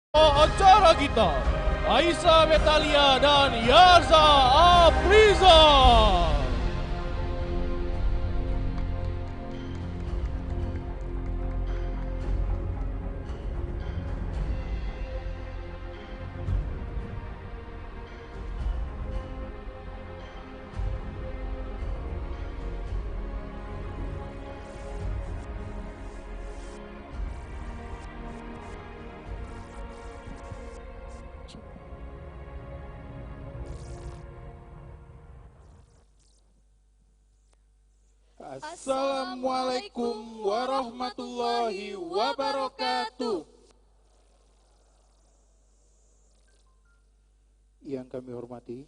Acara kita, Aisyah Metalia dan Yarza Apriza. Assalamualaikum warahmatullahi wabarakatuh. Yang kami hormati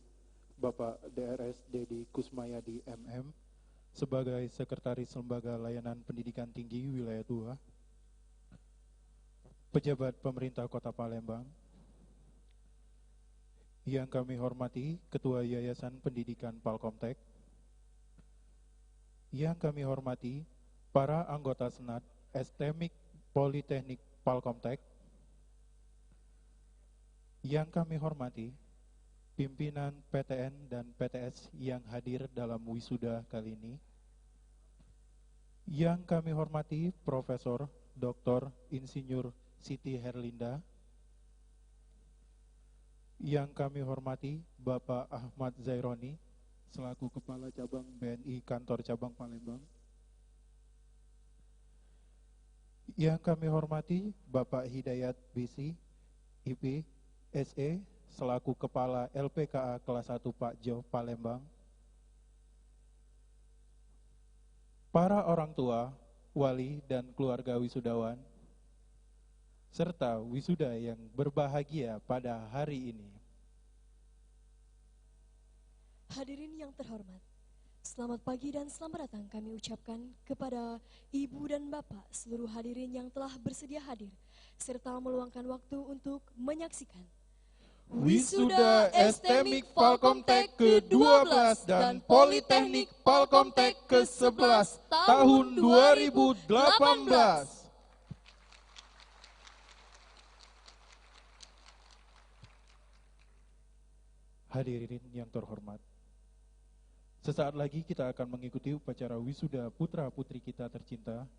Bapak DRS Dedi Kusmayadi MM sebagai Sekretaris Lembaga Layanan Pendidikan Tinggi Wilayah 2, Pejabat Pemerintah Kota Palembang. Yang kami hormati Ketua Yayasan Pendidikan Palkomtek. Yang kami hormati para anggota Senat STMIK Politeknik Palkomtek. Yang kami hormati pimpinan PTN dan PTS yang hadir dalam wisuda kali ini. Yang kami hormati Profesor Dr. Insinyur Siti Herlinda. Yang kami hormati Bapak Ahmad Zaironi selaku Kepala Cabang BNI Kantor Cabang Palembang. Yang kami hormati Bapak Hidayat Bisi, IP, SE, selaku Kepala LPKA Kelas 1 Pak Jo Palembang. Para orang tua, wali, dan keluarga wisudawan, serta wisuda yang berbahagia pada hari ini. Hadirin yang terhormat, selamat pagi dan selamat datang kami ucapkan kepada Ibu dan Bapak seluruh hadirin yang telah bersedia hadir, serta meluangkan waktu untuk menyaksikan Wisuda STMIK Palkomtek ke-12 dan Politeknik Palkomtek ke-11 tahun 2018. Hadirin yang terhormat, sesaat lagi kita akan mengikuti upacara wisuda putra-putri kita tercinta.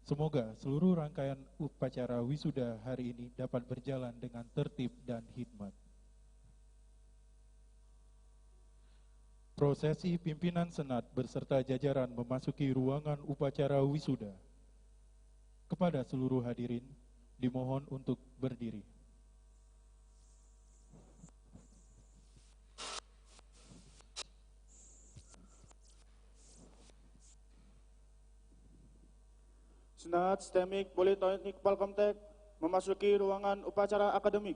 Semoga seluruh rangkaian upacara wisuda hari ini dapat berjalan dengan tertib dan hikmat. Prosesi pimpinan Senat beserta jajaran memasuki ruangan upacara wisuda. Kepada seluruh hadirin, dimohon untuk berdiri. Senat STMIK Politeknik Palkomtek memasuki ruangan upacara akademik.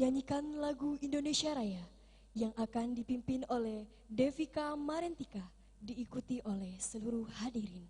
menyanyikan lagu Indonesia Raya yang akan dipimpin oleh Devika Marentika, diikuti oleh seluruh hadirin.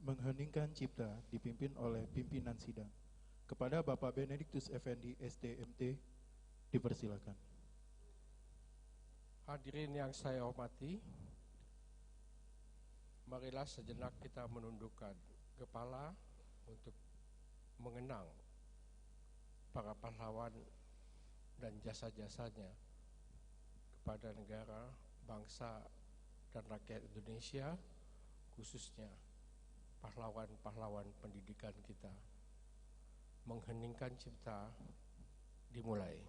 Mengheningkan cipta dipimpin oleh pimpinan sidang. Kepada Bapak Benediktus Effendi SDMT, dipersilakan. Hadirin yang saya hormati, marilah sejenak kita menundukkan kepala untuk mengenang para pahlawan dan jasa-jasanya kepada negara, bangsa, dan rakyat Indonesia, khususnya pahlawan-pahlawan pendidikan kita. Mengheningkan cipta dimulai.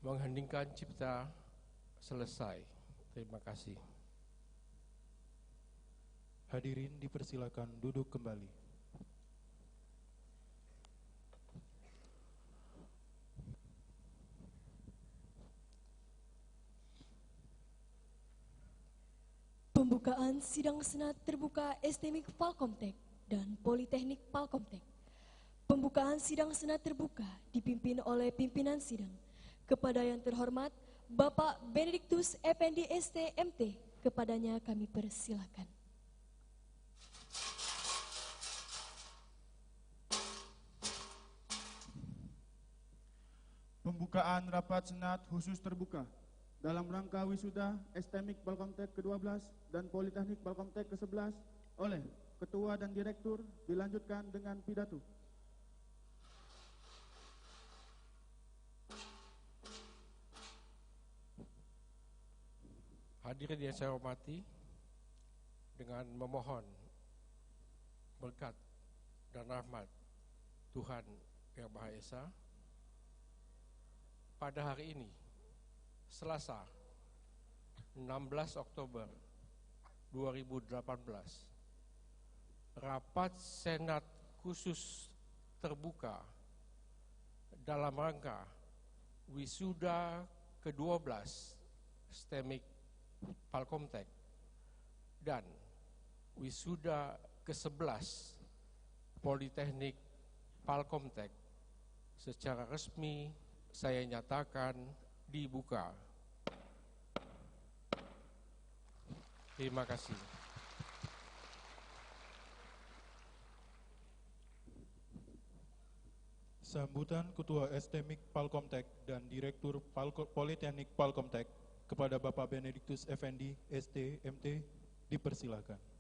Mengheningkan cipta selesai. Terima kasih. Hadirin dipersilakan duduk kembali. Pembukaan sidang Senat terbuka STMIK Palkomtek dan Politeknik Palkomtek. Pembukaan sidang Senat terbuka dipimpin oleh pimpinan sidang. Kepada yang terhormat Bapak Benediktus Effendi ST.MT, kepadanya kami persilakan. Pembukaan rapat Senat khusus terbuka dalam rangka wisuda STMIK Palkomtek ke-12 dan Politeknik Palkomtek ke-11 oleh Ketua dan Direktur dilanjutkan dengan pidato. Hadirin yang saya hormati, dengan memohon berkat dan rahmat Tuhan Yang Maha Esa, pada hari ini, Selasa, 16 Oktober 2018, rapat Senat khusus terbuka dalam rangka wisuda ke-12 STMIK Palkomtek dan wisuda ke-11 Politeknik Palkomtek secara resmi saya nyatakan dibuka. Terima kasih. Sambutan Ketua STMIK Palkomtek dan Direktur Politeknik Palkomtek kepada Bapak Benediktus Effendi ST.MT dipersilakan.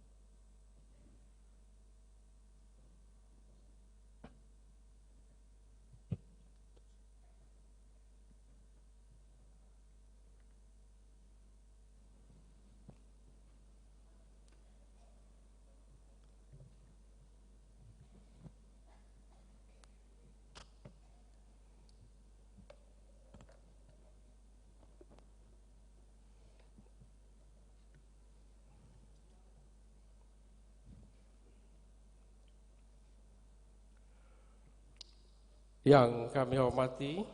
Yang kami hormati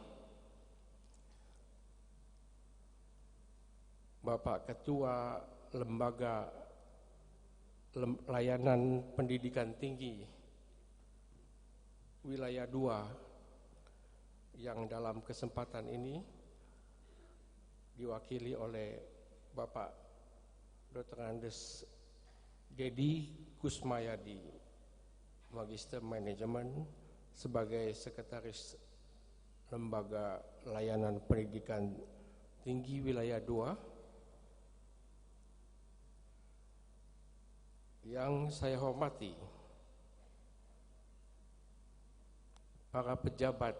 Bapak Ketua Lembaga Layanan Pendidikan Tinggi Wilayah 2 yang dalam kesempatan ini diwakili oleh Bapak Dr. Andes Dedi Kusmayadi, Magister Manajemen, sebagai Sekretaris Lembaga Layanan Pendidikan Tinggi Wilayah 2. Yang saya hormati para pejabat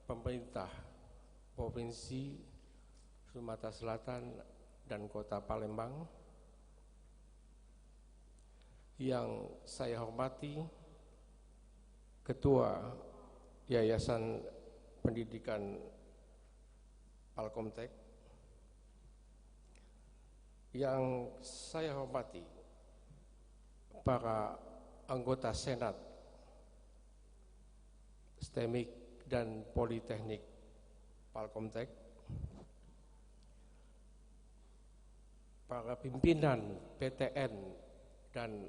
pemerintah Provinsi Sumatera Selatan dan Kota Palembang. Yang saya hormati Ketua Yayasan Pendidikan Palkomtek. Yang saya hormati para anggota Senat STMIK dan Politeknik Palkomtek, para pimpinan PTN dan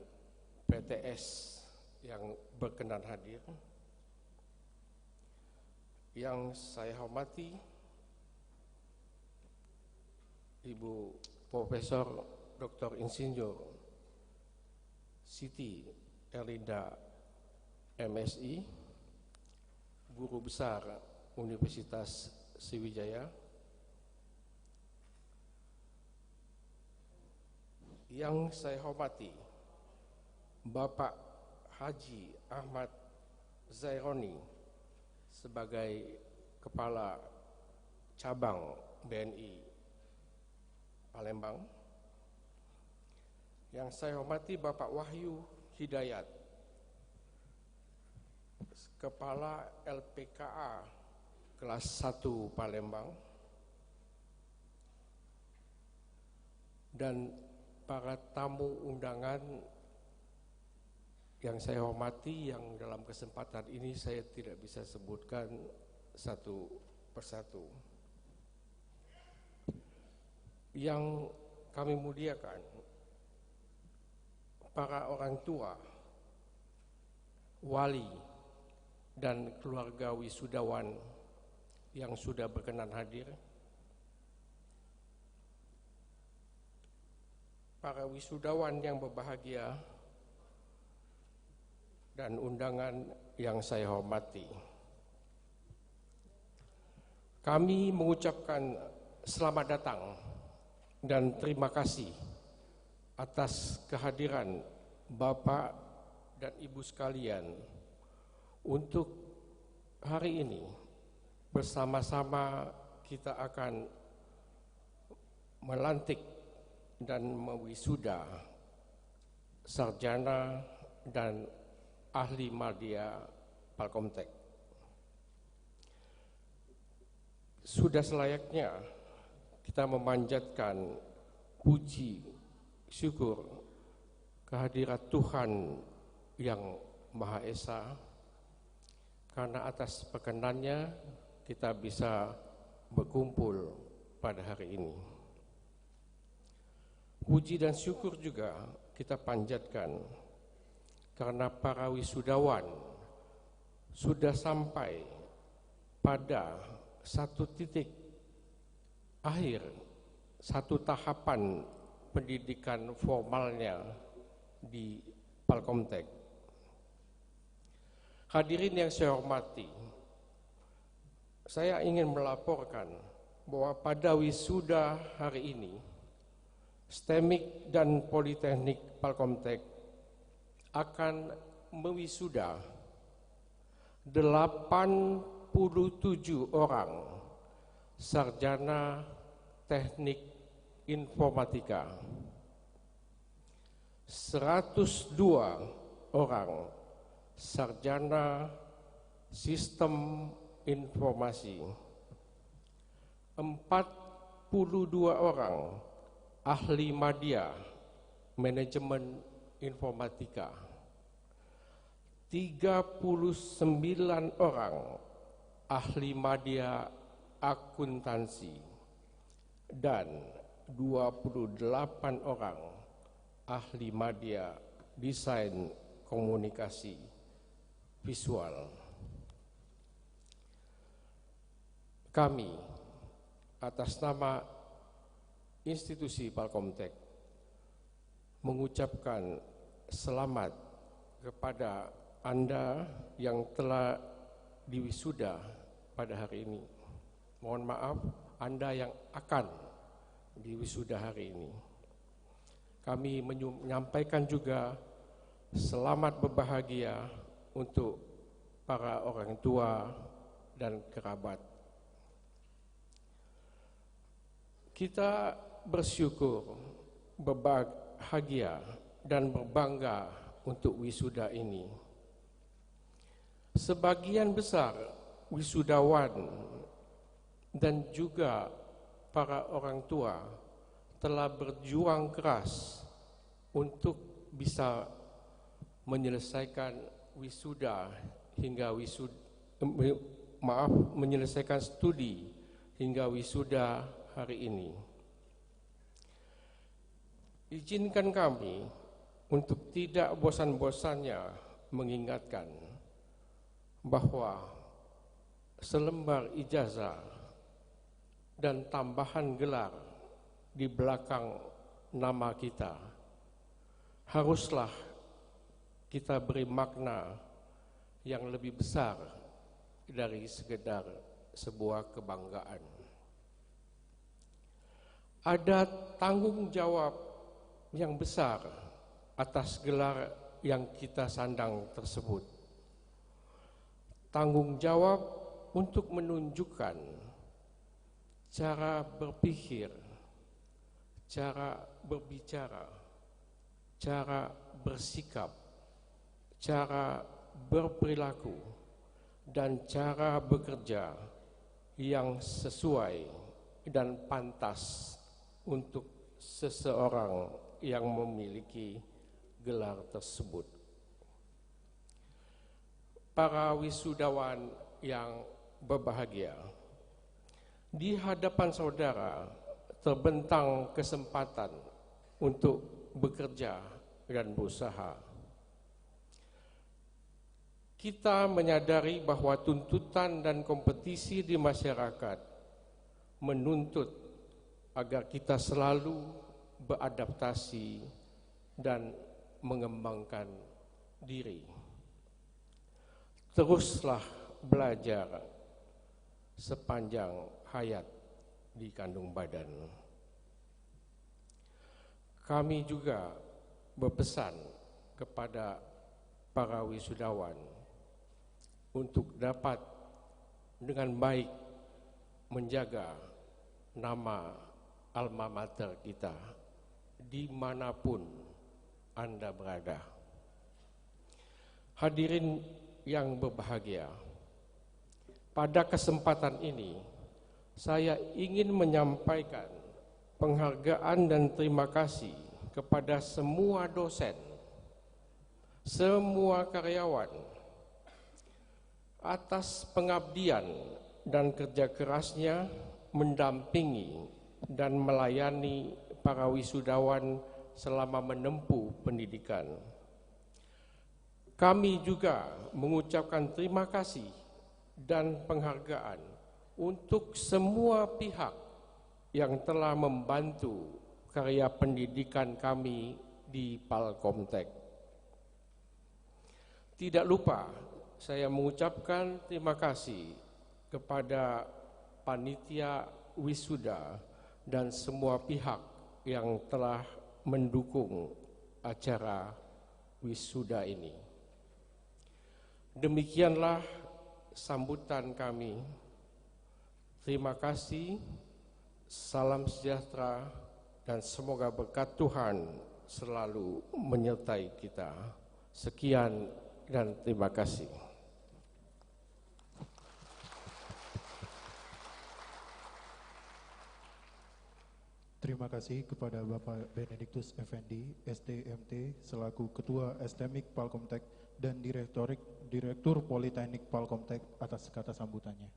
PTS yang berkenan hadir. Yang saya hormati Ibu Profesor Dr. Insinyur Siti Erlinda MSI, Guru Besar Universitas Sriwijaya. Yang saya hormati Bapak Haji Ahmad Zaironi sebagai Kepala Cabang BNI Palembang. Yang saya hormati Bapak Wahyu Hidayat, Kepala LPKA kelas 1 Palembang. Dan para tamu undangan yang saya hormati, yang dalam kesempatan ini saya tidak bisa sebutkan satu persatu. Yang kami muliakan, para orang tua, wali, dan keluarga wisudawan yang sudah berkenan hadir, para wisudawan yang berbahagia, dan undangan yang saya hormati. Kami mengucapkan selamat datang dan terima kasih atas kehadiran Bapak dan Ibu sekalian untuk hari ini bersama-sama kita akan melantik dan mewisuda sarjana dan ahli media Palkomtek. Sudah selayaknya kita memanjatkan puji syukur kehadirat Tuhan yang Maha Esa, karena atas perkenannya kita bisa berkumpul pada hari ini. Puji dan syukur juga kita panjatkan karena para wisudawan sudah sampai pada satu titik akhir, satu tahapan pendidikan formalnya di Palkomtek. Hadirin yang saya hormati, saya ingin melaporkan bahwa pada wisuda hari ini, STEMIK dan Politeknik Palkomtek akan mewisuda 87 orang sarjana teknik informatika, 102 orang sarjana sistem informasi, 42 orang ahli media manajemen informatika, 39 orang ahli media akuntansi, dan 28 orang ahli media desain komunikasi visual. Kami atas nama institusi Palkomtek mengucapkan selamat kepada Anda yang telah diwisuda pada hari ini. Mohon maaf, Anda yang akan diwisuda hari ini. Kami menyampaikan juga selamat berbahagia untuk para orang tua dan kerabat. Kita bersyukur, berbahagia, dan berbangga untuk wisuda ini. Sebagian besar wisudawan dan juga para orang tua telah berjuang keras untuk bisa menyelesaikan wisuda hingga menyelesaikan studi hingga wisuda hari ini. Izinkan kami untuk tidak bosan-bosannya mengingatkan bahwa selembar ijazah dan tambahan gelar di belakang nama kita haruslah kita beri makna yang lebih besar dari sekedar sebuah kebanggaan. Ada tanggung jawab yang besar atas gelar yang kita sandang tersebut. Tanggung jawab untuk menunjukkan cara berpikir, cara berbicara, cara bersikap, cara berperilaku, dan cara bekerja yang sesuai dan pantas untuk seseorang yang memiliki gelar tersebut. Para wisudawan yang berbahagia, di hadapan saudara terbentang kesempatan untuk bekerja dan berusaha. Kita menyadari bahwa tuntutan dan kompetisi di masyarakat menuntut agar kita selalu beradaptasi dan mengembangkan diri. Teruslah belajar sepanjang hayat di kandung badan. Kami juga berpesan kepada para wisudawan untuk dapat dengan baik menjaga nama alma mater kita dimanapun Anda berada. Hadirin yang berbahagia, pada kesempatan ini saya ingin menyampaikan penghargaan dan terima kasih kepada semua dosen, semua karyawan atas pengabdian dan kerja kerasnya mendampingi dan melayani para wisudawan selama menempuh pendidikan. Kami juga mengucapkan terima kasih dan penghargaan untuk semua pihak yang telah membantu karya pendidikan kami di Palkomtek. Tidak lupa saya mengucapkan terima kasih kepada panitia wisuda dan semua pihak yang telah mendukung acara wisuda ini. Demikianlah sambutan kami. Terima kasih, salam sejahtera, dan semoga berkat Tuhan selalu menyertai kita. Sekian dan terima kasih. Terima kasih kepada Bapak Benediktus Effendi, STMT, selaku Ketua STMIK Palkomtek dan Direktur Politeknik Palkomtek atas kata sambutannya.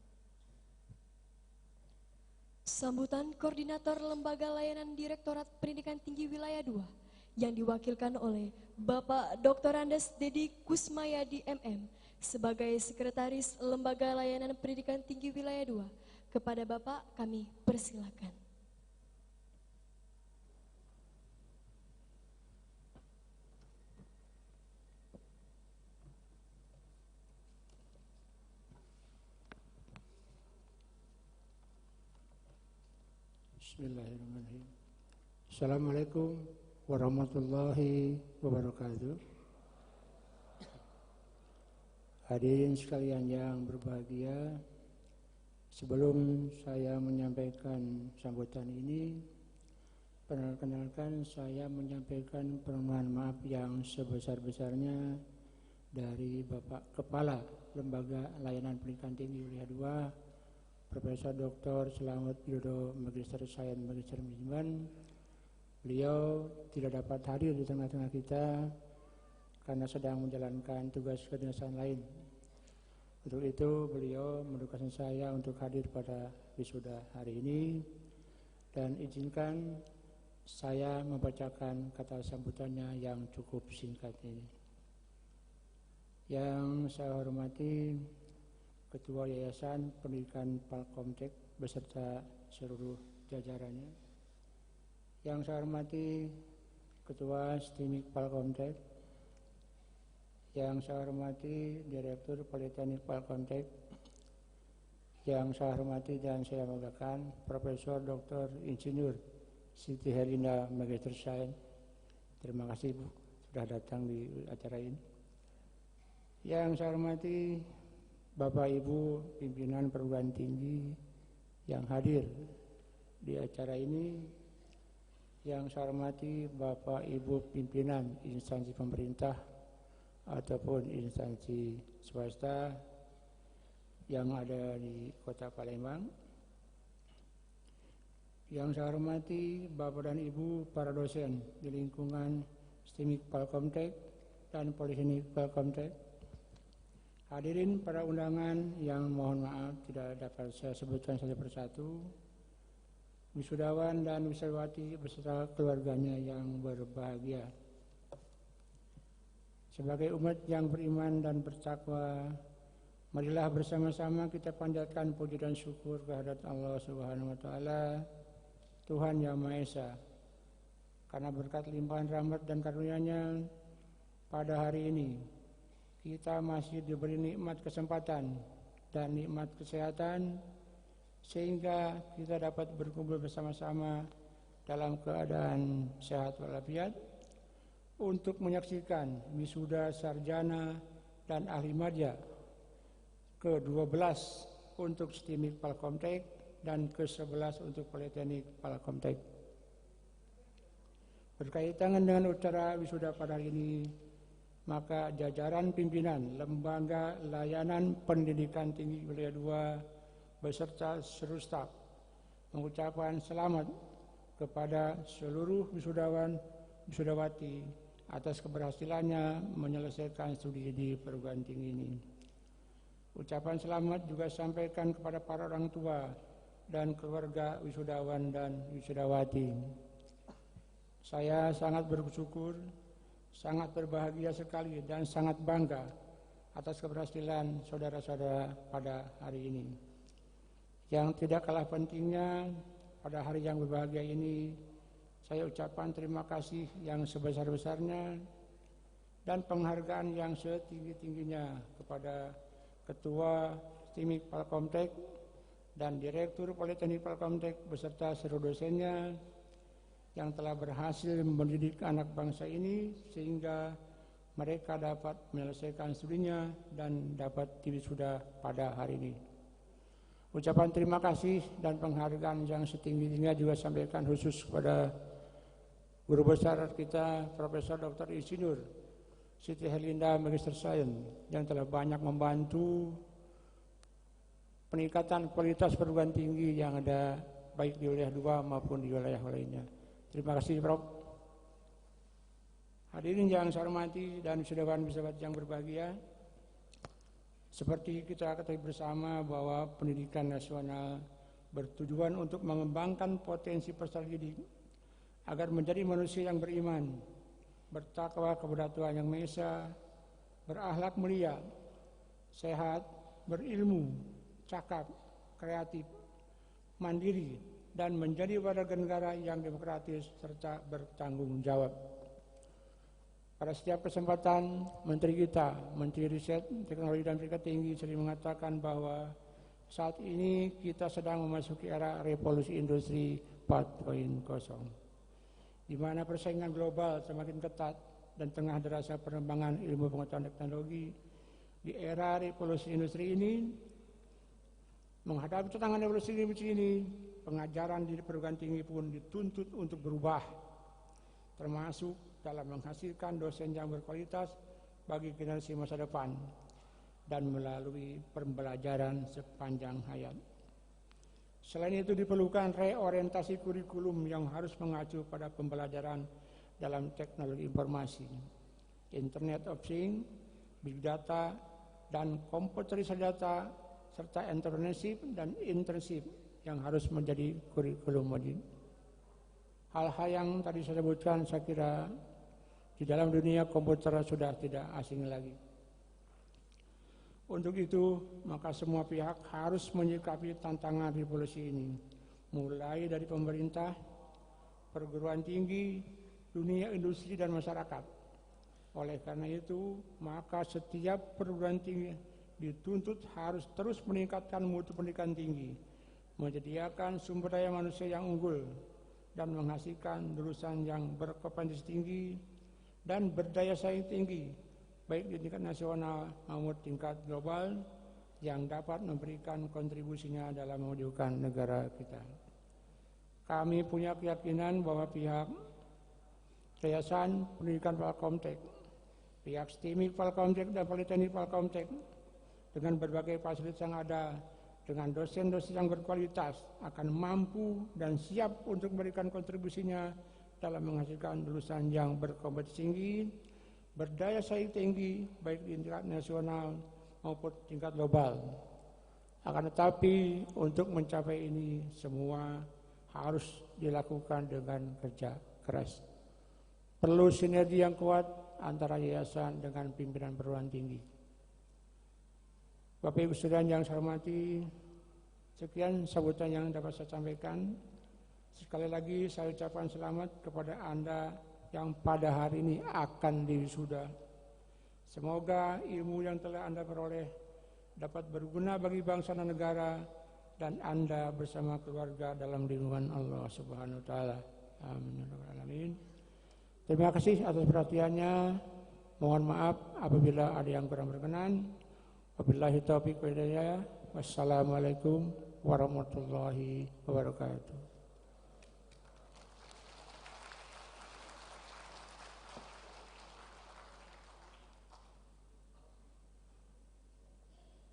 Sambutan Koordinator Lembaga Layanan Direktorat Pendidikan Tinggi Wilayah 2 yang diwakilkan oleh Bapak Dr. Andes Dedi Kusmayadi MM sebagai Sekretaris Lembaga Layanan Pendidikan Tinggi Wilayah 2. Kepada Bapak kami persilakan. Bismillahirrahmanirrahim. Assalamualaikum warahmatullahi wabarakatuh. Hadirin sekalian yang berbahagia, sebelum saya menyampaikan sambutan ini, perkenalkan saya menyampaikan permohonan maaf yang sebesar-besarnya dari Bapak Kepala Lembaga Layanan Pendidikan Tinggi Wilayah 2, Profesor Dr. Selamat Widodo, Magister Sains Magister Manajemen. Beliau tidak dapat hadir di tengah-tengah kita karena sedang menjalankan tugas kedinasan lain. Untuk itu beliau menugaskan saya untuk hadir pada wisuda hari ini, dan izinkan saya membacakan kata sambutannya yang cukup singkat ini. Yang saya hormati Ketua Yayasan Pendidikan Palkomtek beserta seluruh jajarannya. Yang saya hormati Ketua STMIK Palkomtek. Yang saya hormati Direktur Politeknik Palkomtek. Yang saya hormati dan saya banggakan Profesor Dr. Insinyur Siti Herlinda Magister Sains. Terima kasih Bu sudah datang di acara ini. Yang saya hormati Bapak Ibu pimpinan perguruan tinggi yang hadir di acara ini, yang saya hormati Bapak Ibu pimpinan instansi pemerintah ataupun instansi swasta yang ada di Kota Palembang, yang saya hormati Bapak dan Ibu para dosen di lingkungan STMIK Palkomtek dan Politeknik Palkomtek. Hadirin para undangan yang mohon maaf tidak dapat saya sebutkan satu persatu, wisudawan dan wisudawati beserta keluarganya yang berbahagia. Sebagai umat yang beriman dan bertakwa, marilah bersama-sama kita panjatkan puji dan syukur kehadirat Allah Subhanahu wa taala, Tuhan Yang Maha Esa. Karena berkat limpahan rahmat dan karunia-Nya, pada hari ini kita masih diberi nikmat kesempatan dan nikmat kesehatan, sehingga kita dapat berkumpul bersama-sama dalam keadaan sehat walafiat untuk menyaksikan wisuda sarjana dan ahli madya ke-12 untuk STIMIK Palkomtek dan ke-11 untuk Politeknik Palkomtek. Berkaitan dengan acara wisuda pada hari ini, maka jajaran pimpinan Lembaga Layanan Pendidikan Tinggi Wilayah 2 beserta seluruh staf mengucapkan selamat kepada seluruh wisudawan wisudawati atas keberhasilannya menyelesaikan studi di perguruan tinggi ini. Ucapan selamat juga sampaikan kepada para orang tua dan keluarga wisudawan dan wisudawati. Saya sangat bersyukur, sangat berbahagia sekali dan sangat bangga atas keberhasilan saudara-saudara pada hari ini. Yang tidak kalah pentingnya, pada hari yang berbahagia ini, saya ucapkan terima kasih yang sebesar-besarnya dan penghargaan yang setinggi-tingginya kepada Ketua STIMIK Palkomtek dan Direktur Politeknik Palkomtek beserta seluruh dosennya yang telah berhasil mendidik anak bangsa ini sehingga mereka dapat menyelesaikan studinya dan dapat diwisuda pada hari ini. Ucapan terima kasih dan penghargaan yang setinggi-tingginya juga sampaikan khusus kepada Guru Besar kita Profesor Dr. Insinyur Siti Herlinda Magister Sains yang telah banyak membantu peningkatan kualitas perguruan tinggi yang ada baik di wilayah 2 maupun di wilayah lainnya. Terima kasih Prof. Hadirin yang saya hormati dan wisudawan-wisudawan yang berbahagia, seperti kita ketahui bersama bahwa pendidikan nasional bertujuan untuk mengembangkan potensi peserta didik agar menjadi manusia yang beriman, bertakwa kepada Tuhan Yang Maha Esa, berakhlak mulia, sehat, berilmu, cakap, kreatif, mandiri, dan menjadi warga negara yang demokratis serta bertanggung jawab. Pada setiap kesempatan, Menteri kita, Menteri Riset, Teknologi dan Pendidikan Tinggi sering mengatakan bahwa saat ini kita sedang memasuki era revolusi industri 4.0. Di mana persaingan global semakin ketat dan tengah derasa pengembangan ilmu pengetahuan teknologi. Di era revolusi industri ini, menghadapi tantangan revolusi industri ini, pengajaran di perguruan tinggi pun dituntut untuk berubah, termasuk dalam menghasilkan dosen yang berkualitas bagi generasi masa depan dan melalui pembelajaran sepanjang hayat. Selain itu diperlukan reorientasi kurikulum yang harus mengacu pada pembelajaran dalam teknologi informasi, Internet of Things, Big Data, dan komputerisasi data, serta entrepreneurship dan internship yang harus menjadi kurikulum wajib. Hal-hal yang tadi saya sebutkan saya kira di dalam dunia komputer sudah tidak asing lagi. Untuk itu, maka semua pihak harus menyikapi tantangan revolusi ini, mulai dari pemerintah, perguruan tinggi, dunia industri, dan masyarakat. Oleh karena itu, maka setiap perguruan tinggi dituntut harus terus meningkatkan mutu pendidikan tinggi, menyediakan sumber daya manusia yang unggul, dan menghasilkan lulusan yang berkompetensi tinggi dan berdaya saing tinggi, baik di tingkat nasional maupun tingkat global, yang dapat memberikan kontribusinya dalam memajukan negara kita. Kami punya keyakinan bahwa pihak Yayasan Pendidikan Palkomtek, pihak STIMIK Palkomtek dan Politeknik Palkomtek dengan berbagai fasilitas yang ada, dengan dosen-dosen yang berkualitas, akan mampu dan siap untuk memberikan kontribusinya dalam menghasilkan lulusan yang berkompetensi tinggi, berdaya saing tinggi, baik di tingkat nasional maupun tingkat global. Akan tetapi untuk mencapai ini semua harus dilakukan dengan kerja keras. Perlu sinergi yang kuat antara yayasan dengan pimpinan perguruan tinggi. Bapak Ibu sekalian yang saya hormati, sekian sambutan yang dapat saya sampaikan. Sekali lagi saya ucapkan selamat kepada Anda yang pada hari ini akan diwisuda. Semoga ilmu yang telah Anda peroleh dapat berguna bagi bangsa dan negara, dan Anda bersama keluarga dalam lindungan Allah Subhanahu wa taala. Amin. Terima kasih atas perhatiannya. Mohon maaf apabila ada yang kurang berkenan. Wabillahi taufiq wal hidayah. Wassalamualaikum warahmatullahi wabarakatuh.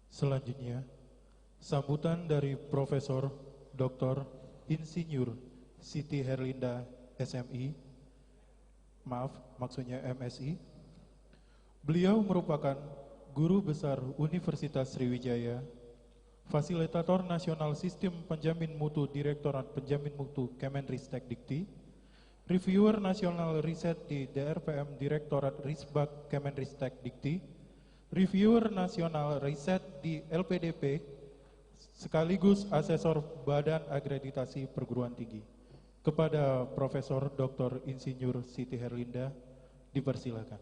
Selanjutnya, sambutan dari Profesor Dr. Insinyur Siti Herlinda SMI, maksudnya MSI. Beliau merupakan Guru Besar Universitas Sriwijaya, Fasilitator Nasional Sistem Penjamin Mutu Direktorat Penjamin Mutu Kemenristek Dikti, Reviewer Nasional Riset di DRPM Direktorat Risbak Kemenristek Dikti, Reviewer Nasional Riset di LPDP, sekaligus Asesor Badan Akreditasi Perguruan Tinggi. Kepada Profesor Dr. Insinyur Siti Herlinda, dipersilakan.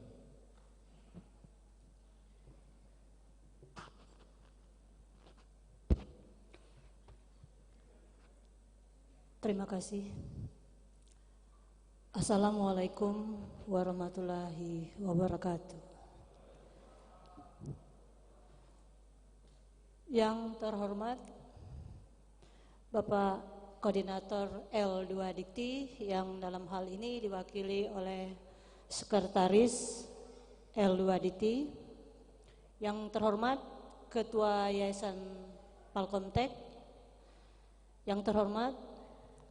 Terima kasih. Assalamualaikum warahmatullahi wabarakatuh. Yang terhormat Bapak Koordinator L2 Dikti yang dalam hal ini diwakili oleh Sekretaris L2 Dikti, yang terhormat Ketua Yayasan Palkomtek, yang terhormat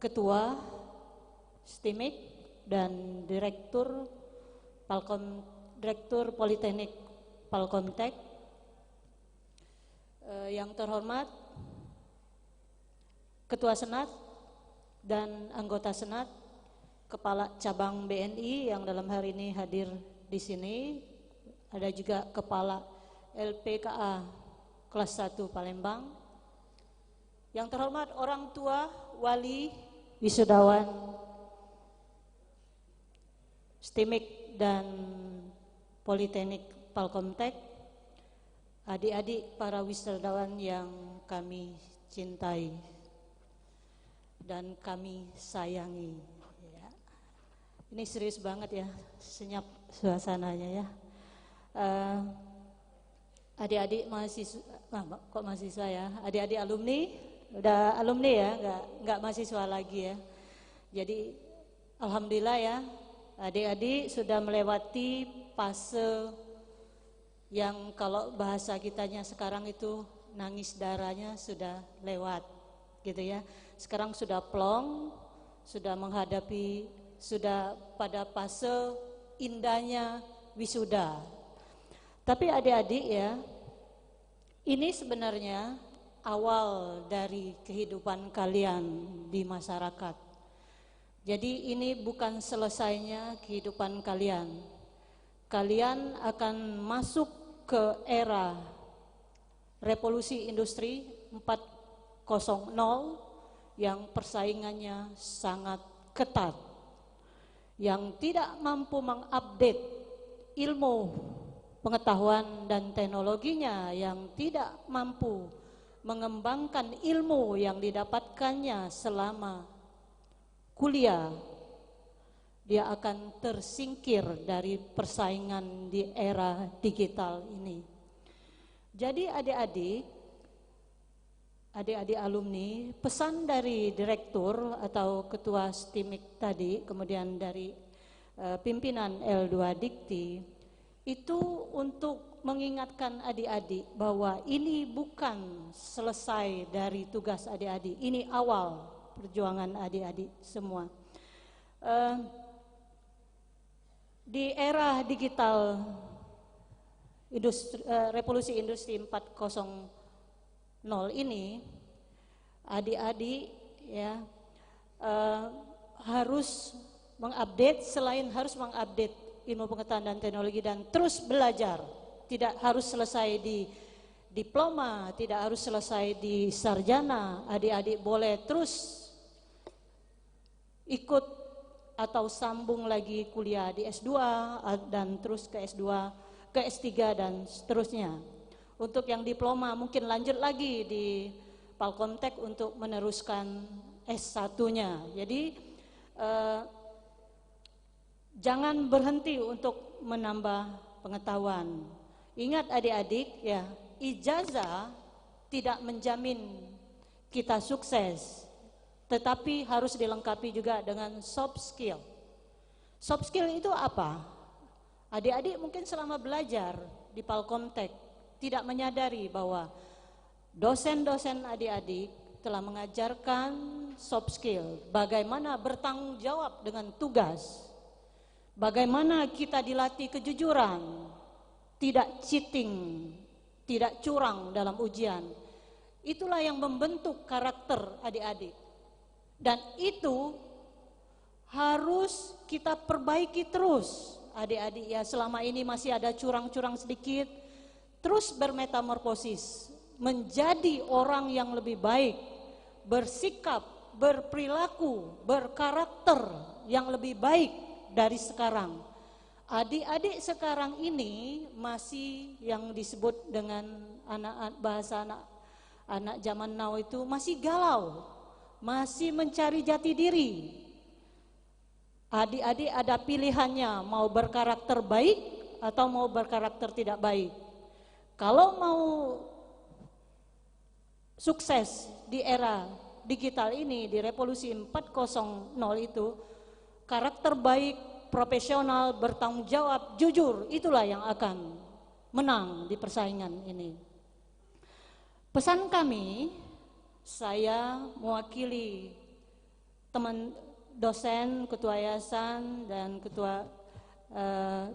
Ketua STIMIK dan Direktur Politeknik Palkomtek, yang terhormat Ketua Senat dan anggota Senat, Kepala Cabang BNI yang dalam hari ini hadir di sini, ada juga Kepala LPKA kelas 1 Palembang, yang terhormat orang tua, wali, wisudawan STIMIK dan Politeknik Palkomtek, adik-adik para wisudawan yang kami cintai dan kami sayangi. Ya. Ini serius banget ya, senyap suasananya ya. Adik-adik mahasiswa, kok mahasiswa ya, adik-adik alumni, udah alumni ya, nggak mahasiswa lagi ya. Jadi alhamdulillah ya, adik-adik sudah melewati fase yang kalau bahasa kitanya sekarang itu nangis darahnya sudah lewat gitu ya. Sekarang sudah plong, sudah menghadapi, sudah pada fase indahnya wisuda. Tapi adik-adik ya, ini sebenarnya awal dari kehidupan kalian di masyarakat. Jadi ini bukan selesainya kehidupan kalian. Kalian akan masuk ke era revolusi industri 4.0 yang persaingannya sangat ketat, yang tidak mampu mengupdate ilmu, pengetahuan dan teknologinya, yang tidak mampu mengembangkan ilmu yang didapatkannya selama kuliah, dia akan tersingkir dari persaingan di era digital ini. Jadi adik-adik alumni, pesan dari direktur atau ketua STIMIK tadi, kemudian dari pimpinan L2 Dikti, itu untuk mengingatkan adik-adik bahwa ini bukan selesai dari tugas adik-adik, ini awal perjuangan adik-adik semua. Di era digital revolusi industri 4.0 ini, adik-adik ya harus mengupdate, selain harus mengupdate ilmu pengetahuan dan teknologi dan terus belajar. Tidak harus selesai di diploma, tidak harus selesai di sarjana. Adik-adik boleh terus ikut atau sambung lagi kuliah di S2 dan terus ke S2, ke S3 dan seterusnya. Untuk yang diploma mungkin lanjut lagi di Palkomtek untuk meneruskan S1-nya. Jadi jangan berhenti untuk menambah pengetahuan. Ingat adik-adik ya, ijazah tidak menjamin kita sukses, tetapi harus dilengkapi juga dengan soft skill. Soft skill itu apa? Adik-adik mungkin selama belajar di Palkomtek tidak menyadari bahwa dosen-dosen adik-adik telah mengajarkan soft skill, bagaimana bertanggung jawab dengan tugas, bagaimana kita dilatih kejujuran, tidak cheating, tidak curang dalam ujian. Itulah yang membentuk karakter adik-adik. Dan itu harus kita perbaiki terus. Adik-adik ya, selama ini masih ada curang-curang sedikit, terus bermetamorfosis menjadi orang yang lebih baik, bersikap, berperilaku, berkarakter yang lebih baik dari sekarang. Adik-adik sekarang ini masih yang disebut dengan bahasa anak zaman now itu masih galau, masih mencari jati diri. Adik-adik ada pilihannya, mau berkarakter baik atau mau berkarakter tidak baik. Kalau mau sukses di era digital ini, di revolusi 4.0 itu, karakter baik, profesional, bertanggung jawab, jujur, itulah yang akan menang di persaingan ini. Pesan kami, saya mewakili teman dosen, ketua yayasan, dan ketua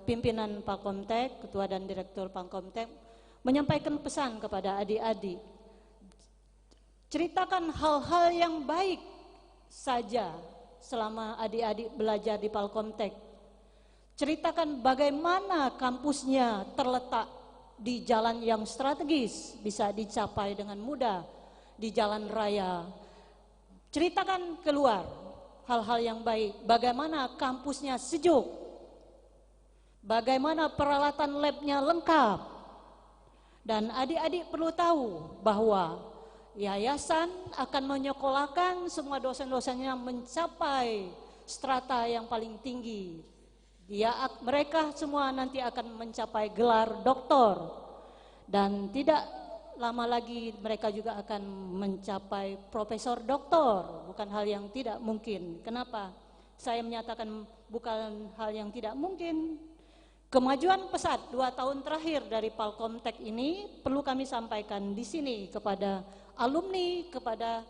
pimpinan Palkomtek, ketua dan direktur Palkomtek, menyampaikan pesan kepada adik-adik. Ceritakan hal-hal yang baik saja selama adik-adik belajar di Palkomtek. Ceritakan bagaimana kampusnya terletak di jalan yang strategis, bisa dicapai dengan mudah di jalan raya. Ceritakan keluar hal-hal yang baik, bagaimana kampusnya sejuk, bagaimana peralatan labnya lengkap. Dan adik-adik perlu tahu bahwa yayasan akan menyekolahkan semua dosen-dosennya mencapai strata yang paling tinggi. Mereka semua nanti akan mencapai gelar doktor, dan tidak lama lagi mereka juga akan mencapai profesor doktor. Bukan hal yang tidak mungkin. Kenapa saya menyatakan bukan hal yang tidak mungkin? Kemajuan pesat 2 tahun terakhir dari Palkomtek ini perlu kami sampaikan di sini kepada alumni, kepada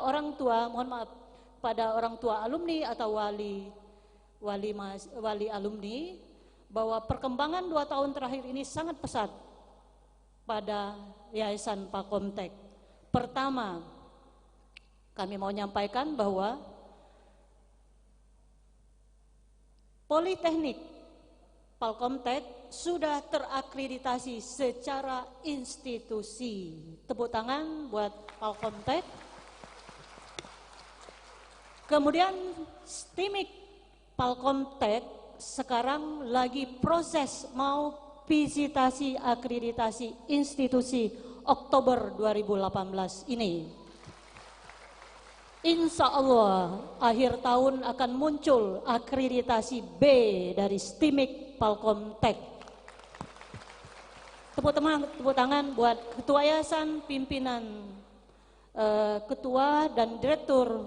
orang tua, mohon maaf, pada orang tua alumni atau wali alumni, bahwa perkembangan 2 tahun terakhir ini sangat pesat pada Yayasan Palkomtek. Pertama, kami mau menyampaikan bahwa Politeknik Palkomtek sudah terakreditasi secara institusi. Tepuk tangan buat Palkomtek. Kemudian STIMIK Palkomtek sekarang lagi proses mau visitasi akreditasi institusi Oktober 2018 ini. Insya Allah akhir tahun akan muncul akreditasi B dari STIMIK Palkomtek. Tepuk tangan buat ketua yayasan, pimpinan, ketua dan direktur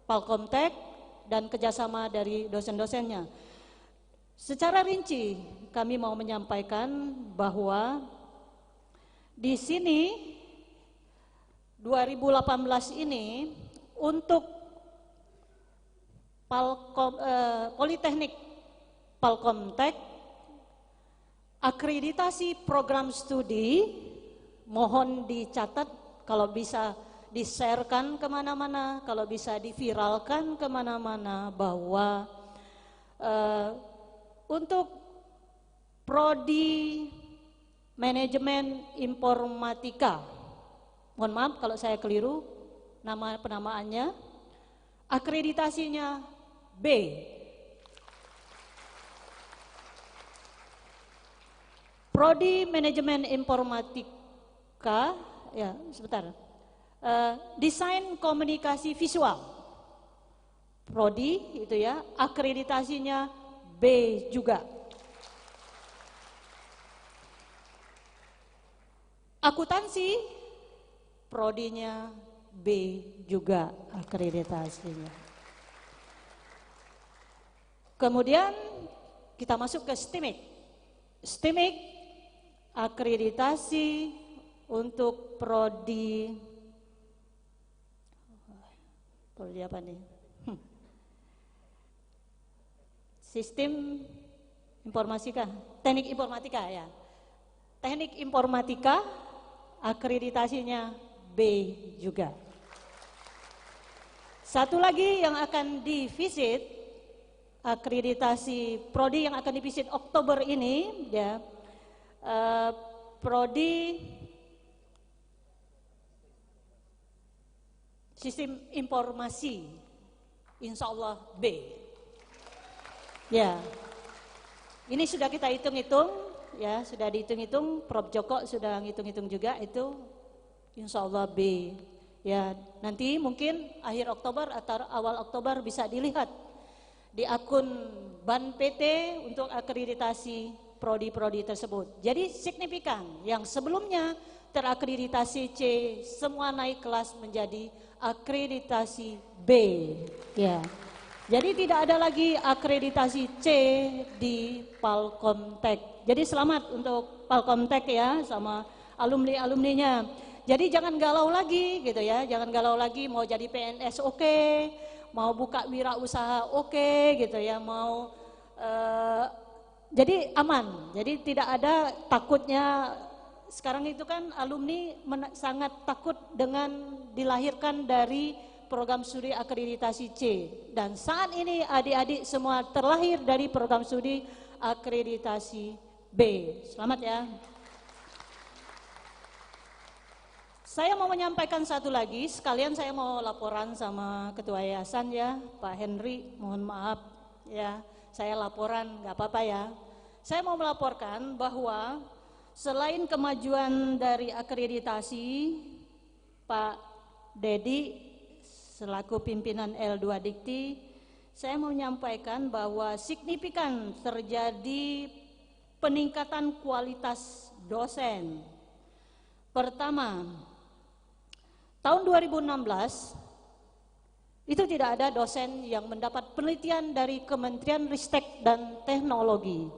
Palkomtek, dan kerjasama dari dosen-dosennya. Secara rinci kami mau menyampaikan bahwa di sini 2018 ini untuk Politeknik Palkomtek, akreditasi program studi mohon dicatat, kalau bisa di-sharekan kemana-mana, kalau bisa diviralkan kemana-mana, bahwa untuk Prodi Manajemen Informatika. Mohon maaf kalau saya keliru nama penamaannya. Akreditasinya B. Prodi Manajemen Informatika, ya sebentar. Desain Komunikasi Visual. Prodi itu ya, akreditasinya B juga. Akuntansi, prodinya B juga akreditasinya. Kemudian kita masuk ke STIMIK. STIMIK akreditasi untuk prodi apa nih? Sistem informatika, teknik informatika ya. Teknik informatika akreditasinya B juga. Satu lagi yang akan divisit, akreditasi prodi yang akan divisit Oktober ini ya, prodi sistem informasi, insya Allah B. Ya, ini sudah kita hitung-hitung, ya sudah dihitung-hitung, Prof Joko sudah ngitung-hitung juga itu, insya Allah B. Ya, nanti mungkin akhir Oktober atau awal Oktober bisa dilihat di akun Ban PT untuk akreditasi prodi-prodi tersebut. Jadi signifikan, yang sebelumnya terakreditasi C semua naik kelas menjadi akreditasi B. Ya. Jadi tidak ada lagi akreditasi C di Palkomtek. Jadi selamat untuk Palkomtek ya sama alumni-alumninya. Jadi jangan galau lagi gitu ya, jangan galau lagi mau jadi PNS oke, mau buka wirausaha oke gitu ya, mau jadi aman. Jadi tidak ada takutnya. Sekarang itu kan alumni sangat takut dengan dilahirkan dari program studi akreditasi C, dan saat ini adik-adik semua terlahir dari program studi akreditasi B. Selamat ya. Saya mau menyampaikan satu lagi, sekalian saya mau laporan sama Ketua Yayasan ya, Pak Henry, mohon maaf ya, saya laporan nggak apa-apa ya. Saya mau melaporkan bahwa selain kemajuan dari akreditasi, Pak Dedi selaku pimpinan L2 Dikti, saya mau menyampaikan bahwa signifikan terjadi peningkatan kualitas dosen. Pertama, tahun 2016 itu tidak ada dosen yang mendapat penelitian dari Kementerian Ristek dan Teknologi.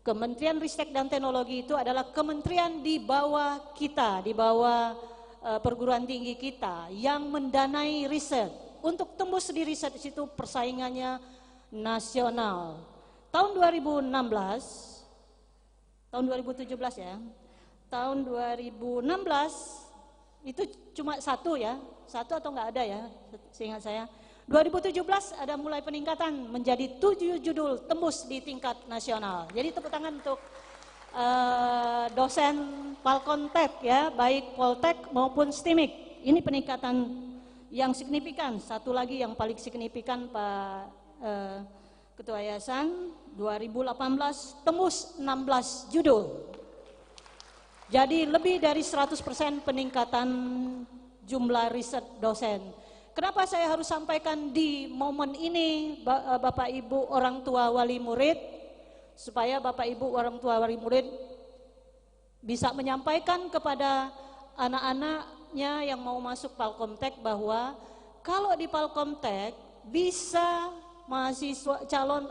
Kementerian Ristek dan Teknologi itu adalah kementerian di bawah kita, di bawah perguruan tinggi kita yang mendanai riset. Untuk tembus di riset di situ persaingannya nasional. Tahun 2016, tahun 2017 ya, tahun 2016 itu cuma satu ya, satu atau enggak ada ya, seingat saya. 2017 ada mulai peningkatan menjadi 7 judul tembus di tingkat nasional. Jadi tepuk tangan untuk dosen Palkomtek ya, baik Poltek maupun STIMIK. Ini peningkatan yang signifikan. Satu lagi yang paling signifikan Pak Ketua Yayasan, 2018 tembus 16 judul. Jadi lebih dari 100% peningkatan jumlah riset dosen. Kenapa saya harus sampaikan di momen ini Bapak Ibu orang tua wali murid, supaya Bapak Ibu orang tua wali murid bisa menyampaikan kepada anak-anaknya yang mau masuk Palkomtek bahwa kalau di Palkomtek bisa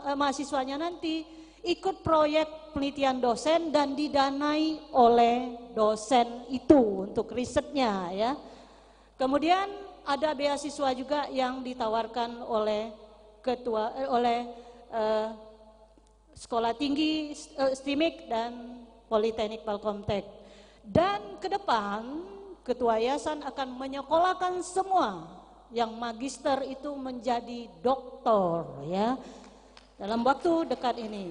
mahasiswanya nanti ikut proyek penelitian dosen dan didanai oleh dosen itu untuk risetnya ya. Kemudian ada beasiswa juga yang ditawarkan oleh Sekolah Tinggi STIMIK dan Politeknik Palkomtek. Dan ke depan Ketua Yayasan akan menyekolahkan semua yang magister itu menjadi doktor ya. dalam waktu dekat ini.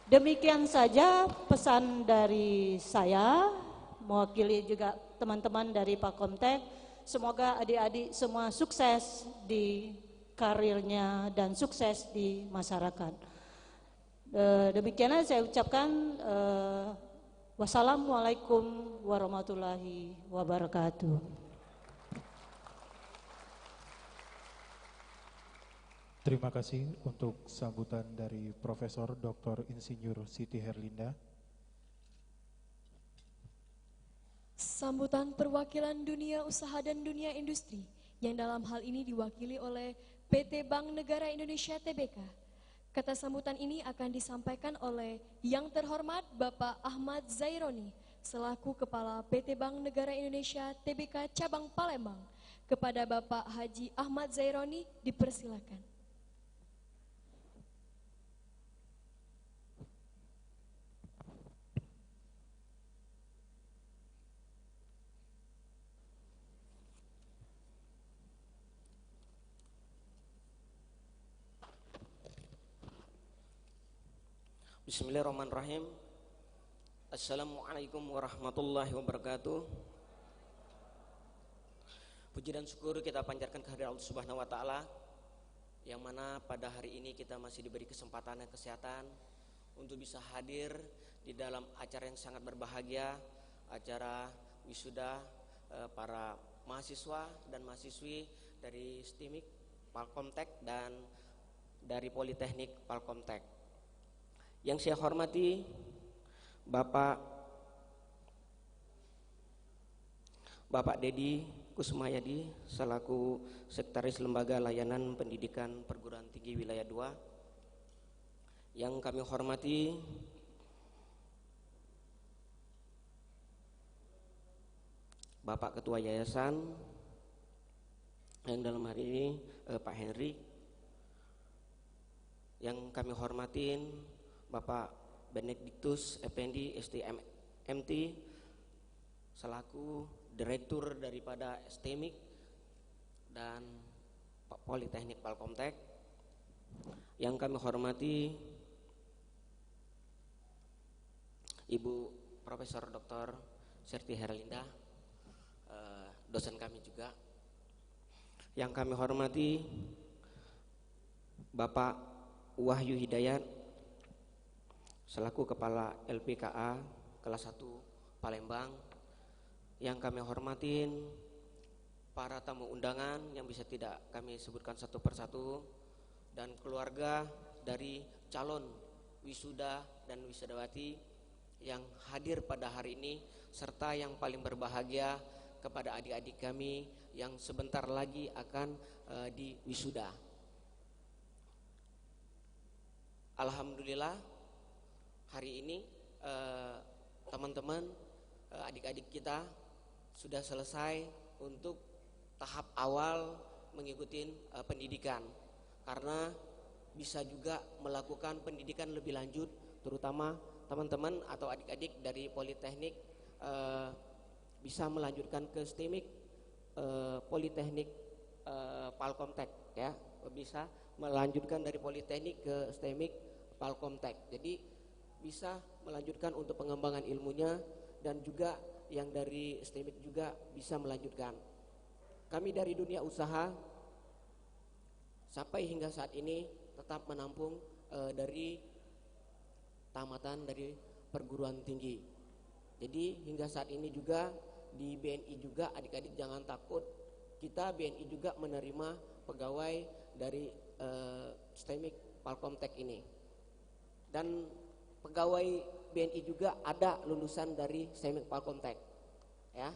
Demikian saja pesan dari saya, mewakili juga teman-teman dari Palkomtek. Semoga adik-adik semua sukses di karirnya dan sukses di masyarakat. Demikianlah saya ucapkan wassalamualaikum warahmatullahi wabarakatuh. Terima kasih untuk sambutan dari Profesor Dr. Insinyur Siti Herlinda. Sambutan perwakilan dunia usaha dan dunia industri yang dalam hal ini diwakili oleh PT Bank Negara Indonesia Tbk. Kata sambutan ini akan disampaikan oleh Yang Terhormat Bapak Ahmad Zaironi selaku Kepala PT Bank Negara Indonesia Tbk Cabang Palembang. Kepada Bapak Haji Ahmad Zaironi dipersilakan. Bismillahirrahmanirrahim. Assalamualaikum warahmatullahi wabarakatuh. Puji dan syukur kita panjatkan kehadirat Allah Subhanahu wa taala, yang mana pada hari ini kita masih diberi kesempatan dan kesehatan untuk bisa hadir di dalam acara yang sangat berbahagia, acara wisuda para mahasiswa dan mahasiswi dari STIMIK Palkomtek dan dari Politeknik Palkomtek. Yang saya hormati Bapak Dedi Kusmayadi selaku Sekretaris Lembaga Layanan Pendidikan Perguruan Tinggi Wilayah 2. Yang kami hormati Bapak Ketua Yayasan, yang dalam hari ini Pak Henry. Yang kami hormatin Bapak Benediktus Effendi STMT selaku Direktur daripada STMIK dan Pak Politeknik Palkomtek. Yang kami hormati Ibu Profesor Dr. Siti Herlinda, dosen kami juga. Yang kami hormati Bapak Wahyu Hidayat selaku Kepala LPKA kelas 1 Palembang. Yang kami hormatin para tamu undangan yang bisa tidak kami sebutkan satu persatu, dan keluarga dari calon wisuda dan wisudawati yang hadir pada hari ini, serta yang paling berbahagia kepada adik-adik kami yang sebentar lagi akan di wisuda. Alhamdulillah hari ini teman-teman, adik-adik kita sudah selesai untuk tahap awal mengikuti pendidikan, karena bisa juga melakukan pendidikan lebih lanjut, terutama teman-teman atau adik-adik dari Politeknik bisa melanjutkan ke STIMIK Politeknik Palkomtek, ya, bisa melanjutkan dari Politeknik ke STIMIK Palkomtek. Jadi bisa melanjutkan untuk pengembangan ilmunya, dan juga yang dari STIMIK juga bisa melanjutkan. Kami dari dunia usaha sampai hingga saat ini tetap menampung dari tamatan dari perguruan tinggi. Jadi hingga saat ini juga di BNI juga adik-adik jangan takut, kita BNI juga menerima pegawai dari STIMIK Palkomtek ini. Dan pegawai BNI juga ada lulusan dari STIMIK Palkomtek, ya.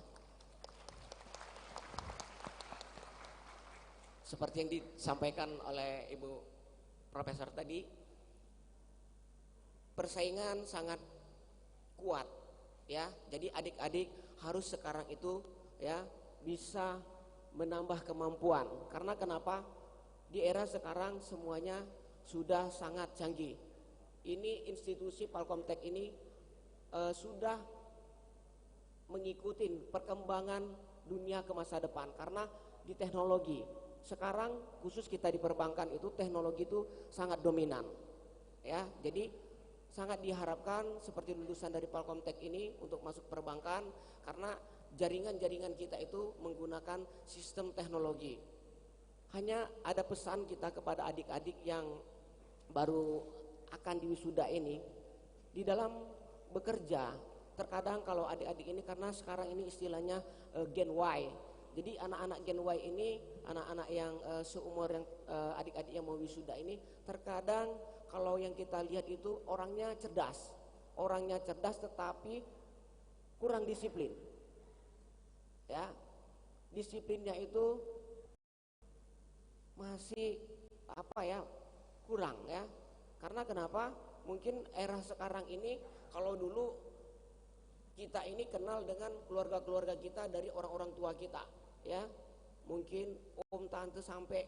Seperti yang disampaikan oleh Ibu Profesor tadi, persaingan sangat kuat, ya. Jadi adik-adik harus sekarang itu, ya, bisa menambah kemampuan. Karena kenapa? Di era sekarang semuanya sudah sangat canggih. Ini institusi Palkomtek ini sudah mengikuti perkembangan dunia ke masa depan, karena di teknologi sekarang khusus kita di perbankan itu teknologi itu sangat dominan. ya. Jadi sangat diharapkan seperti lulusan dari Palkomtek ini untuk masuk perbankan, karena jaringan-jaringan kita itu menggunakan sistem teknologi. Hanya ada pesan kita kepada adik-adik yang baru akan diwisuda ini, di dalam bekerja terkadang kalau adik-adik ini, karena sekarang ini istilahnya Gen Y. Jadi anak-anak Gen Y ini, anak-anak yang seumur yang adik-adik yang mau wisuda ini, terkadang kalau yang kita lihat itu orangnya cerdas tetapi kurang disiplin. Ya, disiplinnya itu masih kurang ya. Karena kenapa? Mungkin era sekarang ini, kalau dulu kita ini kenal dengan keluarga-keluarga kita dari orang-orang tua kita, ya. Mungkin om tante sampai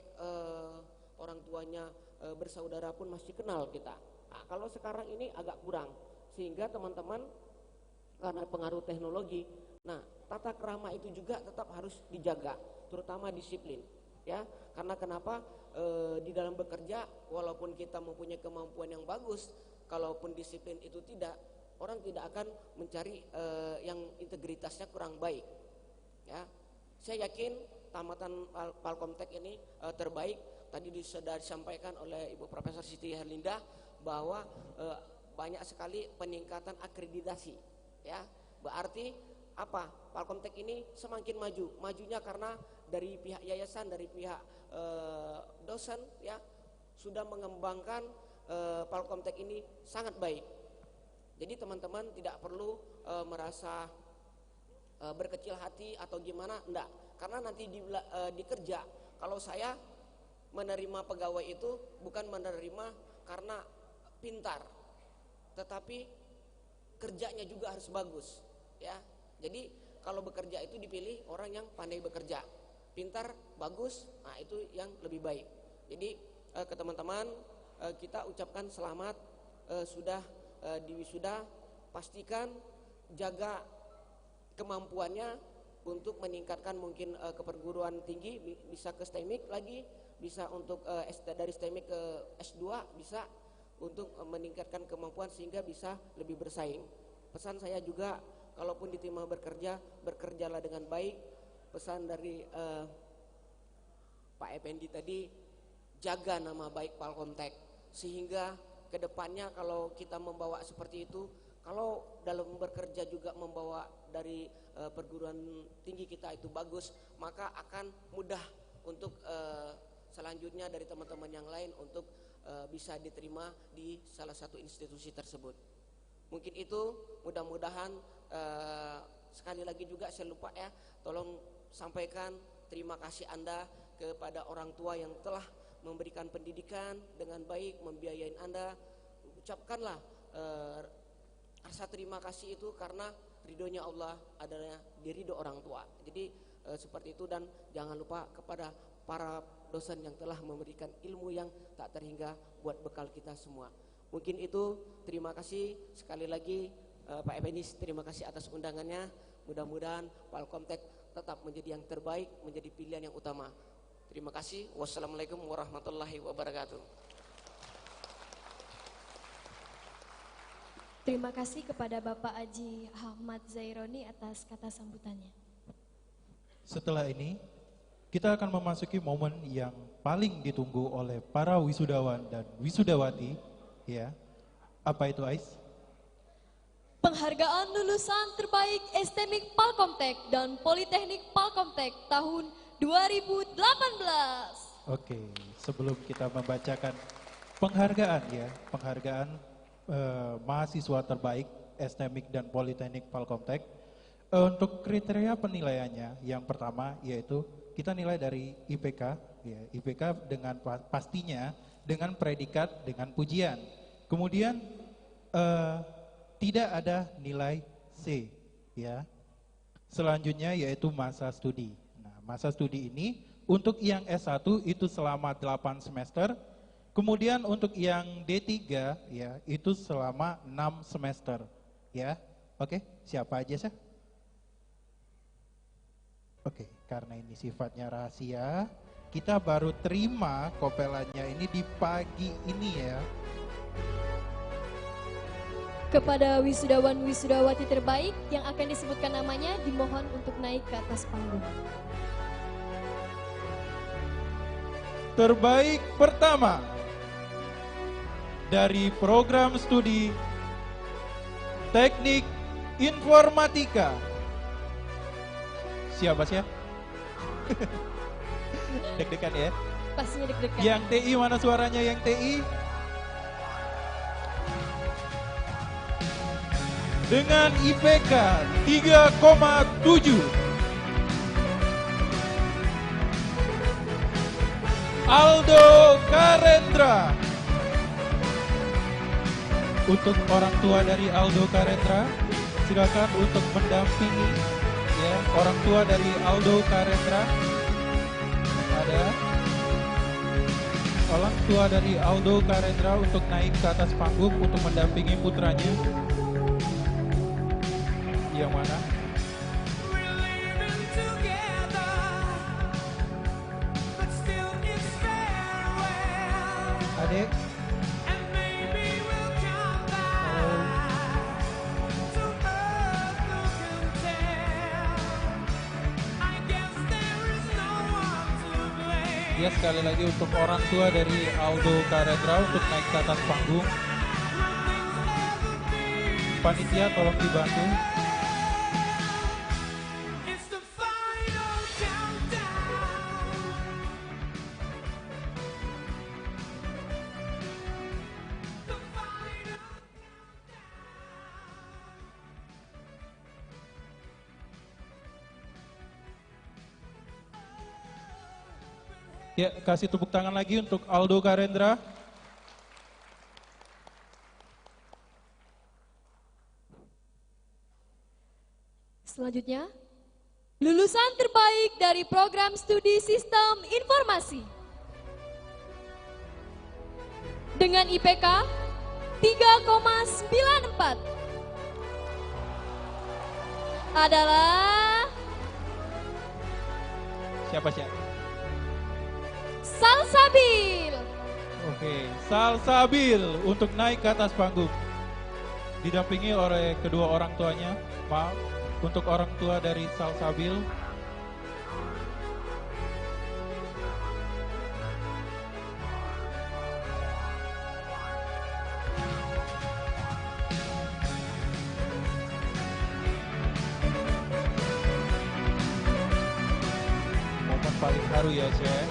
orang tuanya bersaudara pun masih kenal kita. Nah, kalau sekarang ini agak kurang, sehingga teman-teman karena pengaruh teknologi, nah tata krama itu juga tetap harus dijaga, terutama disiplin, ya. Karena kenapa? Di dalam bekerja, walaupun kita mempunyai kemampuan yang bagus, kalaupun disiplin itu tidak, orang tidak akan mencari yang integritasnya kurang baik, ya. Saya yakin tamatan Palkomtek ini terbaik. Tadi sudah disampaikan oleh Ibu Profesor Siti Herlinda bahwa banyak sekali peningkatan akreditasi, ya. Berarti apa? Palkomtek ini semakin maju. Majunya karena dari pihak yayasan, dari pihak dosen, ya, sudah mengembangkan Palkomtek ini sangat baik. Jadi teman-teman tidak perlu merasa berkecil hati atau gimana, enggak. Karena nanti di kerja, kalau saya menerima pegawai itu bukan menerima karena pintar, tetapi kerjanya juga harus bagus, ya. Jadi kalau bekerja itu dipilih orang yang pandai bekerja, pintar, bagus, nah itu yang lebih baik. Jadi ke teman-teman kita ucapkan selamat sudah diwisuda. Pastikan jaga kemampuannya untuk meningkatkan mungkin ke perguruan tinggi, bisa ke STEMIK lagi, bisa untuk dari STEMIK ke S2, bisa untuk meningkatkan kemampuan sehingga bisa lebih bersaing. Pesan saya juga, kalaupun diterima bekerja, bekerjalah dengan baik. Pesan dari Pak Effendi tadi, jaga nama baik Palkomtek, sehingga kedepannya kalau kita membawa seperti itu, kalau dalam bekerja juga membawa dari perguruan tinggi kita itu bagus, maka akan mudah untuk selanjutnya dari teman-teman yang lain untuk bisa diterima di salah satu institusi tersebut. Mungkin itu, mudah-mudahan sekali lagi juga saya lupa ya, tolong sampaikan terima kasih Anda kepada orang tua yang telah memberikan pendidikan dengan baik, membiayain Anda. Ucapkanlah rasa terima kasih itu, karena ridhonya Allah adalah diridho orang tua. Jadi seperti itu, dan jangan lupa kepada para dosen yang telah memberikan ilmu yang tak terhingga buat bekal kita semua. Mungkin itu, terima kasih sekali lagi Pak Effendi, terima kasih atas undangannya. Mudah-mudahan Palkomtek tetap menjadi yang terbaik, menjadi pilihan yang utama. Terima kasih. Wassalamualaikum warahmatullahi wabarakatuh. Terima kasih kepada Bapak Haji Ahmad Zaironi atas kata sambutannya. Setelah ini, kita akan memasuki momen yang paling ditunggu oleh para wisudawan dan wisudawati, ya. Apa itu, Ais? Penghargaan lulusan terbaik STEMIK Palkomtek dan Politeknik Palkomtek tahun 2018. Oke, sebelum kita membacakan penghargaan, ya, penghargaan mahasiswa terbaik STEMIK dan Politeknik Palkomtek, untuk kriteria penilaiannya, yang pertama yaitu kita nilai dari IPK, ya, IPK dengan pastinya dengan predikat dengan pujian. Kemudian tidak ada nilai C, ya. Selanjutnya yaitu masa studi. Nah, masa studi ini untuk yang S1 itu selama 8 semester, kemudian untuk yang D3 ya itu selama 6 semester, ya. Oke, siapa aja sih? Oke, karena ini sifatnya rahasia, kita baru terima kopelannya ini di pagi ini ya. Kepada wisudawan wisudawati terbaik yang akan disebutkan namanya dimohon untuk naik ke atas panggung. Terbaik pertama dari program studi Teknik Informatika. Siapa sih ya? Deg-degan ya? Pastinya deg-degan. Yang TI mana suaranya yang TI? Dengan IPK 3,7. Aldo Karendra. Untuk orang tua dari Aldo Karendra, silakan untuk mendampingi ya, orang tua dari Aldo Karendra. Ada orang tua dari Aldo Karendra untuk naik ke atas panggung untuk mendampingi putranya. Yang mana? Adik. Ya, sekali lagi untuk orang tua dari Aldo Karendra untuk naik ke atas panggung. Panitia tolong dibantu. Ya, kasih tepuk tangan lagi untuk Aldo Karendra. Selanjutnya, lulusan terbaik dari program studi Sistem Informasi. Dengan IPK 3,94 adalah Siapa sih? Salsabil. Oke, Salsabil untuk naik ke atas panggung. Didampingi oleh kedua orang tuanya. Maaf, untuk orang tua dari Salsabil. Momen paling haru ya, Syekh.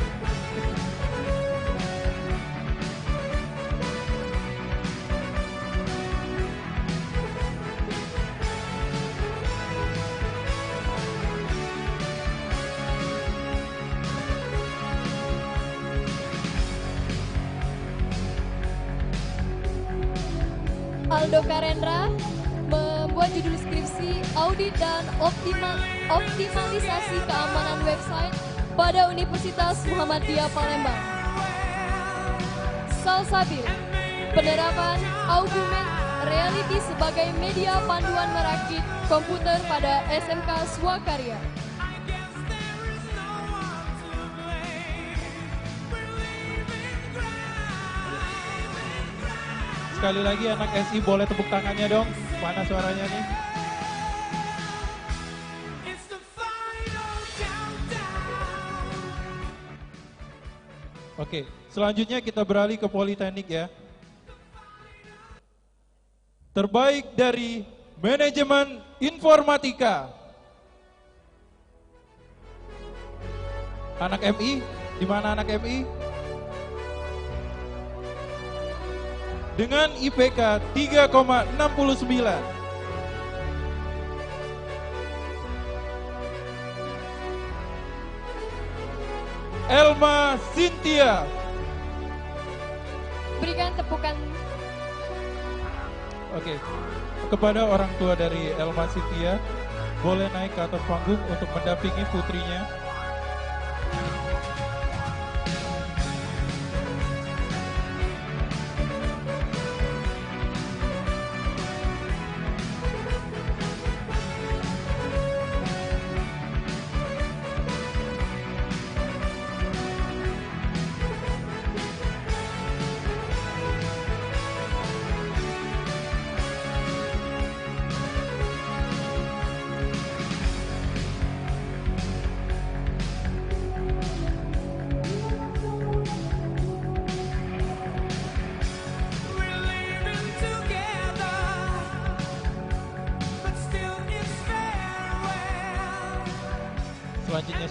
Aldo Karendra membuat judul skripsi audit dan optimalisasi keamanan website pada Universitas Muhammadiyah Palembang. Salsabil, penerapan augmented reality sebagai media panduan merakit komputer pada SMK Swakarya. Sekali lagi anak SI boleh tepuk tangannya dong. Mana suaranya nih? Oke, selanjutnya kita beralih ke Politeknik ya. Terbaik dari Manajemen Informatika. Anak MI, di mana anak MI? Dengan IPK 3,69. Elma Cynthia. Berikan tepukan. Oke, kepada orang tua dari Elma Cynthia, boleh naik ke atas panggung untuk mendampingi putrinya.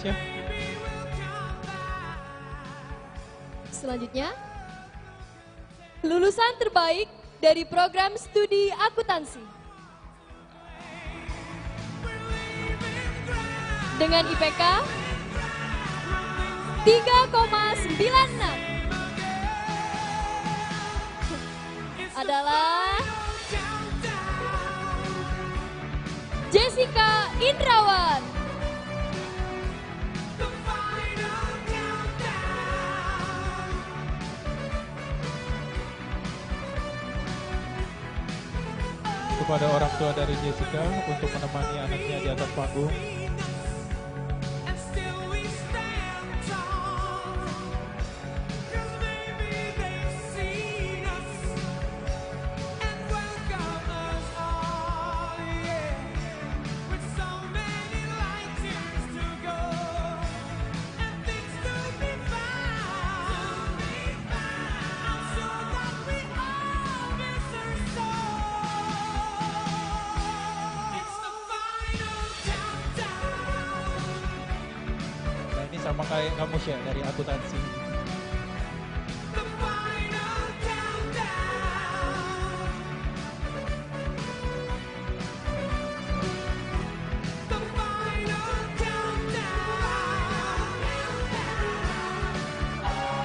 Syekh? Selanjutnya, lulusan terbaik dari program studi akuntansi dengan IPK 3,96 adalah Jessica Indrawan. Kepada orang tua dari Jessica untuk menemani anaknya di atas panggung. Sama kayak kamu Syekh dari akuntansi.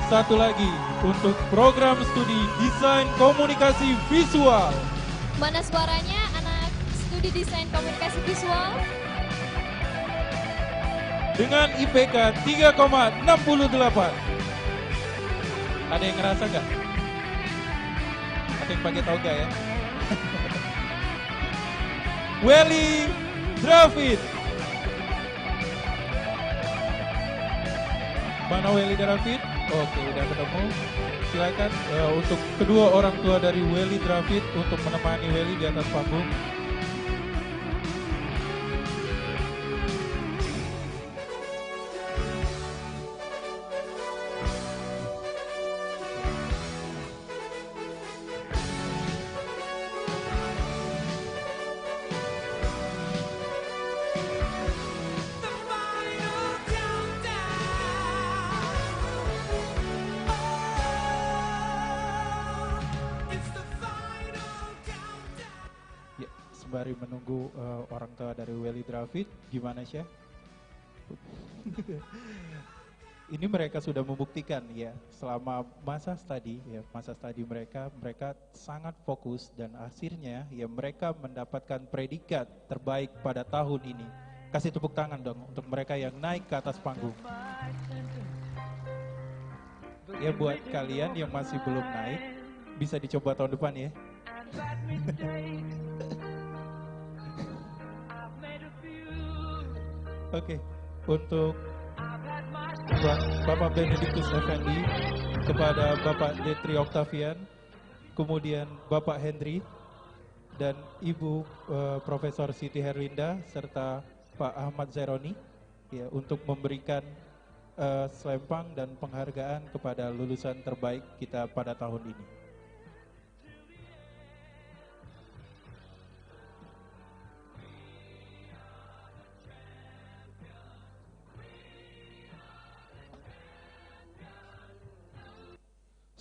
Satu lagi untuk program studi Desain Komunikasi Visual. Mana suaranya anak studi Desain Komunikasi Visual? Dengan IPK 3,68. Ada yang ngerasa nggak? Ada yang pakai toga ya? Welly David. Mana Welly David? Oke, udah ketemu. Silakan untuk kedua orang tua dari Welly David untuk menemani Welly di atas panggung. Sembari menunggu orang tua dari Welly David, gimana Syekh? Ini mereka sudah membuktikan ya selama masa studi mereka sangat fokus dan akhirnya ya mereka mendapatkan predikat terbaik pada tahun ini. Kasih tepuk tangan dong untuk mereka yang naik ke atas panggung. Ya buat kalian yang masih belum naik bisa dicoba tahun depan ya. Oke, untuk Bapak Benedictus Effendi, kepada Bapak Detri Octavian, kemudian Bapak Hendri, dan Ibu Profesor Siti Herlinda, serta Pak Ahmad Zaironi, ya, untuk memberikan selempang dan penghargaan kepada lulusan terbaik kita pada tahun ini.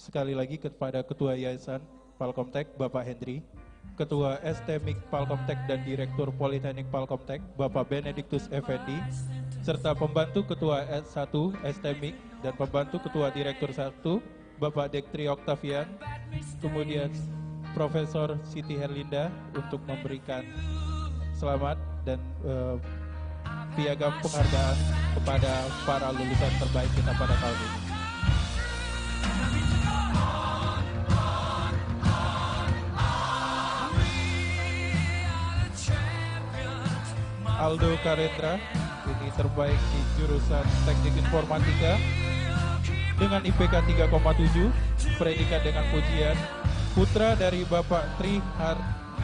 Sekali lagi kepada Ketua Yayasan Palkomtek Bapak Hendri, Ketua STMIK Palkomtek dan Direktur Politeknik Palkomtek Bapak Benedictus Effendi, serta Pembantu Ketua S1 STMIK dan Pembantu Ketua Direktur 1 Bapak Detri Octavian, kemudian Profesor Siti Herlinda untuk memberikan selamat dan piagam penghargaan kepada para lulusan terbaik kita pada tahun ini. Aldo Karendra, ini terbaik di jurusan Teknik Informatika dengan IPK 3,7, predikat dengan pujian, putra dari Bapak Tri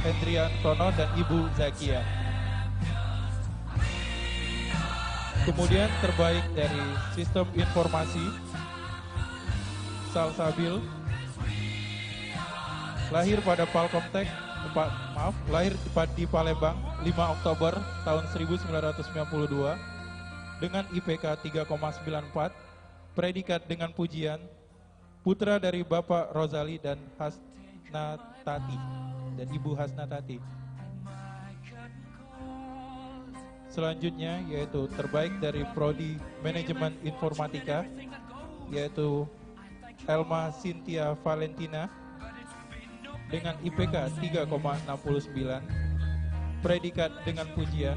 Hendriantono dan Ibu Zakia. Kemudian terbaik dari Sistem Informasi, Salsabil, lahir pada Palkomtek, lahir di Palembang 5 Oktober tahun 1992 dengan IPK 3,94, predikat dengan pujian, putra dari Bapak Rozali dan Hasnatati dan Ibu Hasnatati. Selanjutnya yaitu terbaik dari Prodi Manajemen Informatika, yaitu Elma Cynthia Valentina dengan IPK 3,69, predikat dengan pujian,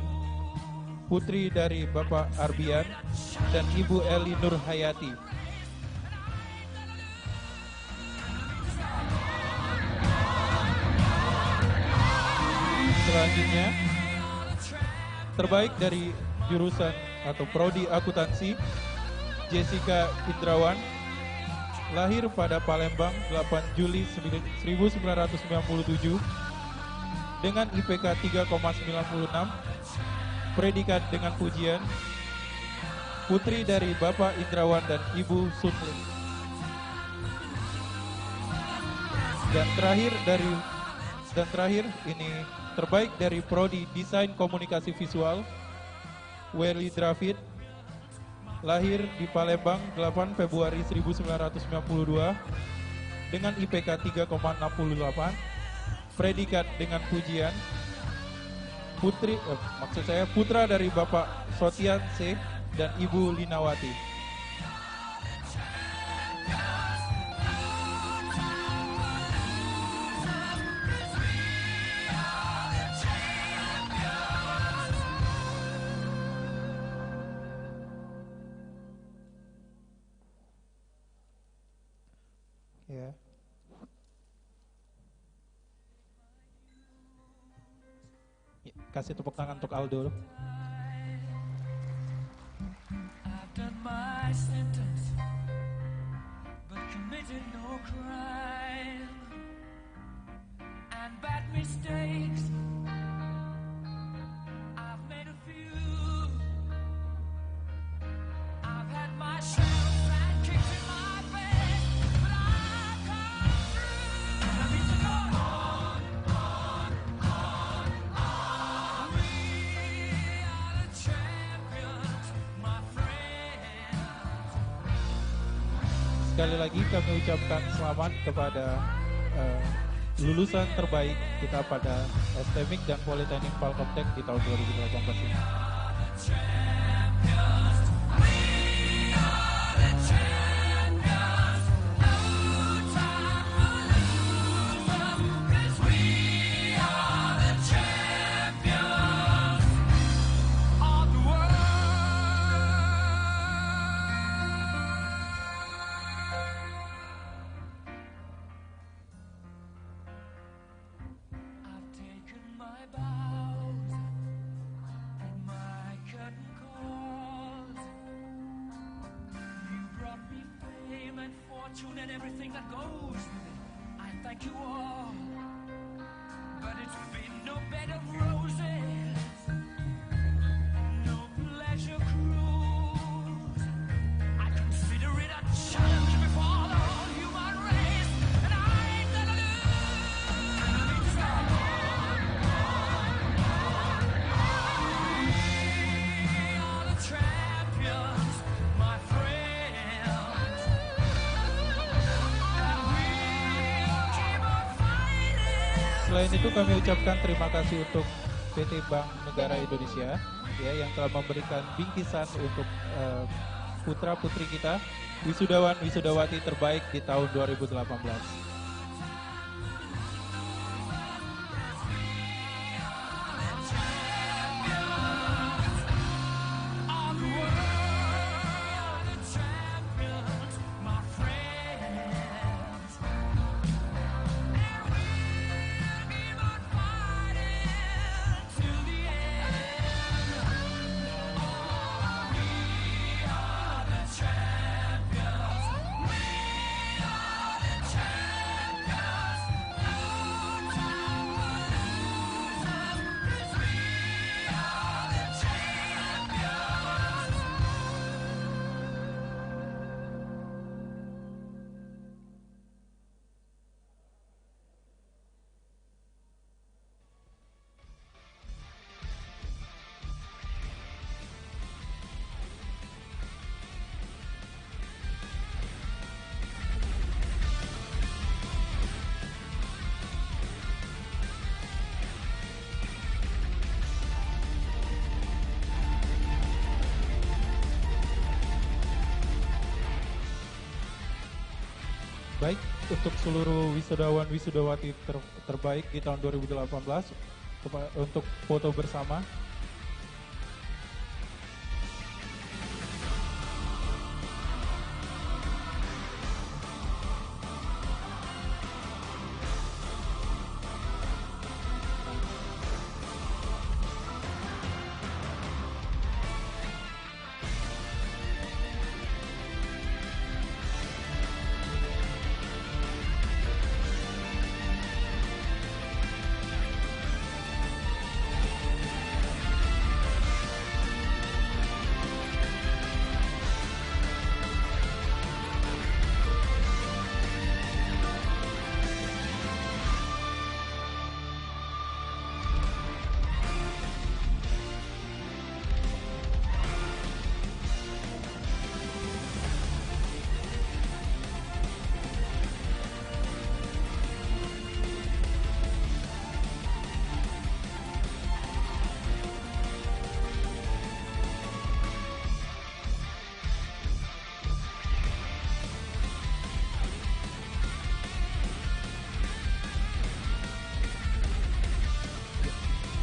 putri dari Bapak Arbian dan Ibu Eli Nur Hayati. Selanjutnya, terbaik dari jurusan atau Prodi Akuntansi, Jessica Indrawan, lahir pada Palembang 8 Juli 1997 dengan IPK 3,96, predikat dengan pujian, putri dari Bapak Indrawan dan Ibu Sutli. Dan terakhir ini terbaik dari Prodi Desain Komunikasi Visual, Welly Dravid, lahir di Palembang 8 Februari 1992 dengan IPK 3,68, predikat dengan pujian, putra dari Bapak Sotian C dan Ibu Linawati. Ya. Kasih tepuk tangan untuk Aldo. I've done my sentence, but committed no crime and bad mistakes. I've made a few. I've had my shells and kicks in my face, but I've come through. And I need to go on. Sekali lagi kami ucapkan selamat kepada lulusan terbaik kita pada STMIK dan Politeknik Palkomtek di tahun 2018 ini. And everything that goes with it, I thank you all, but it's been no bed of roses, no pleasure cruise. I consider it a challenge before the whole human race, and I ain't gonna lose. We are the champions, my friends. Selain itu kami ucapkan terima kasih untuk PT Bank Negara Indonesia ya yang telah memberikan bingkisan untuk putra-putri kita, wisudawan wisudawati terbaik di tahun 2018. Champions. Baik, untuk seluruh wisudawan wisudawati terbaik di tahun 2018, untuk foto bersama.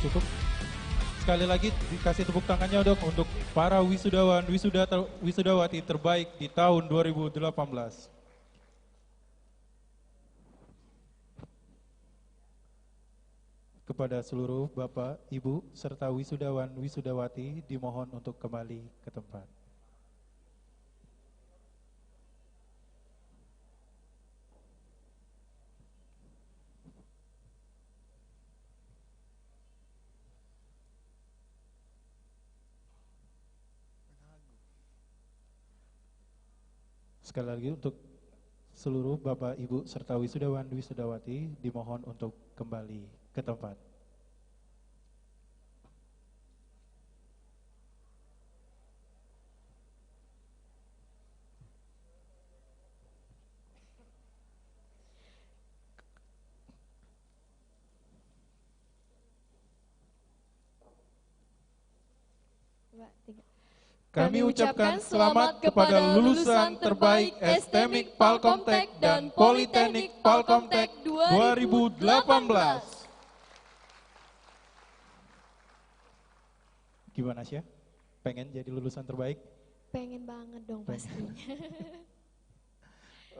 Cukup. Sekali lagi dikasih tepuk tangannya dong untuk para wisudawan, wisudawati terbaik di tahun 2018. Kepada seluruh Bapak, Ibu, serta wisudawan, wisudawati dimohon untuk kembali ke tempat. Sekali lagi untuk seluruh Bapak, Ibu, serta wisudawan, wisudawati dimohon untuk kembali ke tempat. Kami ucapkan selamat kepada lulusan terbaik STMIK Palkomtek dan Politeknik Palkomtek 2018. Gimana sih? Pengen jadi lulusan terbaik? Pengen banget dong pastinya.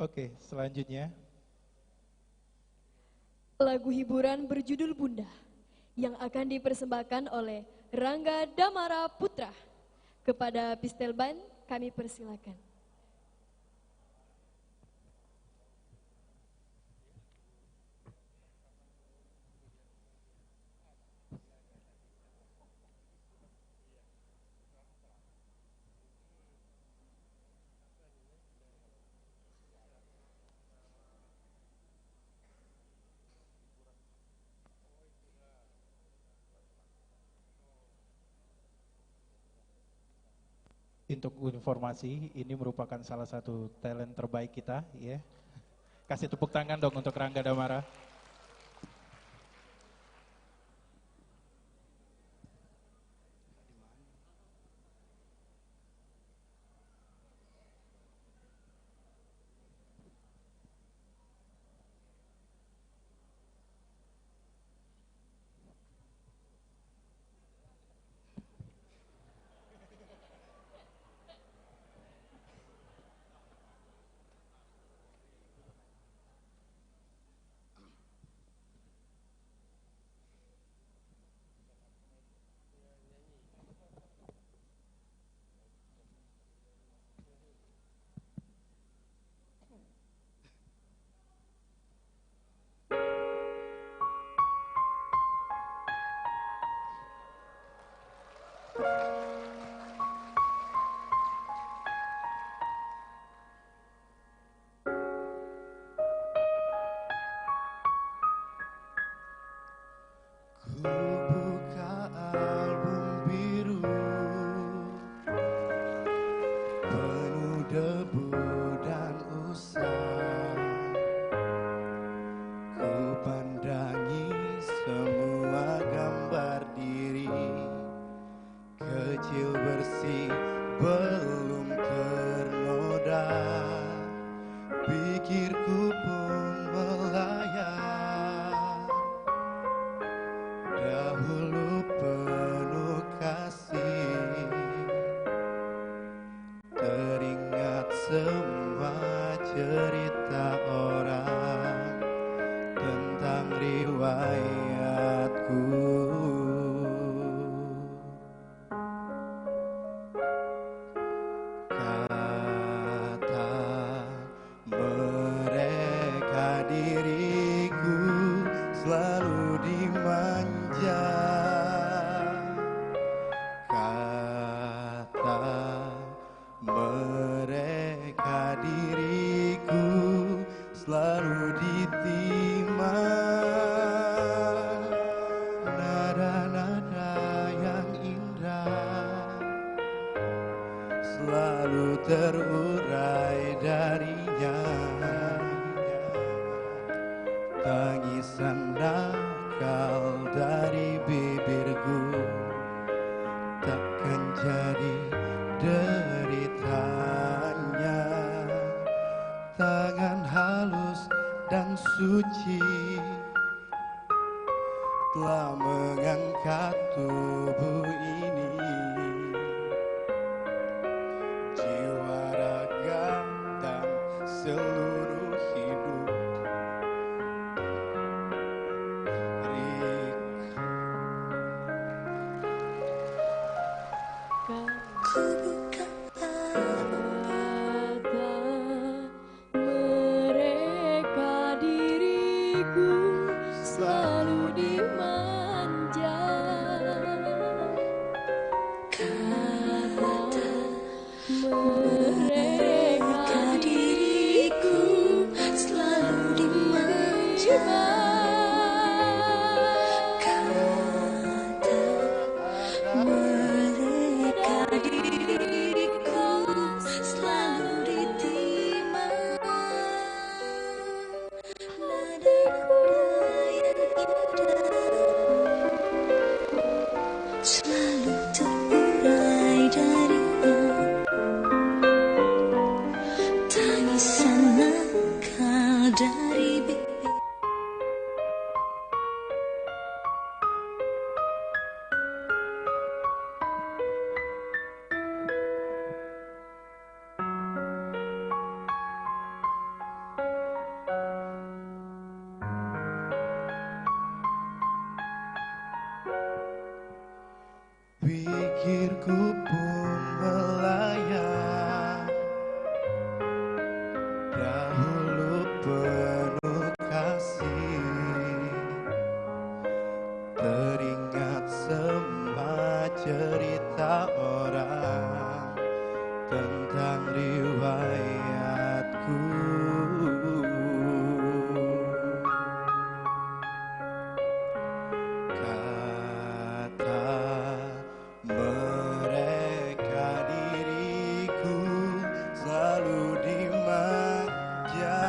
Oke, selanjutnya. Lagu hiburan berjudul Bunda yang akan dipersembahkan oleh Rangga Damara Putra. Kepada Pistel Band kami persilakan. Untuk informasi, ini merupakan salah satu talent terbaik kita, ya. Kasih tepuk tangan dong untuk Rangga Damara. Pikirku pun melayang, dahulu penuh kasih, teringat semua cerita orang tentang riwayatku. Kata mereka diriku selalu dimanja. Kata mereka diriku selalu ditimang. Nada-nada yang indah selalu terurai darinya. Tangisan nakal dari bibirku takkan jadi deritanya. Tangan halus dan suci telah mengangkat tubuh ini. Jiwa, raga, dan seluruh hidup mereka diriku selalu dimanja. Kata mereka diriku selalu dimanja. Kata mereka diriku selalu ditimang. Nada-nada yang indah selalu terurai darinya. Tangisan nakal dari bibir. pikirku pun melayang, dahulu penuh kasih, teringat semua cerita orang tentang riwayatku. Kata mereka diriku selalu dimanja.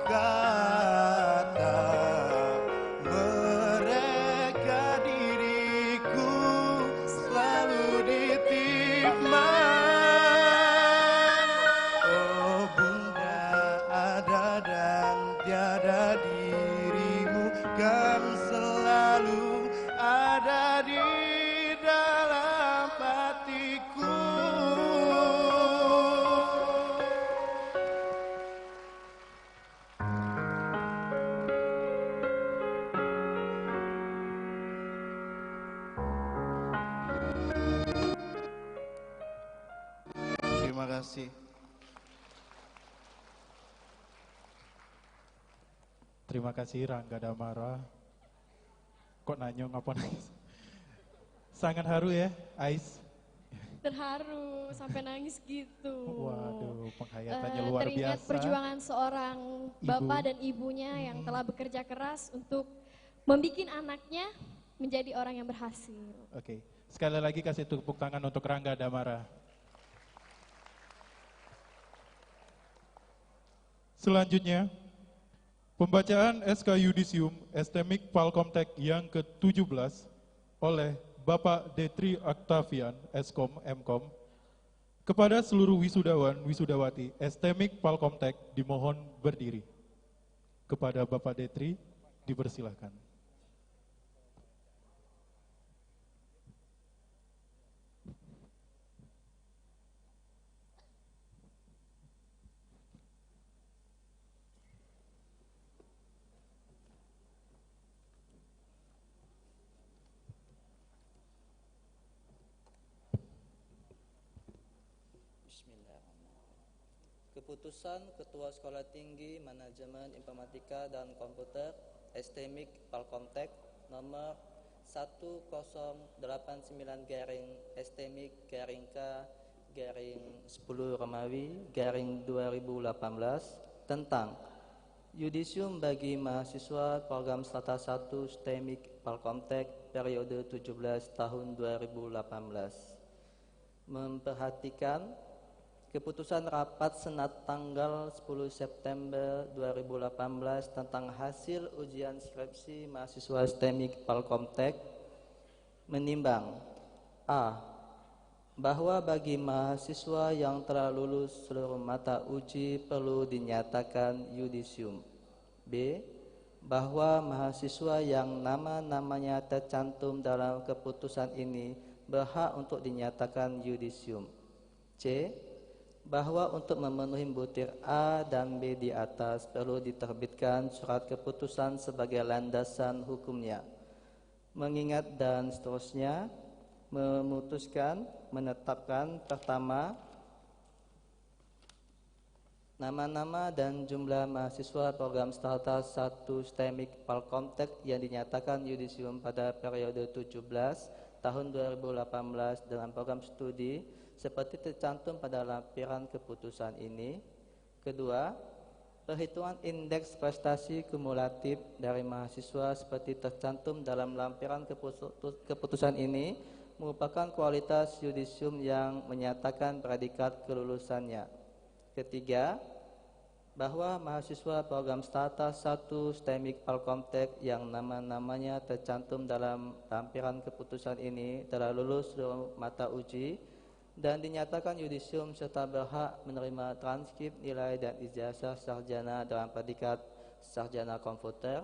Kata mereka diriku selalu ditimang. Oh Bunda, ada dan tiada dirimu kan selalu ada di dalam hatiku. Terima kasih. Terima kasih Rangga Damara. Kok nanyong apa nangis? Sangat haru ya, Ais. Terharu sampai nangis gitu. Waduh, penghayatannya luar Teringat biasa. perjuangan seorang bapak dan ibunya yang telah bekerja keras untuk membuat anaknya menjadi orang yang berhasil. Oke, sekali lagi kasih tepuk tangan untuk Rangga Damara. Selanjutnya, pembacaan SK Yudisium Estemik Falkomtek yang ke-17 oleh Bapak Detri Octavian, Eskom, Mkom, Kepada seluruh wisudawan, wisudawati, STMIK Palkomtek dimohon berdiri. Kepada Bapak Detri, dipersilahkan. Keputusan Ketua Sekolah Tinggi Manajemen Informatika dan Komputer STMIK Palkomtek nomor 1089-K-10-Romawi-2018 tentang Yudisium bagi mahasiswa program Strata 1 STMIK Palkomtek periode 17 tahun 2018. Memperhatikan keputusan rapat Senat tanggal 10 September 2018 tentang hasil ujian skripsi mahasiswa STMIK Palkomtek menimbang A. Bahwa bagi mahasiswa yang telah lulus seluruh mata uji perlu dinyatakan yudisium. B. Bahwa mahasiswa yang nama-namanya tercantum dalam keputusan ini berhak untuk dinyatakan yudisium. C. Bahwa untuk memenuhi butir A dan B di atas perlu diterbitkan surat keputusan sebagai landasan hukumnya. Mengingat dan seterusnya, memutuskan, menetapkan pertama, nama-nama dan jumlah mahasiswa program Strata 1 STMIK Palkomtek yang dinyatakan yudisium pada periode 17 tahun 2018 dengan program studi seperti tercantum pada lampiran keputusan ini. Kedua, perhitungan indeks prestasi kumulatif dari mahasiswa seperti tercantum dalam lampiran keputusan ini merupakan kualitas yudisium yang menyatakan predikat kelulusannya. Ketiga, bahwa mahasiswa program Strata 1 STMIK Palkomtek yang nama-namanya tercantum dalam lampiran keputusan ini telah lulus seluruh mata uji dan dinyatakan yudisium serta berhak menerima transkrip nilai dan ijazah sarjana dalam predikat sarjana komputer.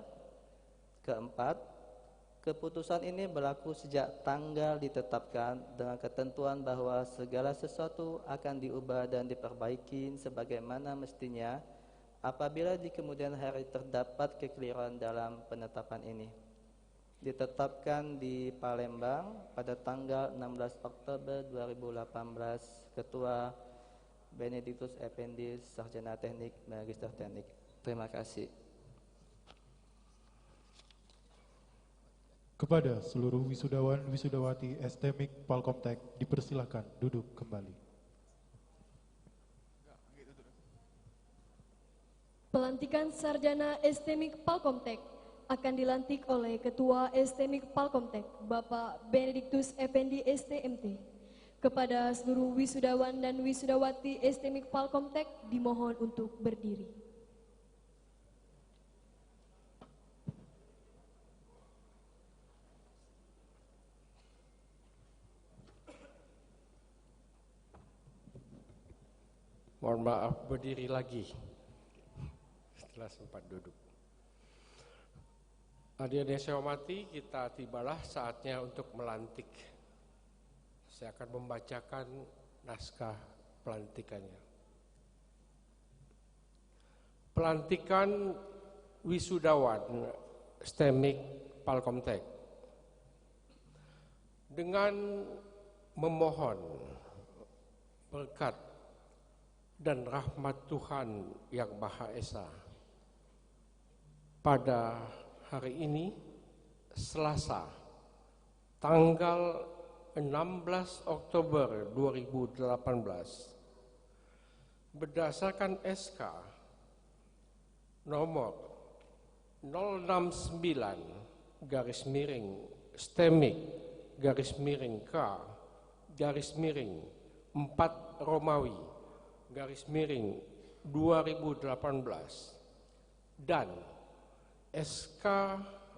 Keempat, keputusan ini berlaku sejak tanggal ditetapkan dengan ketentuan bahwa segala sesuatu akan diubah dan diperbaiki sebagaimana mestinya apabila di kemudian hari terdapat kekeliruan dalam penetapan ini. Ditetapkan di Palembang pada tanggal 16 Oktober 2018, Ketua Benedictus Effendi, Sarjana Teknik, Magister Teknik. Terima kasih. Kepada seluruh wisudawan wisudawati STMIK Palkomtek dipersilahkan duduk kembali. Pelantikan Sarjana STMIK Palkomtek akan dilantik oleh Ketua STMIK Palkomtek, Bapak Benedictus Effendi STMT. Kepada seluruh wisudawan dan wisudawati STMIK Palkomtek dimohon untuk berdiri. Mohon maaf, berdiri lagi setelah sempat duduk. Hadirin yang saya hormati, kita tibalah saatnya untuk melantik. Saya akan membacakan naskah pelantikannya. Pelantikan wisudawan STMIK Palkomtek. Dengan memohon berkat dan rahmat Tuhan Yang Maha Esa, pada hari ini, Selasa, tanggal 16 Oktober 2018, berdasarkan SK nomor 069-STMIK-K-4 Romawi-2018 dan SK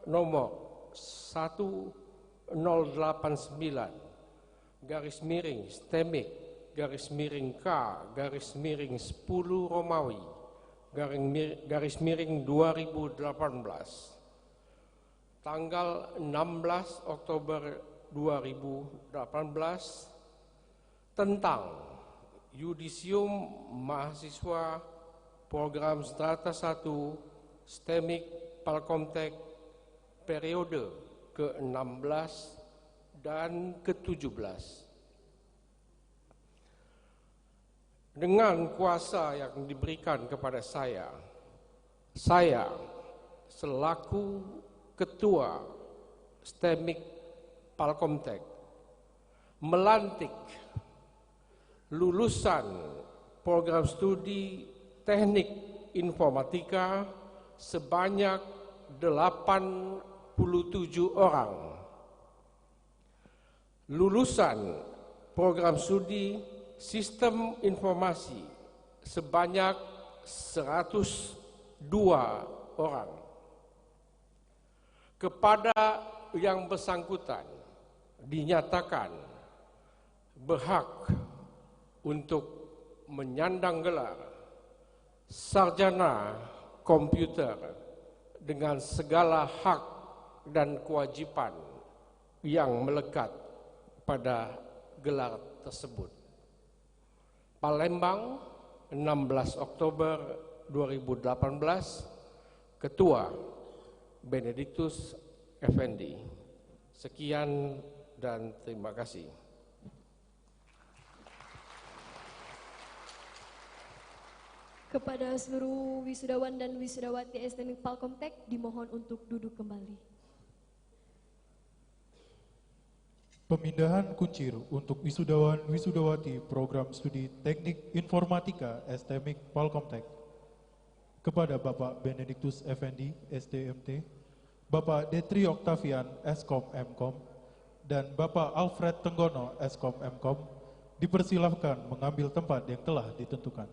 nomor 1089-STMIK garis miring K garis miring 10 Romawi garis miring 2018 tanggal 16 Oktober 2018 tentang Yudisium Mahasiswa Program Strata 1 STEMIK Palkomtek periode ke-16 dan ke-17. Dengan kuasa yang diberikan kepada saya selaku Ketua STEMIK Palkomtek melantik lulusan program studi Teknik Informatika sebanyak 87 orang, lulusan program studi Sistem Informasi sebanyak 102 orang. Kepada yang bersangkutan dinyatakan berhak untuk menyandang gelar sarjana komputer dengan segala hak dan kewajiban yang melekat pada gelar tersebut. Palembang, 16 Oktober 2018, Ketua Benediktus Effendi. Sekian dan terima kasih. Kepada seluruh wisudawan dan wisudawati STEMIK Palkomtek dimohon untuk duduk kembali. Pemindahan kuncir untuk wisudawan wisudawati program studi Teknik Informatika STEMIK Palkomtek kepada Bapak Benediktus Effendi STMT, Bapak Detri Oktavian Eskom Mkom, dan Bapak Alfred Tenggono Eskom Mkom dipersilahkan mengambil tempat yang telah ditentukan.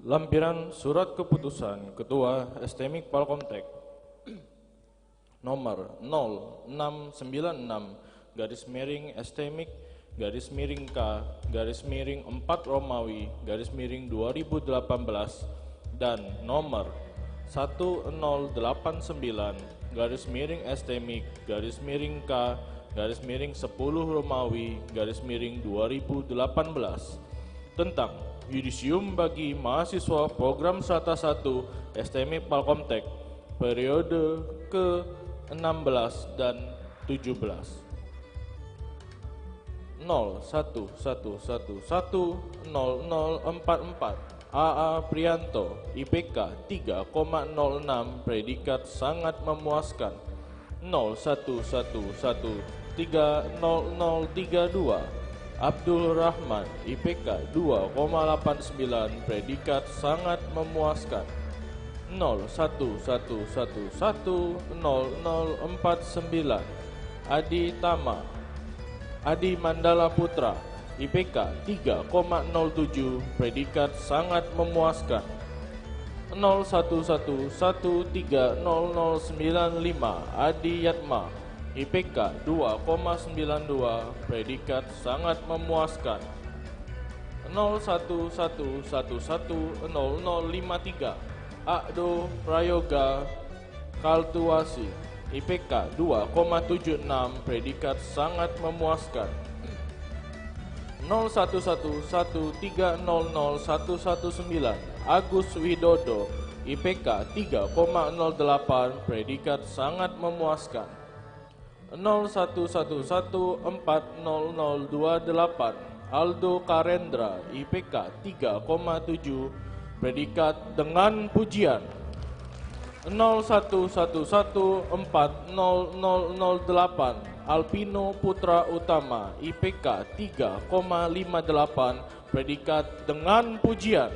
Lampiran Surat Keputusan Ketua STEMIK Palkomtek nomor 0696 garis miring STEMIK garis miring K garis miring 4 Romawi garis miring 2018 dan nomor 1089 garis miring STEMIK garis miring K garis miring 10 Romawi garis miring 2018 tentang Yudisium bagi mahasiswa program Strata 1 STEMIK Palkomtek periode ke-16 dan 17. 01110044 AA Prianto IPK 3,06 predikat sangat memuaskan. 0111300032 Abdul Rahman IPK 2,89 predikat sangat memuaskan. 01110049 Adi Tama Adi Mandala Putra IPK 3,07 predikat sangat memuaskan. 0111300095 Adi Yatma IPK 2,92 predikat sangat memuaskan. 01110053 Akdo Prayoga Kaltuasi IPK 2,76 predikat sangat memuaskan. 0111300119 Agus Widodo IPK 3,08, predikat sangat memuaskan. 0111400028 Aldo Karendra, IPK 3,7, predikat dengan pujian. 0111400008 Alpino Putra Utama, IPK 3,58, predikat dengan pujian.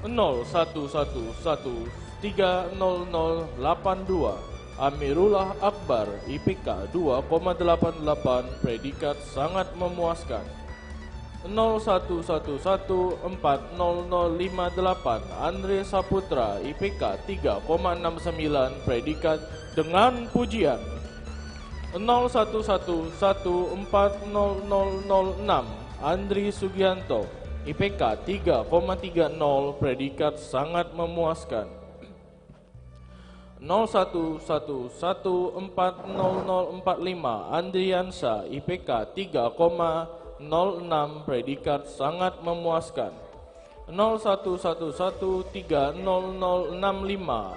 0111300082 Amirullah Akbar, IPK 2,88, predikat sangat memuaskan. 0111400058 Andre Saputra, IPK 3,69, predikat dengan pujian. 0111400006 Andri Sugianto, IPK 3,30, predikat sangat memuaskan. 0111400045 Andriansa, IPK 3,06, predikat sangat memuaskan. 0111300065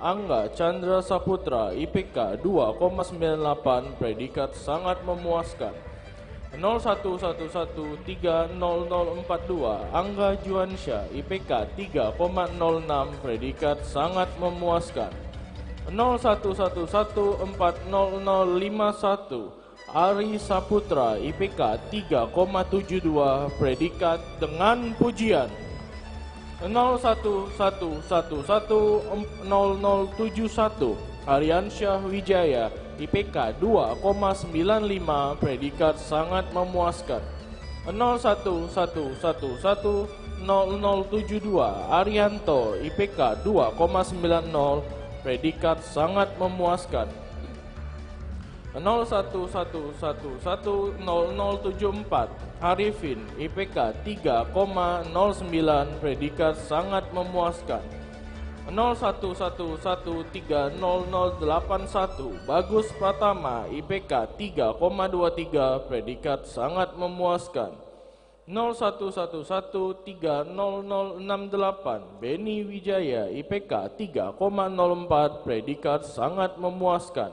Angga Chandra Saputra, IPK 2,98, predikat sangat memuaskan. 0111300042 Angga Juansyah, IPK 3,06, predikat sangat memuaskan. 0111400051 Ari Saputra, IPK 3,72, predikat dengan pujian. 0111100071 Aryansyah Wijaya, IPK 2,95, predikat sangat memuaskan. 0111100072 Arianto, IPK 2,90, predikat sangat memuaskan. 0111100074 Arifin, IPK 3,09, predikat sangat memuaskan. 0111300081 Bagus Pratama, IPK 3,23, predikat sangat memuaskan. 0111300068 Beni Wijaya, IPK 3,04, predikat sangat memuaskan.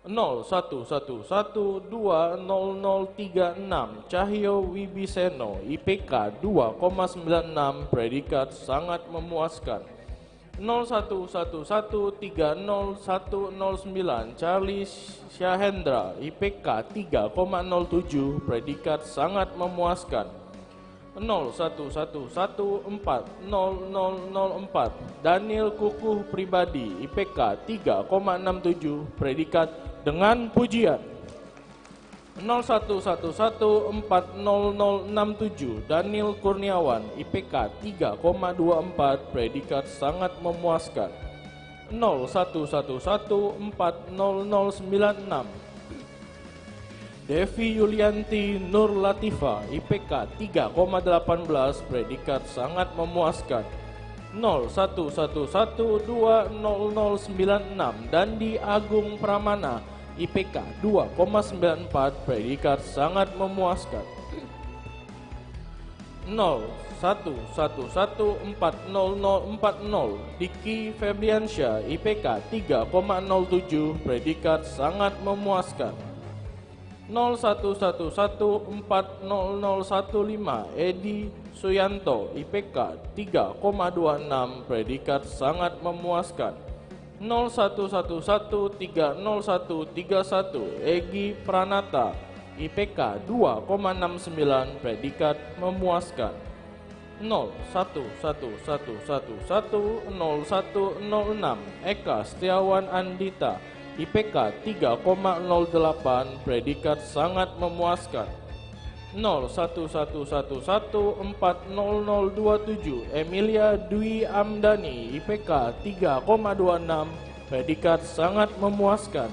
0111200036 Cahyo Wibiseno, IPK 2,96, predikat sangat memuaskan. 0111300109 Charlie Syahendra, IPK 3,07, predikat sangat memuaskan. 0111400004 Daniel Kukuh Pribadi, IPK 3,67, predikat dengan pujian. 0111400067 Daniel Kurniawan, IPK 3,24, predikat sangat memuaskan. 0111400096 Devi Yulianti Nur Latifa, IPK 3,18, predikat sangat memuaskan. 0111200096 Dandi Agung Pramana, IPK 2,94, predikat sangat memuaskan. 0111400040 Diki Febriansyah, IPK 3,07, predikat sangat memuaskan. 0111400015 Edi Suyanto, IPK 3,26, predikat sangat memuaskan. 0111300131 Egi Pranata, IPK 2,69, predikat memuaskan. 0111110106 Eka Setiawan Andita, IPK 3,08, predikat sangat memuaskan. 0111140027 Emilia Dwi Amdani, IPK 3,26, predikat sangat memuaskan.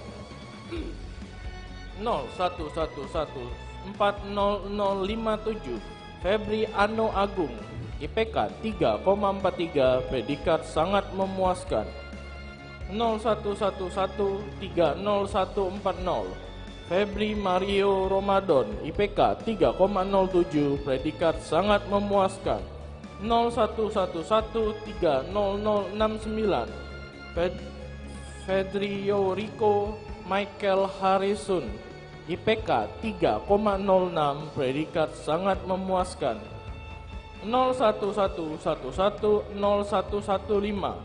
0111400057 Febri Ano Agung, IPK 3,43, predikat sangat memuaskan. 0111300140 Febri Mario Ramadan, IPK 3,07, predikat sangat memuaskan. 0111300069 Fedrio Rico Michael Harrison, IPK 3,06, predikat sangat memuaskan. 0111101115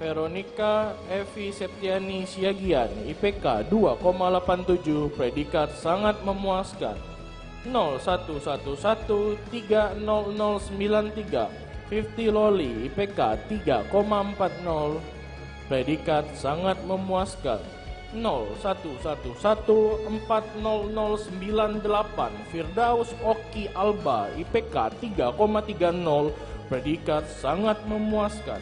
Veronica Evi Septiani Siagian, IPK 2,87, predikat sangat memuaskan. 0111300093 50 Loli, IPK 3,40, predikat sangat memuaskan. 0111400098 Firdaus Oki Alba, IPK 3,30, predikat sangat memuaskan.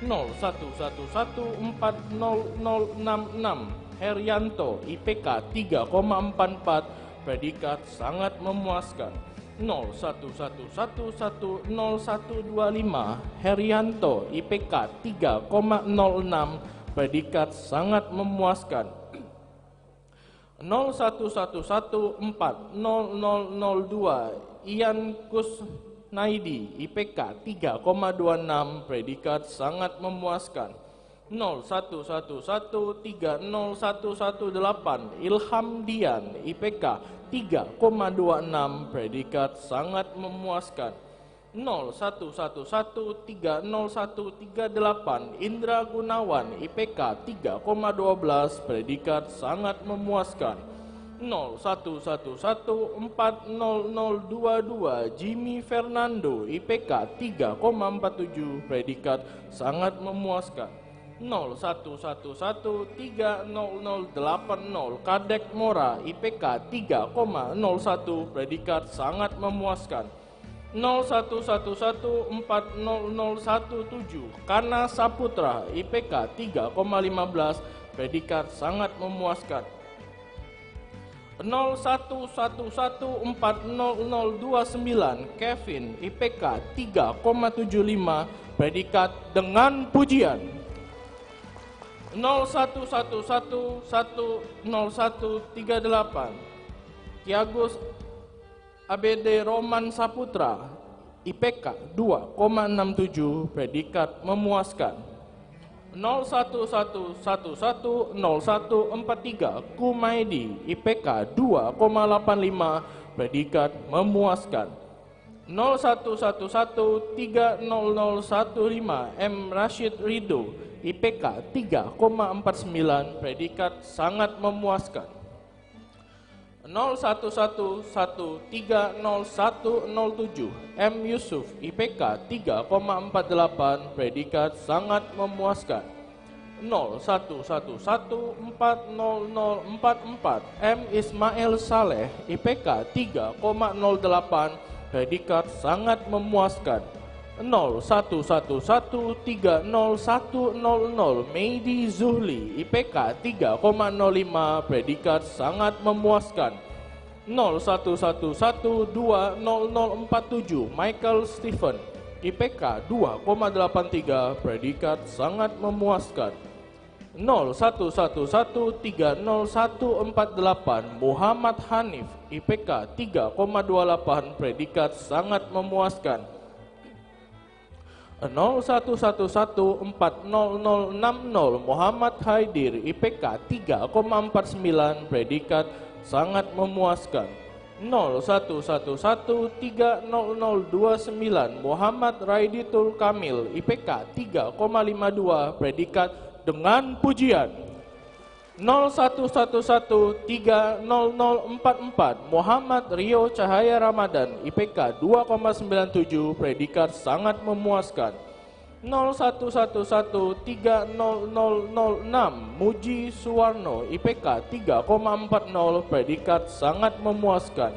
0111400066 Herianto, IPK 3,44, predikat sangat memuaskan. 0111101125 Herianto, IPK 3,06, predikat sangat memuaskan. 0111400002 Ian Kusnaidi, IPK 3,26, predikat sangat memuaskan. 0111301118 Ilham Dian, IPK 3,26, predikat sangat memuaskan. 0111301138 Indra Gunawan, IPK 3,12, predikat sangat memuaskan. 0111400022 Jimmy Fernando, IPK 3,47, predikat sangat memuaskan. 0111300080 Kadek Mora, IPK 3,01, predikat sangat memuaskan. 0111400017 Kana Saputra, IPK 3,15, predikat sangat memuaskan. 0111400029 Kevin, IPK 3,75, predikat dengan pujian. 0111100138 Tiagus ABD Roman Saputra, IPK 2,67, predikat memuaskan. 0111100143 Kumaidi, IPK 2,85, predikat memuaskan. 0111300015 M Rashid Ridho, IPK 3,49, predikat sangat memuaskan. 0111301007 M Yusuf, IPK 3,48, predikat sangat memuaskan. 0111400044 M Ismail Saleh, IPK 3,08, predikat sangat memuaskan. 0111301000 Meidi Zuhli, IPK 3,05, predikat sangat memuaskan. 0111200047 Michael Stephen, IPK 2,83, predikat sangat memuaskan. 0111300148 Muhammad Hanif, IPK 3,28, predikat sangat memuaskan. 0111400060 Muhammad Haidir, IPK 3,49, predikat sangat memuaskan. 0111300029 Muhammad Raiditul Kamil, IPK 3,52, predikat dengan pujian. 0111300044 Muhammad Rio Cahaya Ramadan, IPK 2,97, predikat sangat memuaskan. 0111300006 Muji Suwarno, IPK 3,40, predikat sangat memuaskan.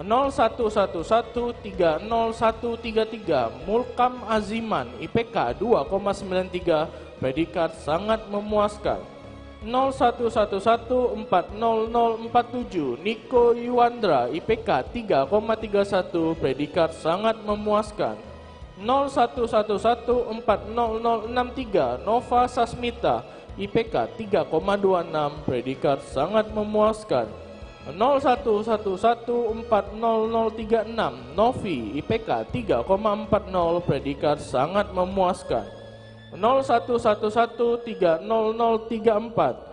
0111300133 Mulkam Aziman, IPK 2,93, predikat sangat memuaskan. 0111400047 Niko Yuandra, IPK 3,31, predikat sangat memuaskan. 0111400063 Nova Sasmita, IPK 3,26, predikat sangat memuaskan. 0111400036 Novi IPK 3,40 predikat sangat memuaskan. 0111300034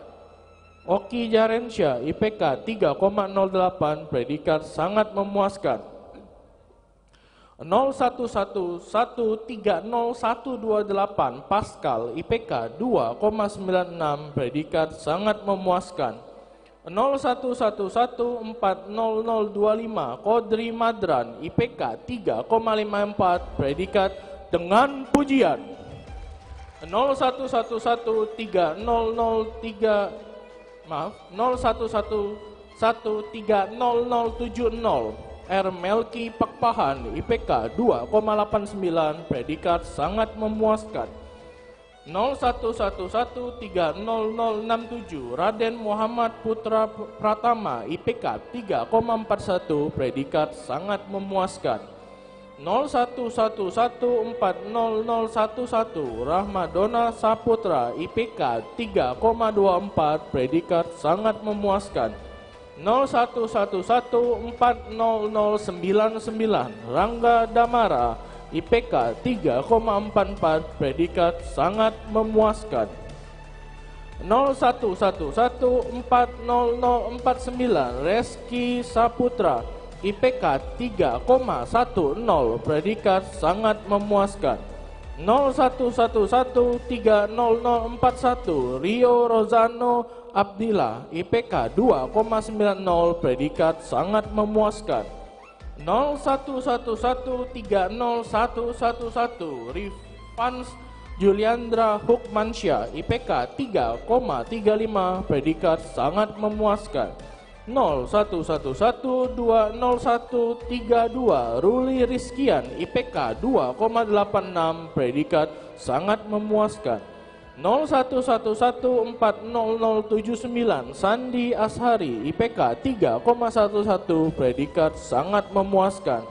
Oki Jarensya IPK 3,08 predikat sangat memuaskan. 0111300128 Pascal IPK 2,96 predikat sangat memuaskan. 0111400025 Kodri Madran IPK 3,54 predikat dengan pujian. 01113003 R Melki Pakpahan IPK 2,89 predikat sangat memuaskan. 0111300067 Raden Muhammad Putra Pratama IPK 3,41 predikat sangat memuaskan. 0111400011 Rahmadona Saputra IPK 3,24 predikat sangat memuaskan. 0111400099 Rangga Damara IPK 3,44 predikat sangat memuaskan. 0111400049 Reski Saputra IPK 3,10 predikat sangat memuaskan. 0111300041 Rio Rozano Abdillah IPK 2,90 predikat sangat memuaskan. 0111301111 Rifans Juliandra Hukmansyah IPK 3,35 predikat sangat memuaskan. 0111200132 Ruli Rizkian IPK 2,86 predikat sangat memuaskan. 0111400079 Sandi Ashari IPK 3,11 predikat sangat memuaskan.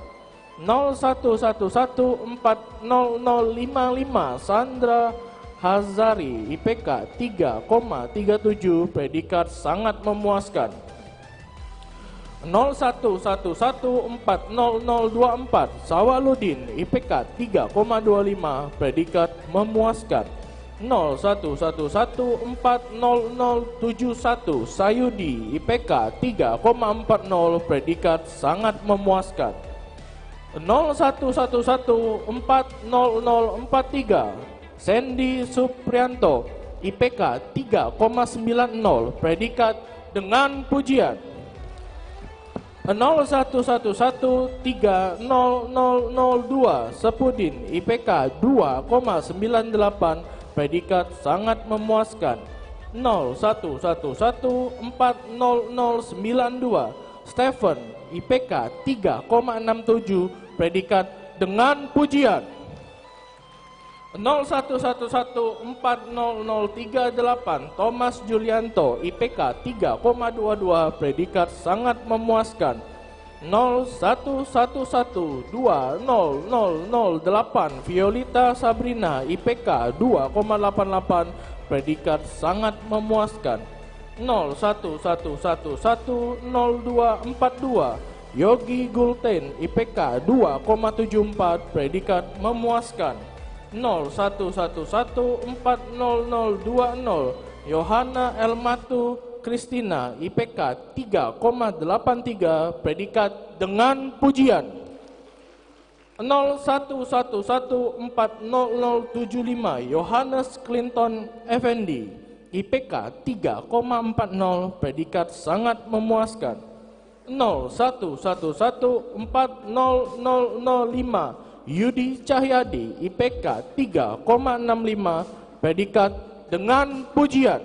0111400055 Sandra Hazari IPK 3,37 predikat sangat memuaskan. 0111400024 Sawaludin IPK 3,25 predikat memuaskan. 0111400071 Sayudi IPK 3,40 predikat sangat memuaskan. 0111400043 Sandy Suprianto IPK 3,90 predikat dengan pujian. 0111300002 Sepudin IPK 2,98 predikat sangat memuaskan. 0111400092 Stephen IPK 3,67 predikat dengan pujian. 0111400338 Thomas Julianto IPK 3,22 predikat sangat memuaskan. 0111200008 Violita Sabrina IPK 2,88 predikat sangat memuaskan. 0111100242 Yogi Gulten IPK 2,74 predikat memuaskan. 0111400020 Yohana Elmatu Kristina IPK 3,83 predikat dengan pujian. 0111400075 Yohanes Clinton Effendi IPK 3,40 predikat sangat memuaskan. 01114005 Yudi Cahyadi IPK 3,65 predikat dengan pujian.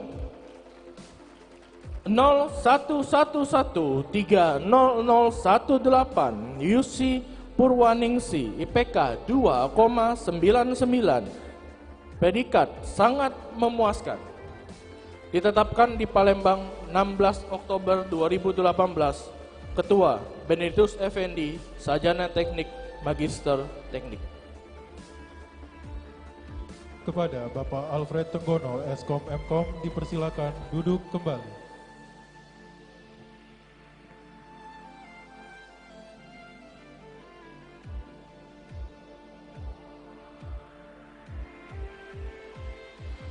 0111300018 Yusi Purwaningsi IPK 2,99 predikat sangat memuaskan. Ditetapkan di Palembang 16 Oktober 2018. Ketua Benedictus Effendi, Sarjana Teknik, Magister Teknik. Kepada Bapak Alfred Tenggono, Eskom Mkom, dipersilakan duduk kembali.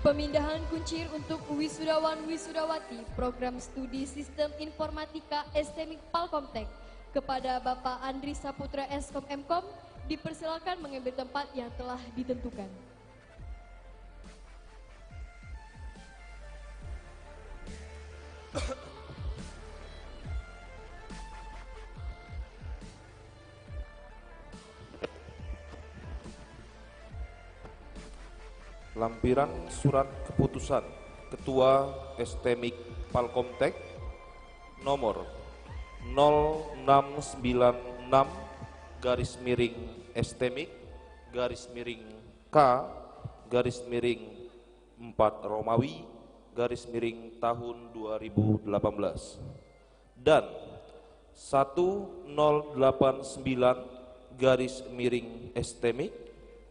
Pemindahan kuncir untuk wisudawan-wisudawati program studi Sistem Informatika STMIK Palkomtek kepada Bapak Andri Saputra Eskom Mkom dipersilakan mengambil tempat yang telah ditentukan. Lampiran Surat Keputusan Ketua STMIK Palkomtek nomor 0696 garis miring STMIK garis miring K garis miring 4 Romawi garis miring tahun 2018 dan 1089 garis miring STMIK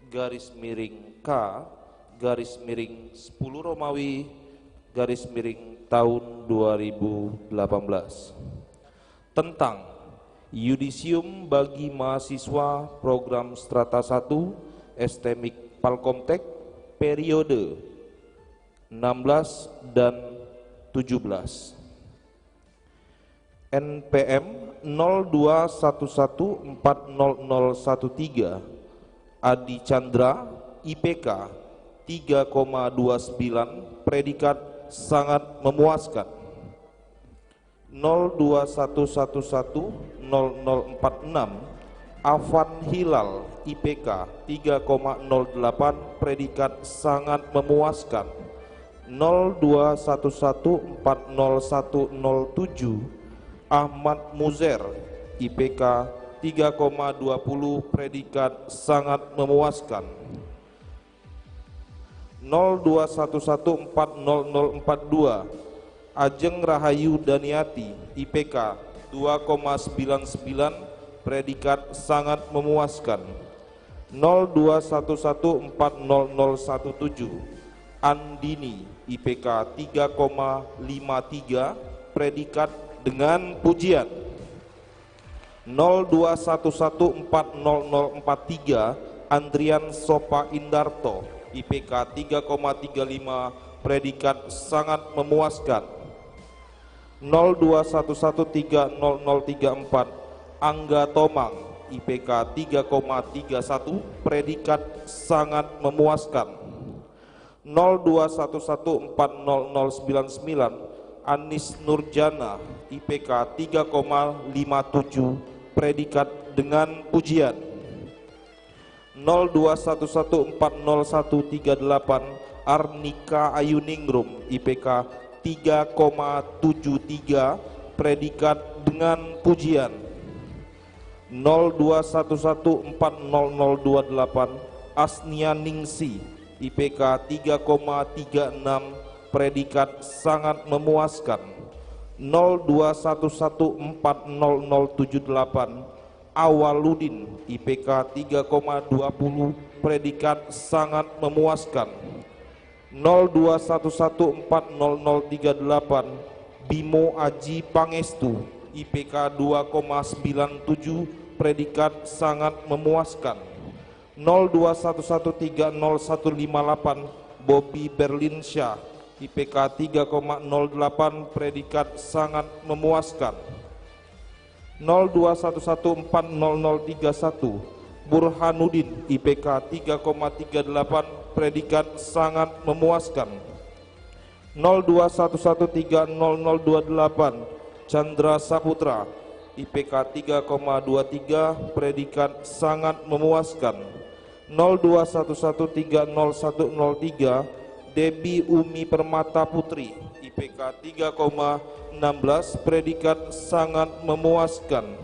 garis miring K garis miring 10 Romawi garis miring tahun 2018 tentang yudisium bagi mahasiswa program strata 1 STMIK Palkomtek periode 16 dan 17 NPM 0211400013 Adi Chandra IPK 3,29 predikat sangat memuaskan. 0211100046 Afan Hilal IPK 3,08 predikat sangat memuaskan. 0211400107 Ahmad Muzer IPK 3,20 predikat sangat memuaskan. 0211400042 Ajeng Rahayu Daniati IPK 2,99 predikat sangat memuaskan. 0211400017 Andini IPK 3,53 predikat dengan pujian. 0211400043 Andrian Sopa Indarto IPK 3,35 predikat sangat memuaskan. 0211300034 Angga Tomang IPK 3,31 predikat sangat memuaskan. 0211400099 Anis Nurjana IPK 3,57 predikat dengan pujian. 0211400138 Arnika Ayuningrum IPK 3,73 predikat dengan pujian. 0211400028 Asnia Ningsi IPK 3,36 predikat sangat memuaskan. 0211400078 Awaludin IPK 3,20 predikat sangat memuaskan. 0211400038 Bimo Aji Pangestu IPK 2,97 predikat sangat memuaskan. 0211300158 Bobby Berlinsyah IPK 3,08 predikat sangat memuaskan. 0211400031 Burhanuddin IPK 3,38 predikat sangat memuaskan. 0211300028 Chandra Saputra IPK 3,23 predikat sangat memuaskan. 0211300103 Debi Umi Permata Putri IPK 3,16 predikat sangat memuaskan.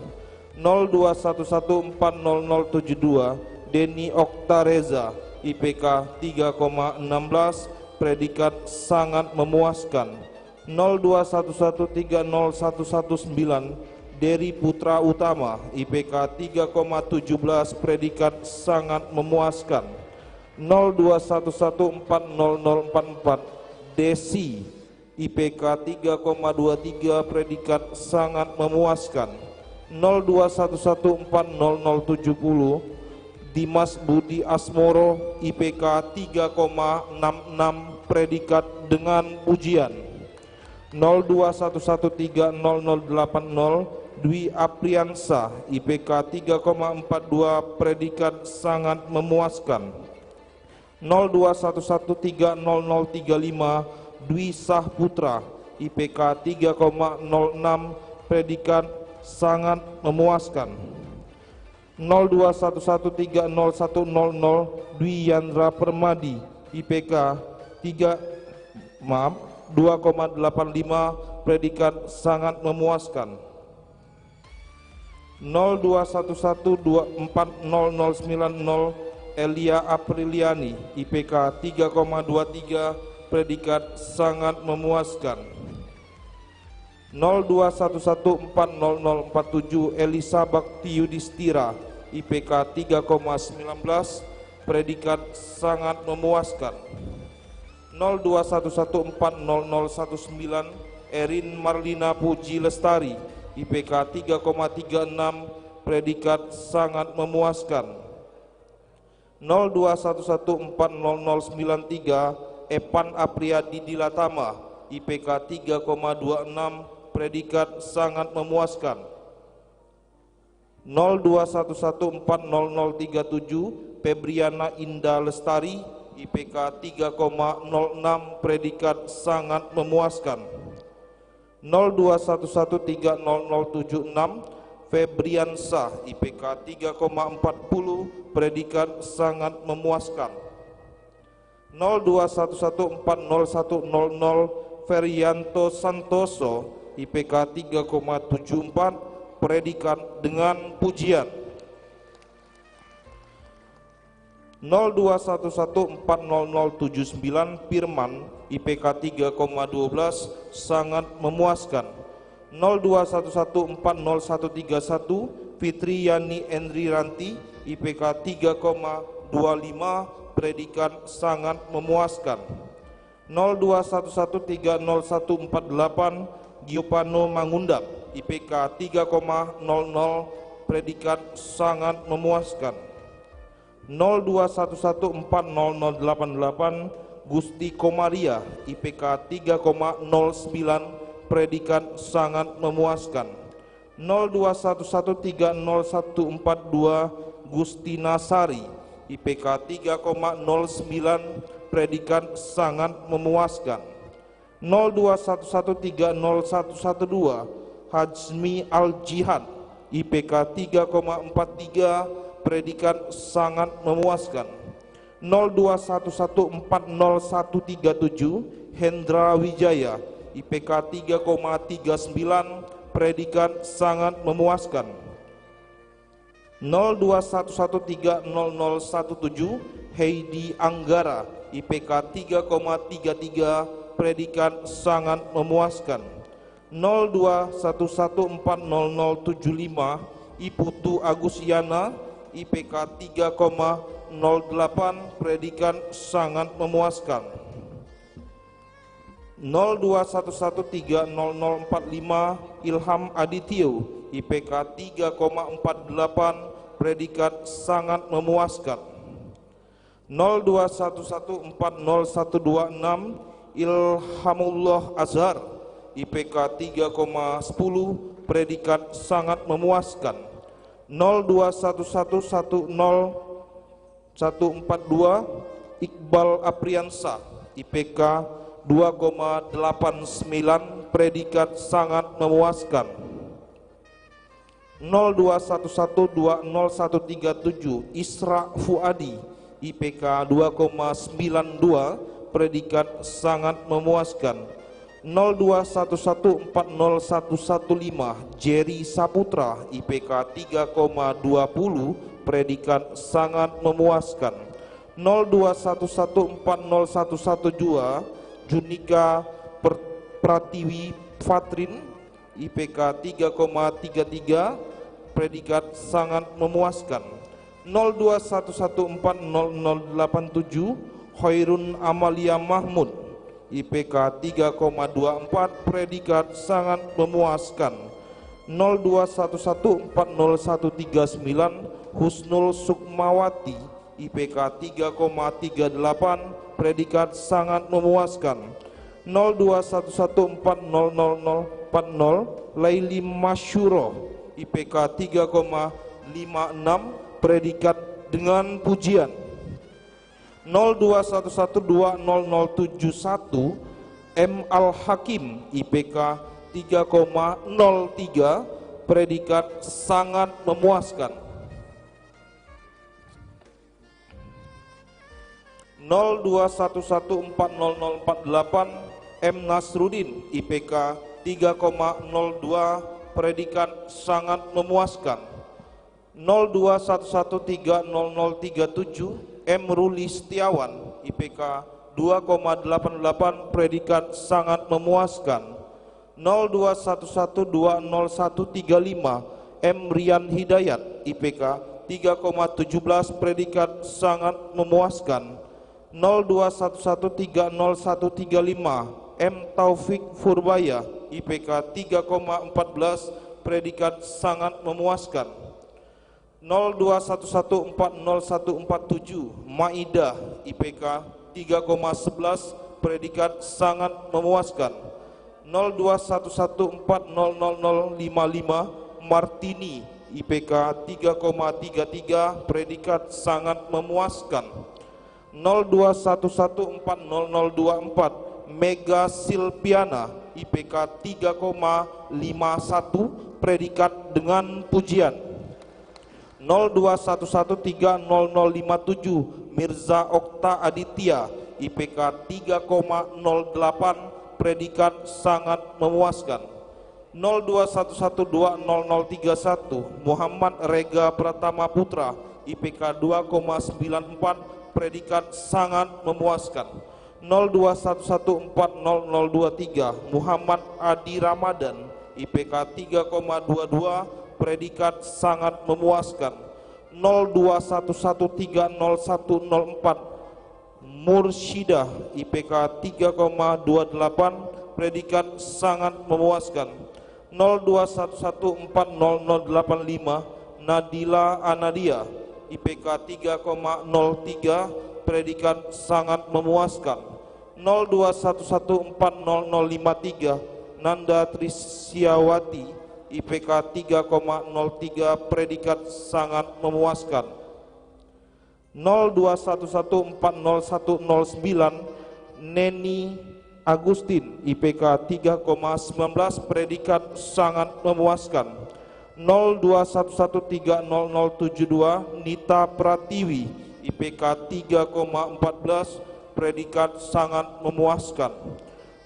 0211400072 Deni Oktareza IPK 3,16 predikat sangat memuaskan. 0211301119 Deri Putra Utama IPK 3,17 predikat sangat memuaskan. 0211400044 Desi IPK 3,23 predikat sangat memuaskan. 0211400070 Dimas Budi Asmoro IPK 3,66 predikat dengan pujian. 0211300080 Dwi Apriansa IPK 3,42 predikat sangat memuaskan. 0211300035 Dwi Sahputra IPK 3,06 predikat sangat memuaskan. 0211301000 Dwi Yandra Permadi IPK 2,85 predikat sangat memuaskan. 0211240090 Elia Apriliani IPK 3,23 predikat sangat memuaskan. 0211400047 Elisa Bakti Yudhistira IPK 3,19 predikat sangat memuaskan. 0211400019 Erin Marlina Puji Lestari IPK 3,36 predikat sangat memuaskan. 0211400093 Epan Apriyadi Dilatama IPK 3,26 predikat sangat memuaskan. 0211400037 Febriana Indah Lestari IPK 3,06 predikat sangat memuaskan. 0211300076 Febriansa IPK 3,40 predikat sangat memuaskan. 0211400100 Ferianto Santoso IPK 3,74 predikat dengan pujian. 0211400079 Firman IPK 3,12 sangat memuaskan. 0211400131 Fitri Yani Endri Ranti IPK 3,25 predikat sangat memuaskan. 0211300148 Giopano Mangundap IPK 3,00 predikat sangat memuaskan. 0211400088 Gusti Komaria IPK 3,09 predikat sangat memuaskan. 0211300142 Gusti Nasari IPK 3,09 predikat sangat memuaskan. 0211300112 Hajmi Al-Jihad IPK 3,43 predikat sangat memuaskan. 0211400137 Hendra Wijaya IPK 3,39 predikat sangat memuaskan. 0211300017 Heidi Anggara IPK 3,33 predikat sangat memuaskan. 0211400075 Iputu Agusiana IPK 3,08 predikat sangat memuaskan. 0211300045 Ilham Adityo IPK 3,48 predikat sangat memuaskan. 0211400126 Ilhamullah Azhar IPK 3,10 predikat sangat memuaskan. 0211100142 Iqbal Apriansa IPK 2,89 predikat sangat memuaskan. 0211200137 Isra Fuadi IPK 2,92 predikat sangat memuaskan. 0211400115 Jerry Saputra IPK 3,20 predikat sangat memuaskan. 0211400112 Junika Pratiwi Fatrin IPK 3,33 predikat sangat memuaskan. 0211400087 Khairun Amalia Mahmud IPK 3,24 predikat sangat memuaskan. 0211400139 Husnul Sukmawati IPK 3,38, predikat sangat memuaskan. 021140040 Laili Masyuroh, IPK 3,56, predikat dengan pujian. 021120071 M. Al-Hakim, IPK 3,03, predikat sangat memuaskan. 021140048 M. Nasrudin, IPK 3,02, predikat sangat memuaskan. 021130037 M. Ruli Setiawan, IPK 2,88, predikat sangat memuaskan. 021120135 M. Rian Hidayat, IPK 3,17, predikat sangat memuaskan. 021130135 M. Taufik Furbaya, IPK 3,14, predikat sangat memuaskan. 021140147 Maidah, IPK 3,11, predikat sangat memuaskan. 021140055 Martini, IPK 3,33, predikat sangat memuaskan. 021140024 Mega Silpiana, IPK 3,51, predikat dengan pujian. 021130057 Mirza Okta Aditya, IPK 3,08, predikat sangat memuaskan. 021120031 Muhammad Rega Pratama Putra, IPK 2,94, predikat sangat memuaskan. 021140023 Muhammad Adi Ramadan, IPK 3,22, predikat sangat memuaskan. 021130104 Mursyidah, IPK 3,28, predikat sangat memuaskan. 021140085 Nadila Anadia, IPK 3,03, predikat sangat memuaskan. 021140053 Nanda Trisyawati, IPK 3,03, predikat sangat memuaskan. 021140109 Neni Agustin, IPK 3,19, predikat sangat memuaskan. 021130072 Nita Pratiwi, IPK 3,14, predikat sangat memuaskan.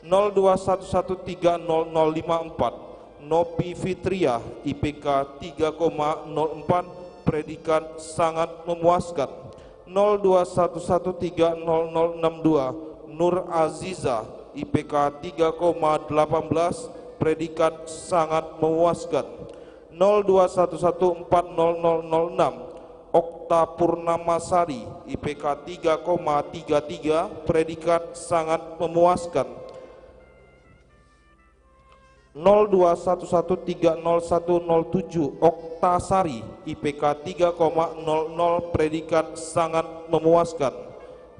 021130054 Nopi Fitria, IPK 3,04, predikat sangat memuaskan. 021130062 Nur Aziza, IPK 3,18, predikat sangat memuaskan. 021140006 Okta Purnamasari, IPK 3,33, predikat sangat memuaskan. 021130107 Oktasari, IPK 3,00, predikat sangat memuaskan.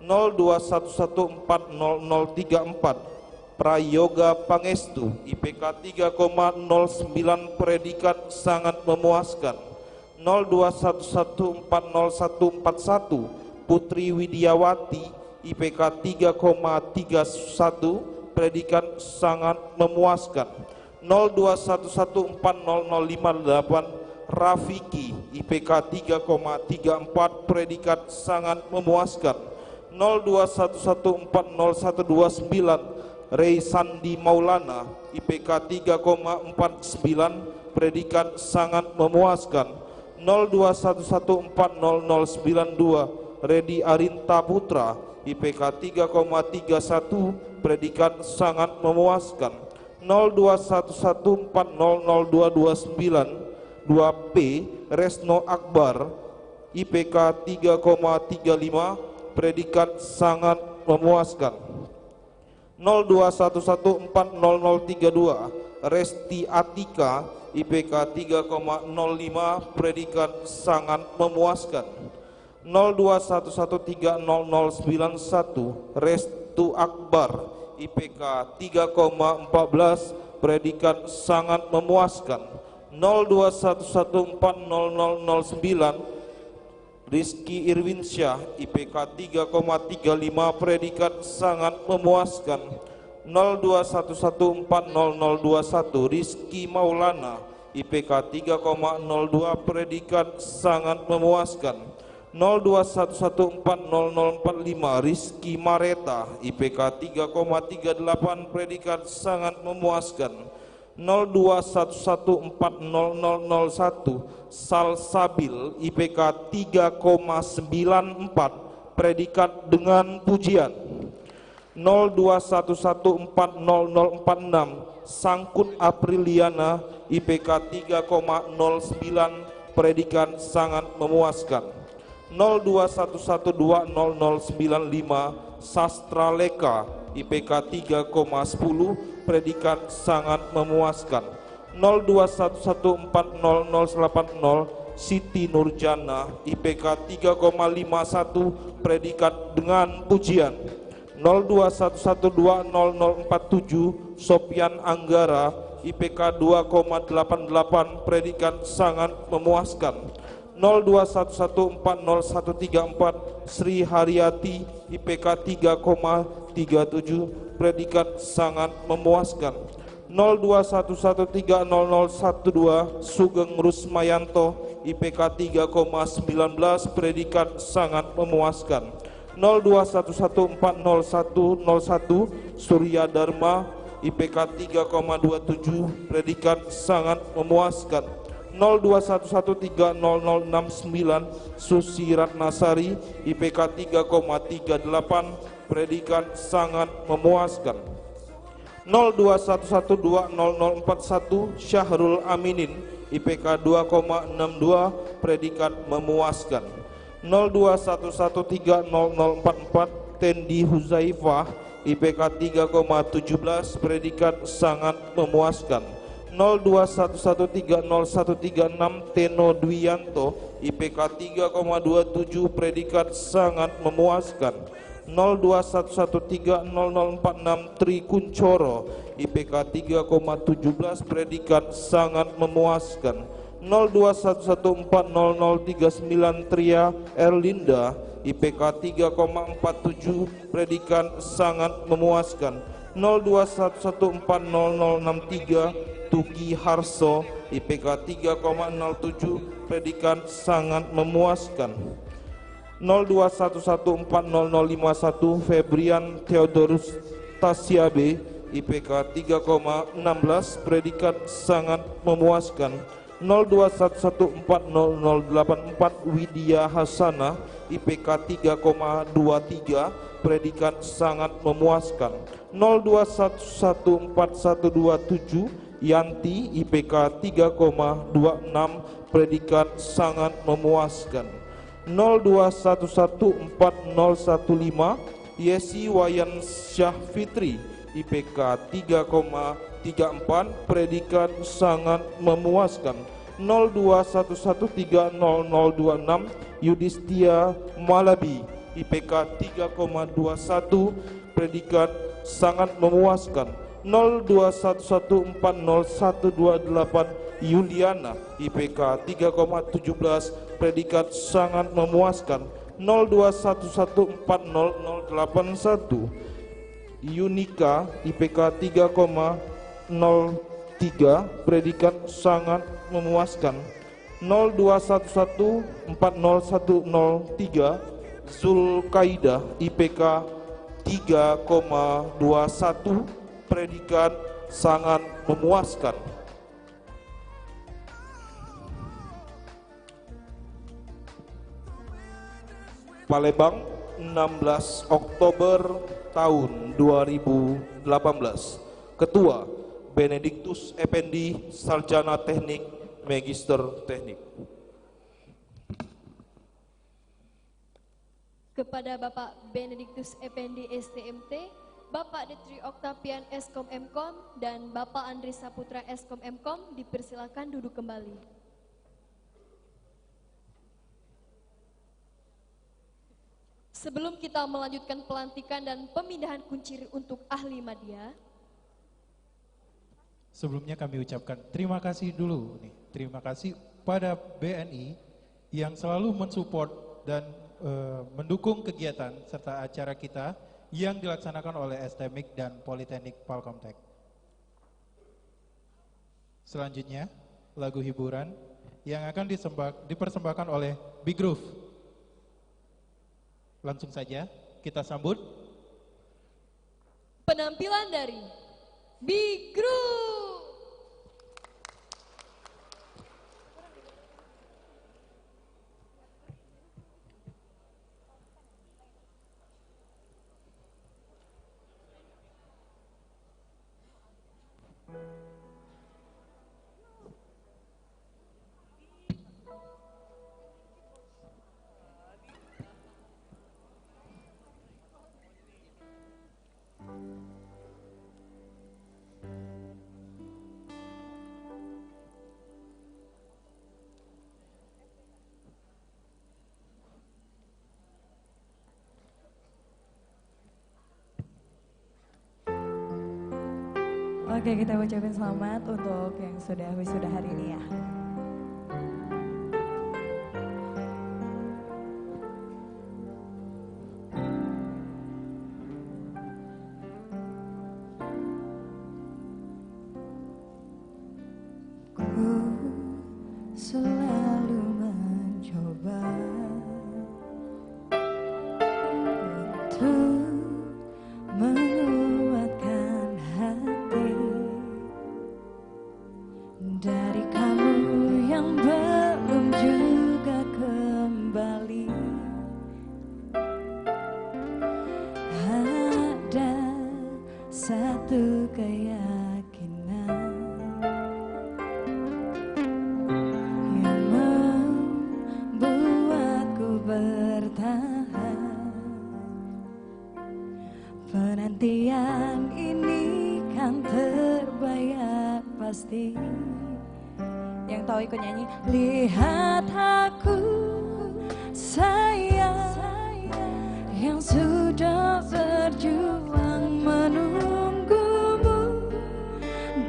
021140034 Prayoga Pangestu, IPK 3,09, predikat sangat memuaskan. 021140141 Putri Widiawati, IPK 3,31, predikat sangat memuaskan. 021140058 Rafiki, IPK 3,34, predikat sangat memuaskan. 021140129 Rey Sandi Maulana, IPK 3,49, predikat sangat memuaskan. 021140092 Redi Arinta Putra, IPK 3,31, predikat sangat memuaskan. 021140029 2P Resno Akbar, IPK 3,35, predikat sangat memuaskan. 021140032 Resti Atika, IPK 3,05, predikat sangat memuaskan. 0211300091 Restu Akbar IPK 3,14 predikat sangat memuaskan. 0211400009 Rizky Irwinsyah IPK 3,35 predikat sangat memuaskan. 0211400021 Rizky Maulana IPK 3,02 predikat sangat memuaskan. 0211400045 Rizky Mareta IPK 3,38 predikat sangat memuaskan. 0211400001 Salsabil IPK 3,94 predikat dengan pujian. 0211400046 Sangkut Apriliana IPK 3,09 predikat sangat memuaskan. 0211200095 Sastra Leka IPK 3,10 predikat sangat memuaskan. 0211400080 Siti Nurjana IPK 3,51 predikat dengan pujian. 0211200047 Sopyan Anggara IPK 2,88 predikat sangat memuaskan. 0211400134 Sri Haryati IPK 3,37 predikat sangat memuaskan. 0211300012 Sugeng Rusmayanto IPK 3,19 predikat sangat memuaskan. 0211400101 Surya Dharma IPK 3,27 predikat sangat memuaskan. 0211300069 Susi Ratnasari IPK 3,38 predikat sangat memuaskan. 0211200041 Syahrul Aminin IPK 2,62 predikat memuaskan. 0211300044 Tendi Huzaifah IPK 3,17 predikat sangat memuaskan. 0211300136 Teno Dwianto IPK 3,27 predikat sangat memuaskan. 0211300046 Tri Kuncoro IPK 3,17 predikat sangat memuaskan. 0211400039 Tria Erlinda IPK 3,47 predikat sangat memuaskan. 0211400063 Tuki Harso IPK 3,07 predikat sangat memuaskan. 0211400051 Febrian Theodorus Tasiabe IPK 3,16 predikat sangat memuaskan. 0211400084 Widya Hasana IPK 3,23 predikat sangat memuaskan. 02114127 Yanti IPK 3,26 predikat sangat memuaskan. 02114015 Yesi Wayan Syah Fitri IPK 3,34 predikat sangat memuaskan. 0211300026 Yudhistia Malabi IPK 3,21 predikat sangat memuaskan. 0211400128 Yuliana IPK 3,17 predikat sangat memuaskan. 0211400081 Yunika IPK 3,03 predikat sangat memuaskan. 0211400103 Zulkaidah IPK 3,21 predikat sangat memuaskan. Palembang 16 Oktober tahun 2018. Ketua Benediktus Effendi Sarjana Teknik Magister Teknik. Kepada Bapak Benediktus Effendi STMT, Bapak Detri Oktavian Eskom Mkom dan Bapak Andri Saputra Eskom Mkom dipersilakan duduk kembali. Sebelum kita melanjutkan pelantikan dan pemindahan kuncir untuk ahli media, sebelumnya kami ucapkan terima kasih dulu nih. Terima kasih pada BNI yang selalu mensupport dan mendukung kegiatan serta acara kita yang dilaksanakan oleh STMIK dan Politeknik Palkomtek. Selanjutnya, lagu hiburan yang akan dipersembahkan oleh Big Groove. Langsung saja kita sambut penampilan dari Big Groove. Oke, kita ucapin selamat untuk yang sudah wisuda hari ini ya. Ku selalu mencoba untuk menguatkan hati dari kamu yang belum juga kembali. Ada satu keyakinan yang membuatku bertahan. Penantian ini kan terbayar pasti. Yang tahu ikut nyanyi. Lihat aku sayang yang sudah berjuang menunggumu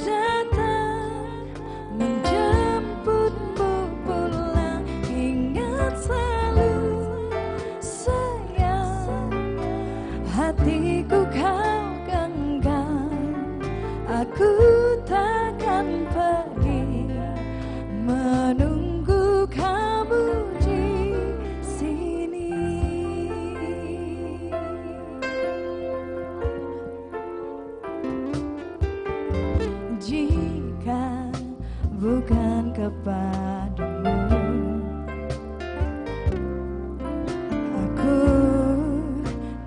datang menjemputmu pulang. Ingat selalu sayang, hatiku kau genggam. Aku takkan pergi menunggu kamu di sini. Jika bukan kepadamu, aku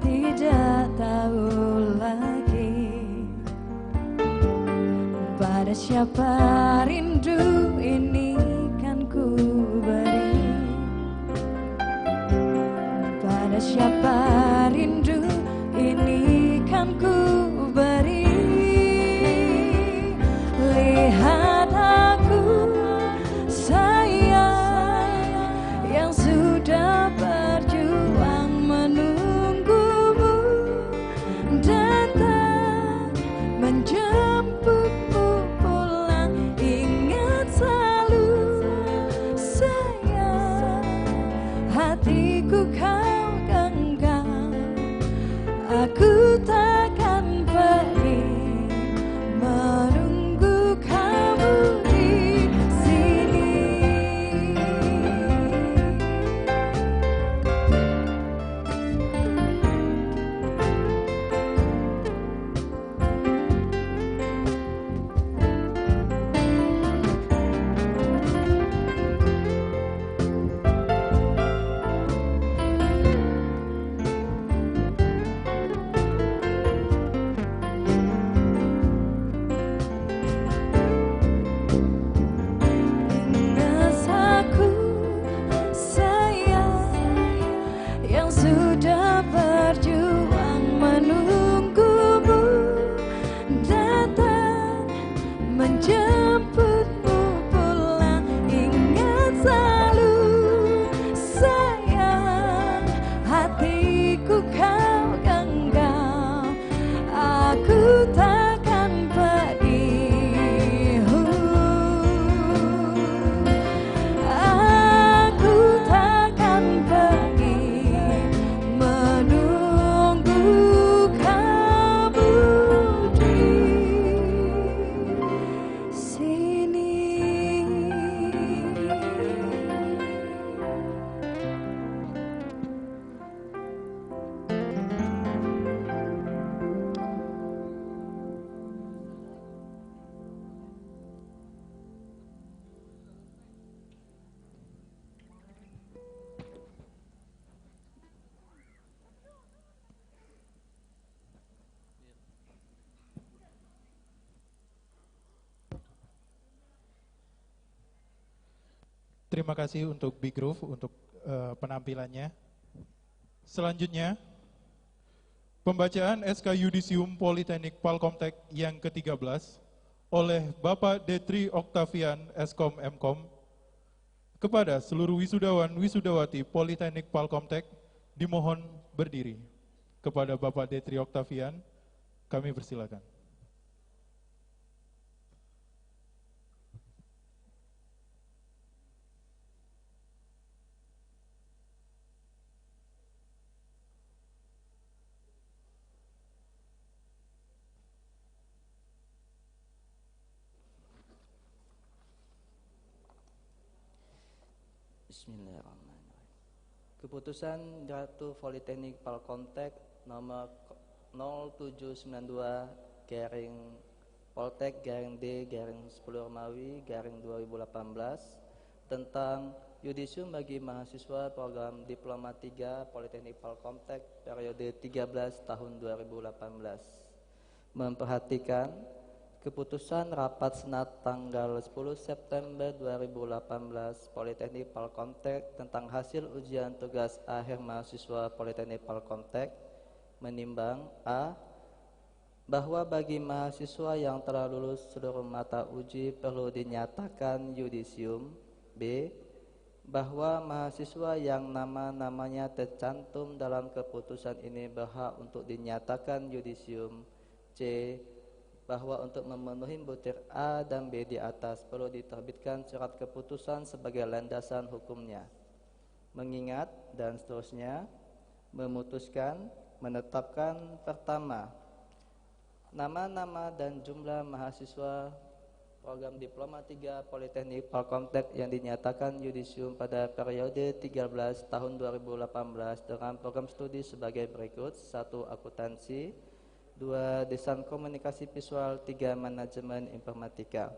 tidak tahu lagi pada siapa rindu ini kan ku beri. Pada siapa rindu ini kan ku beri. Lihat aku sayang yang sudah berjuang menunggumu datang menjemputmu pulang. Ingat Terima kasih untuk Big Groove untuk penampilannya. Selanjutnya, pembacaan SK Yudisium Politeknik Palkomtek yang ke-13 oleh Bapak Detri Oktavian Eskom Mkom kepada seluruh wisudawan wisudawati Politeknik Palkomtek dimohon berdiri. Kepada Bapak Detri Oktavian, kami persilakan. Bismillahirrahmanirrahim. Keputusan Direktur Politeknik Palkomtek nomor 0792/Poltek-D-10 tentang Yudisium bagi mahasiswa program Diploma 3 Politeknik Palkomtek periode 13 tahun 2018. Memperhatikan keputusan Rapat Senat tanggal 10 September 2018 Politeknik Palkomtek tentang hasil ujian tugas akhir mahasiswa Politeknik Palkomtek menimbang A. Bahwa bagi mahasiswa yang telah lulus seluruh mata uji perlu dinyatakan yudisium. B. Bahwa mahasiswa yang nama-namanya tercantum dalam keputusan ini berhak untuk dinyatakan yudisium. C. Bahwa untuk memenuhi butir A dan B di atas perlu diterbitkan surat keputusan sebagai landasan hukumnya. Mengingat dan seterusnya, memutuskan, menetapkan pertama, nama-nama dan jumlah mahasiswa program Diploma 3 Politeknik Palkomtek yang dinyatakan yudisium pada periode 13 tahun 2018 dengan program studi sebagai berikut: 1. Akuntansi, 2. Desain Komunikasi Visual, 3. Manajemen Informatika.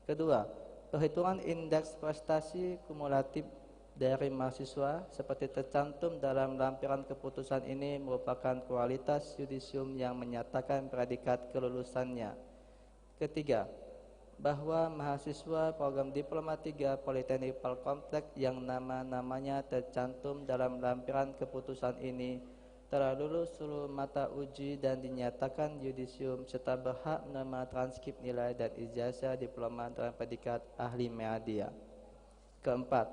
Kedua, perhitungan indeks prestasi kumulatif dari mahasiswa seperti tercantum dalam lampiran keputusan ini merupakan kualitas yudisium yang menyatakan predikat kelulusannya. Ketiga, bahwa mahasiswa program Diploma 3 Politeknik Palkomtek yang nama-namanya tercantum dalam lampiran keputusan ini telah lulus seluruh mata uji dan dinyatakan yudisium serta berhak menerima transkrip nilai dan ijazah diploma dengan predikat ahli media. Keempat,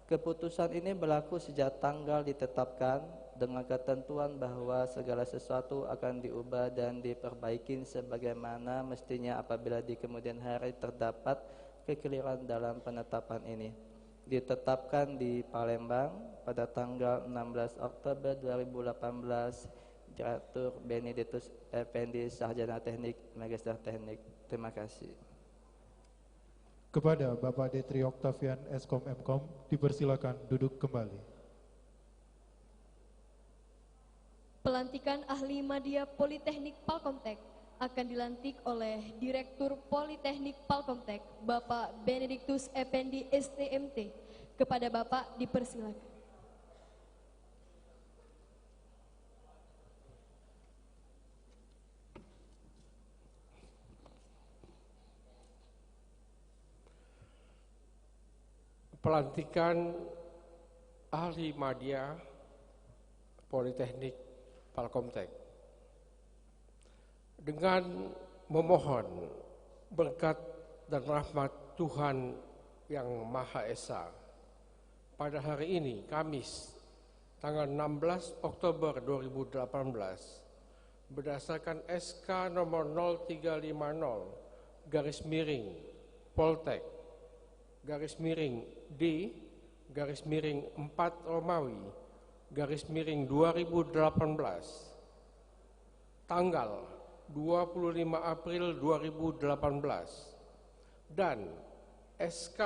keputusan ini berlaku sejak tanggal ditetapkan dengan ketentuan bahwa segala sesuatu akan diubah dan diperbaiki sebagaimana mestinya apabila di kemudian hari terdapat kekeliruan dalam penetapan ini. Ditetapkan di Palembang pada tanggal 16 Oktober 2018, Direktur Benedictus Effendi, Sarjana Teknik, Magister Teknik. Terima kasih. Kepada Bapak Detri Oktavian Eskom Mkom, dipersilakan duduk kembali. Pelantikan ahli media Politeknik Palkomtek akan dilantik oleh Direktur Politeknik Palkomtek, Bapak Benedictus Effendi STMT. Kepada Bapak dipersilakan. Pelantikan ahli media Politeknik Palkomtek. Dengan memohon berkat dan rahmat Tuhan yang Maha Esa, pada hari ini, Kamis, tanggal 16 Oktober 2018, berdasarkan SK nomor 0350 /D/4 Romawi /2018 tanggal 25 April 2018 dan SK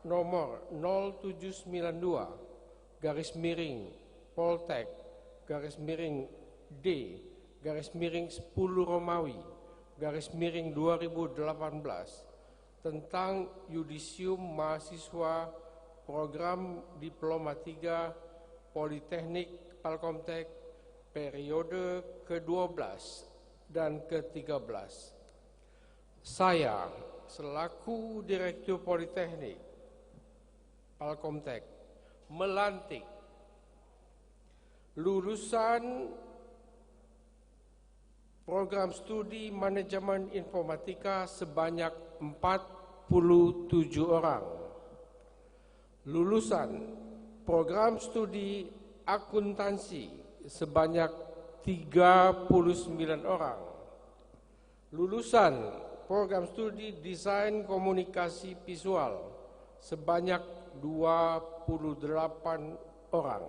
nomor 0792/Poltek-D/10 Romawi /2018 tentang yudisium mahasiswa program Diploma 3 Politeknik Palkomtek periode ke-12 dan ke-13. Saya selaku Direktur Politeknik Palkomtek melantik lulusan program studi manajemen informatika sebanyak 47 orang, lulusan program studi akuntansi sebanyak 39 orang, lulusan program studi desain komunikasi visual sebanyak 28 orang.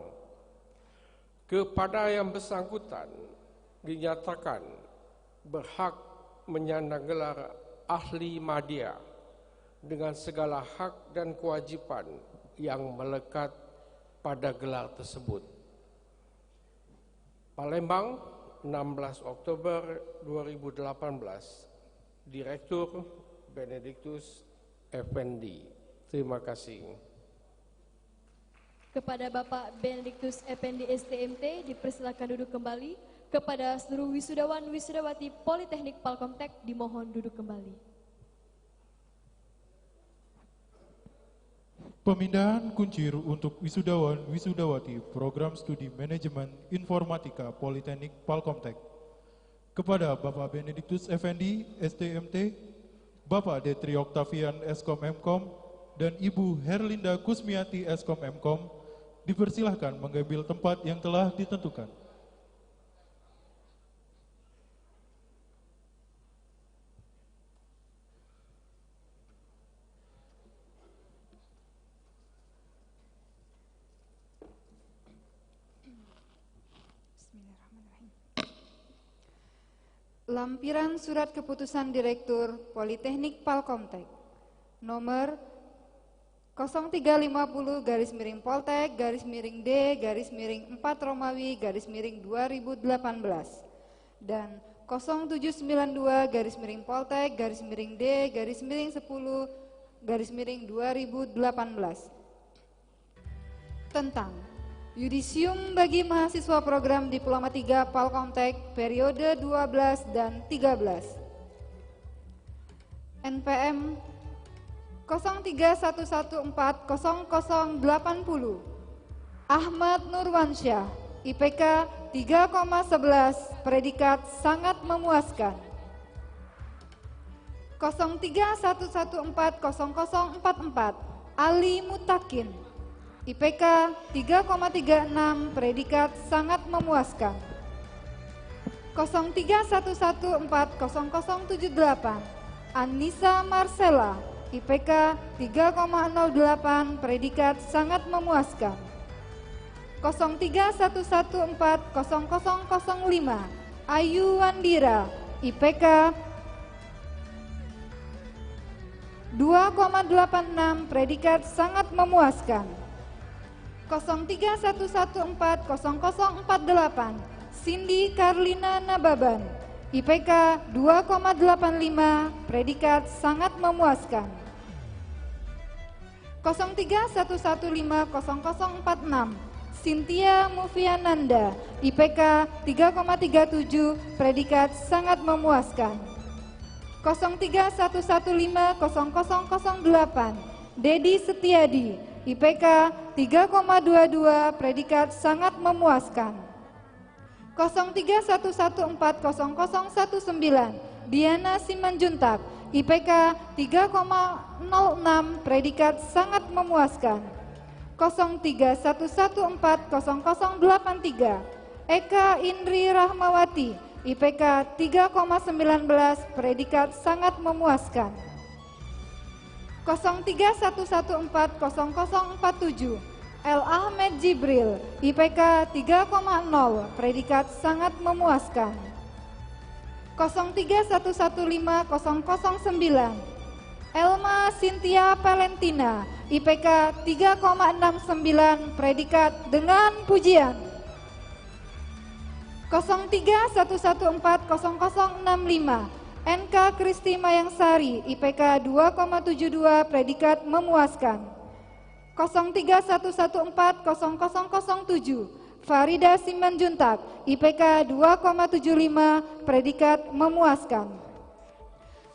Kepada yang bersangkutan dinyatakan berhak menyandang gelar ahli madya dengan segala hak dan kewajiban yang melekat pada gelar tersebut. Palembang, 16 Oktober 2018, Direktur Benediktus Effendi. Terima kasih. Kepada Bapak Benediktus Effendi STMT dipersilakan duduk kembali. Kepada seluruh wisudawan wisudawati Politeknik Palkomtek dimohon duduk kembali. Pemindahan kuncir untuk wisudawan wisudawati Program Studi Manajemen Informatika Politeknik Palkomtek kepada Bapak Benediktus Effendi STMT, Bapak Detri Oktavian Eskom Mkom, dan Ibu Herlinda Kusmiati Eskom Mkom dipersilahkan mengambil tempat yang telah ditentukan. Lampiran Surat Keputusan Direktur Politeknik Palkomtek nomor 0350-Poltek-D-4 Romawi 2018 dan 0792-Poltek-D-10 2018 tentang Yudisium bagi mahasiswa program Diploma 3 Palkomtek periode 12 dan 13. NPM 0311400080 Ahmad Nurwansyah, IPK 3,11, predikat sangat memuaskan. 0311400044 Ali Mutakin, IPK 3,36, predikat sangat memuaskan. 0311400078 Anissa Marcella, IPK 3,08, predikat sangat memuaskan. 0311400005 Ayu Wandira, IPK 2,86, predikat sangat memuaskan. 0311400048 Cindy Karlina Nababan, IPK 2,85, predikat sangat memuaskan. 0311500046 Cynthia Mufiananda, IPK 3,37, predikat sangat memuaskan. 0311500008 Dedi Setiadi, IPK 3,22, predikat sangat memuaskan. 0311400019 Diana Simanjuntak, IPK 3,06, predikat sangat memuaskan. 0311400083 Eka Indri Rahmawati, IPK 3,19, predikat sangat memuaskan. 0311400047 El Ahmed Jibril, IPK 3,0, predikat sangat memuaskan. 03115009 Elma Cynthia Valentina, IPK 3,69, predikat dengan pujian. 0311400065 NK Kristi Mayangsari, IPK 2,72, predikat memuaskan. 0311400007 Farida Simanjuntak, IPK 2,75, predikat memuaskan.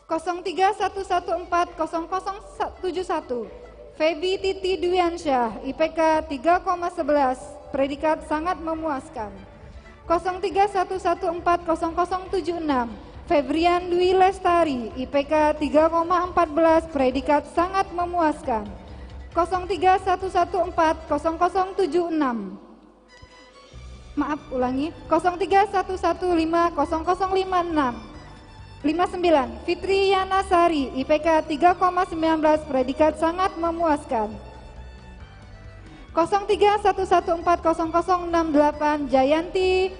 0311400071 Feby Titi Dwiansyah, IPK 3,11, predikat sangat memuaskan. 0311400076, Febrian Dwi Lestari, IPK 3,14, predikat sangat memuaskan. 0311400076, maaf ulangi, 031150005659, Fitri Yana Sari, IPK 3,19, predikat sangat memuaskan. 0311400068, Jayanti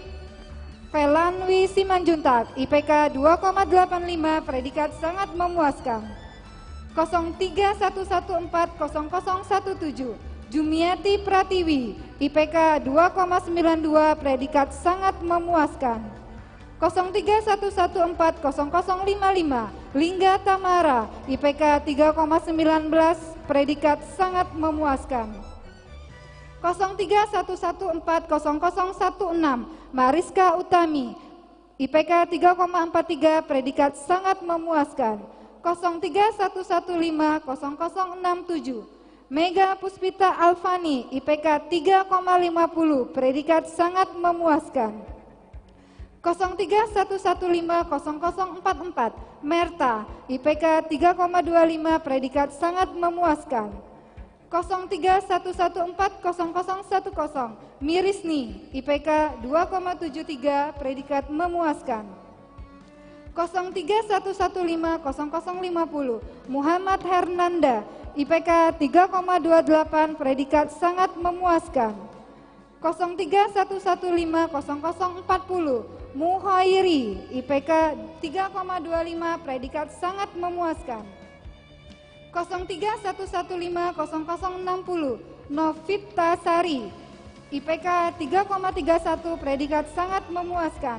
Velanwi Simanjuntak, IPK 2,85, predikat sangat memuaskan. 0311400017, Jumiati Pratiwi, IPK 2,92, predikat sangat memuaskan. 0311400055, Lingga Tamara, IPK 3,19, predikat sangat memuaskan. 0311400016, Mariska Utami, IPK 3,43, predikat sangat memuaskan. 0311500067, Mega Puspita Alfani, IPK 3,50, predikat sangat memuaskan. 0311500044, Merta, IPK 3,25, predikat sangat memuaskan. 0311400010, Mirisni, IPK 2,73, predikat memuaskan. 0311500050, Muhammad Hernanda, IPK 3,28, predikat sangat memuaskan. 0311500040, Muhairi, IPK 3,25, predikat sangat memuaskan. 0311500060, Novita Sari, IPK 3,31, predikat sangat memuaskan.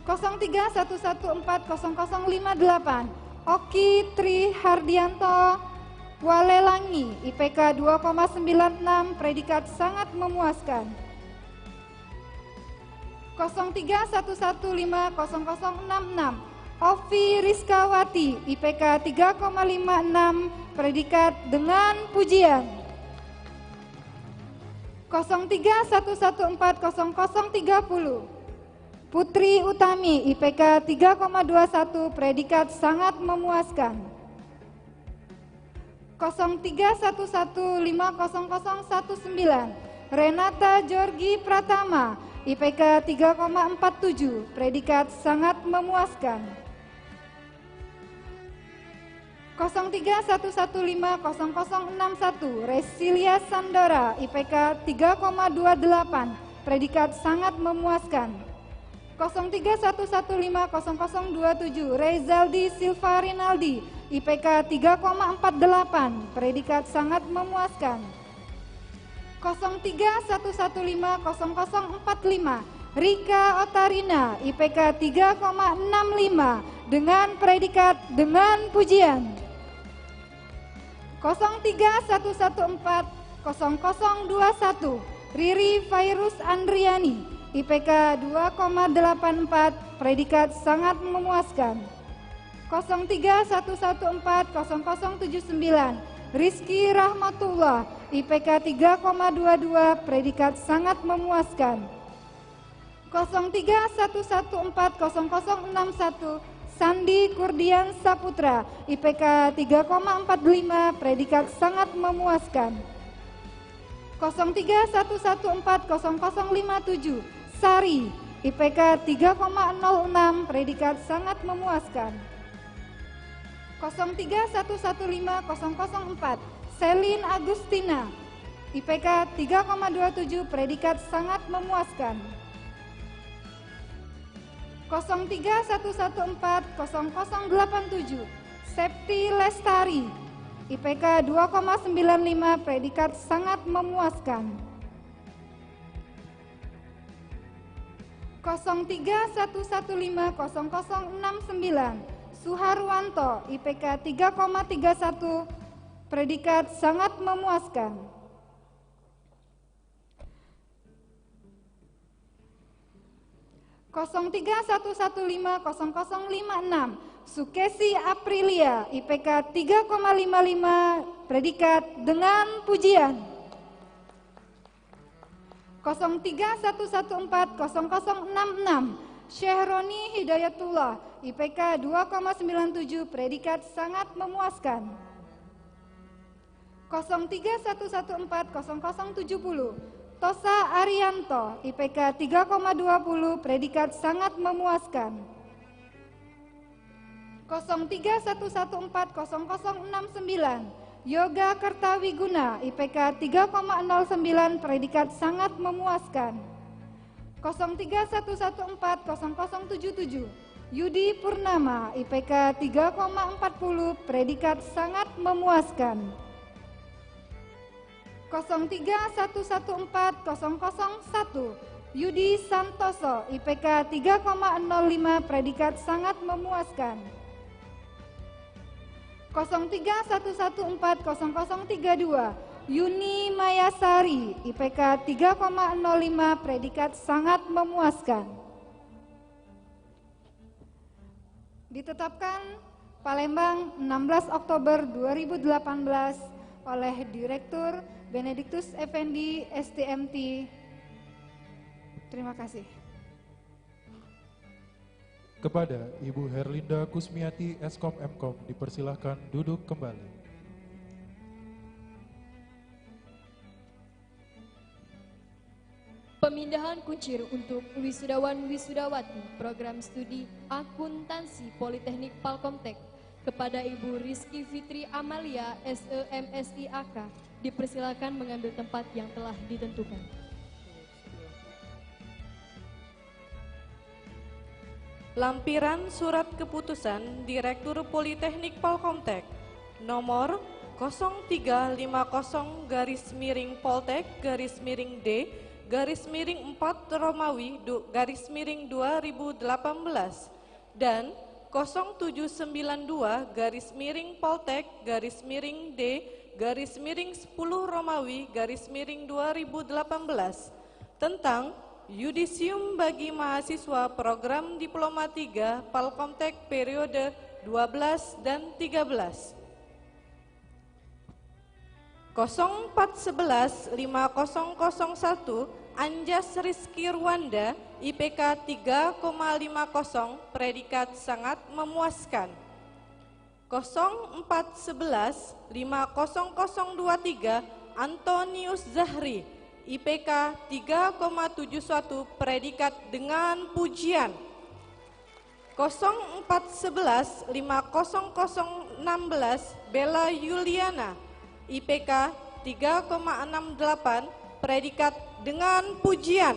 0311400058, Oki Tri Hardianto Walelangi, IPK 2,96, predikat sangat memuaskan. 0311500066, Ovi Rizkawati, IPK 3,56, predikat dengan pujian. 0311400030, Putri Utami, IPK 3,21, predikat sangat memuaskan. 0311500019, Renata Georgi Pratama, IPK 3,47, predikat sangat memuaskan. 0311500061, Resilia Sandora, IPK 3,28, predikat sangat memuaskan. 0311500027, Rezaldi Silva Rinaldi, IPK 3,48, predikat sangat memuaskan. 0311500045, Rika Otarina, IPK 3,65, dengan predikat dengan pujian. 0311400021, Riri Fairus Andriani, IPK 2,84, predikat sangat memuaskan. 0311400079, Rizky Rahmatullah, IPK 3,22, predikat sangat memuaskan. 0311400061, Sandi Kurdian Saputra, IPK 3,45, predikat sangat memuaskan. 0311400057, Sari, IPK 3,06, predikat sangat memuaskan. 03115004, Selin Agustina, IPK 3,27, predikat sangat memuaskan. 0311400087, Septi Lestari, IPK 2,95, predikat sangat memuaskan. 0311500069, Suharwanto, IPK 3,31, predikat sangat memuaskan. 0311500056, Sukesi Aprilia, IPK 3,55, predikat dengan pujian. 0311400066, Syahroni Hidayatullah, IPK 2,97, predikat sangat memuaskan. 0311400070, Tosa Arianto, IPK 3,20, predikat sangat memuaskan. 0311400069, Yoga Kertawiguna, IPK 3,09, predikat sangat memuaskan. 0311400077, Yudi Purnama, IPK 3,40, predikat sangat memuaskan. 03114001, Yudi Santoso, IPK 3,05, predikat sangat memuaskan. 0311400032, Yuni Mayasari, IPK 3,05, predikat sangat memuaskan. Ditetapkan Palembang 16 Oktober 2018 oleh Direktur Benediktus Effendi STMT. Terima kasih. Kepada Ibu Herlinda Kusmiati Eskom Mkom dipersilahkan duduk kembali. Pemindahan kuncir untuk wisudawan-wisudawati program studi akuntansi Politeknik Palkomtek kepada Ibu Rizky Fitri Amalia SEMSI AK dipersilakan mengambil tempat yang telah ditentukan. Lampiran Surat Keputusan Direktur Politeknik Palkomtek nomor 0350-Poltek-D-4 Romawi _2018 dan 0792-Poltek-D-10 Romawi _2018 tentang Yudisium bagi mahasiswa program Diploma 3 Palkomtek periode 12 dan 13. 0411-5001 Anjas Rizky Rwanda, IPK 3,50, predikat sangat memuaskan. 0411-50023 Antonius Zahri, IPK 3,71, predikat dengan pujian. 0411-50016 Bella Yuliana, IPK 3,68, predikat dengan pujian.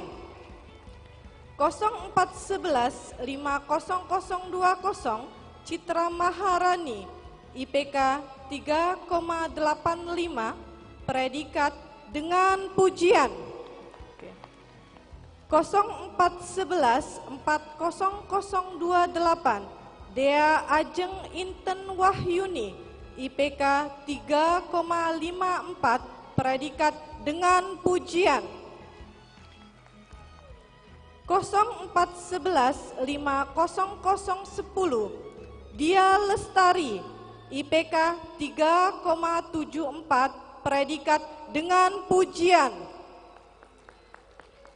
0411-50020 Citra Maharani, IPK 3,85, predikat dengan pujian. 0411-40028 Dea Ajeng Inten Wahyuni, IPK 3,54, predikat dengan pujian. 0411-50010 Dia Lestari, IPK 3,74, predikat dengan pujian.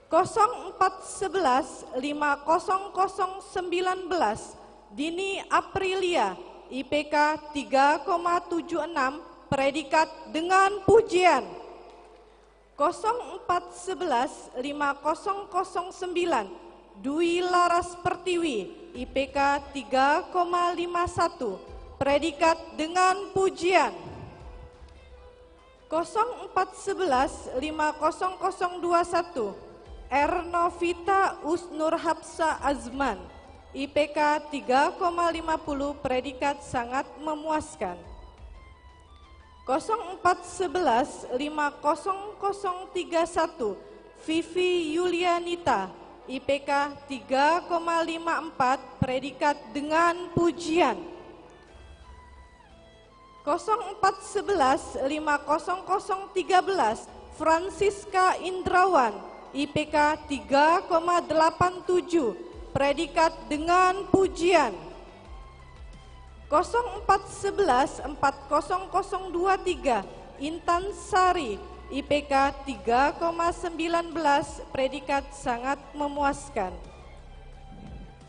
0411-50019 Dini Aprilia, IPK 3,76, predikat dengan pujian. 0411-5009 Dwi Laras Pertiwi, IPK 3,51, predikat dengan pujian. 0411-50021 Ernovita Usnur Hapsa Azman, IPK 3,50, predikat sangat memuaskan. 0411-50031 Vivi Yulianita, IPK 3,54, predikat dengan pujian. 0411-50013 Francisca Indrawan, IPK 3,87, predikat dengan pujian. 0411 40023 Intan Sari, IPK 3,19, predikat sangat memuaskan.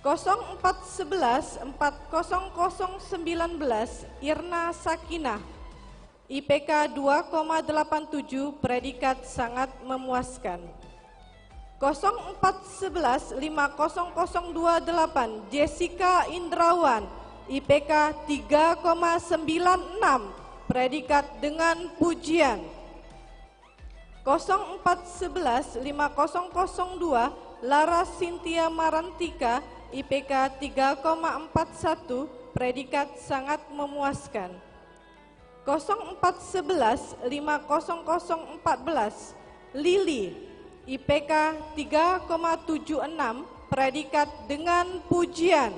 0411 40019 Irna Sakinah, IPK 2,87, predikat sangat memuaskan. 0411 50028 Jessica Indrawan, IPK 3,96, predikat dengan pujian. 0411 5002 Lara Cynthia Marantika, IPK 3,41, predikat sangat memuaskan. 0411 50014 Lili, IPK 3,76, predikat dengan pujian.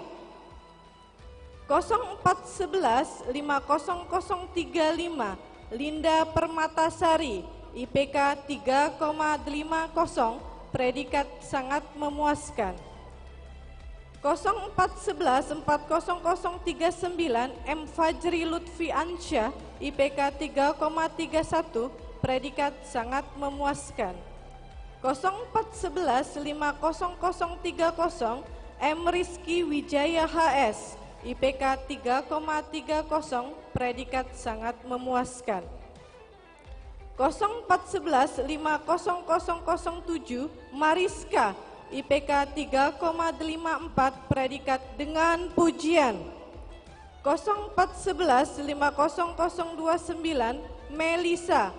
0411 50035 Linda Permatasari, IPK 3,50, predikat sangat memuaskan. 0411 40039 M Fajri Lutfi Ansyah, IPK 3,31, predikat sangat memuaskan. 0411 50030 M Rizky Wijaya HS, IPK 3,30, predikat sangat memuaskan. 0411 50007 Mariska, IPK 3,54, predikat dengan pujian. 0411 50029 Melisa,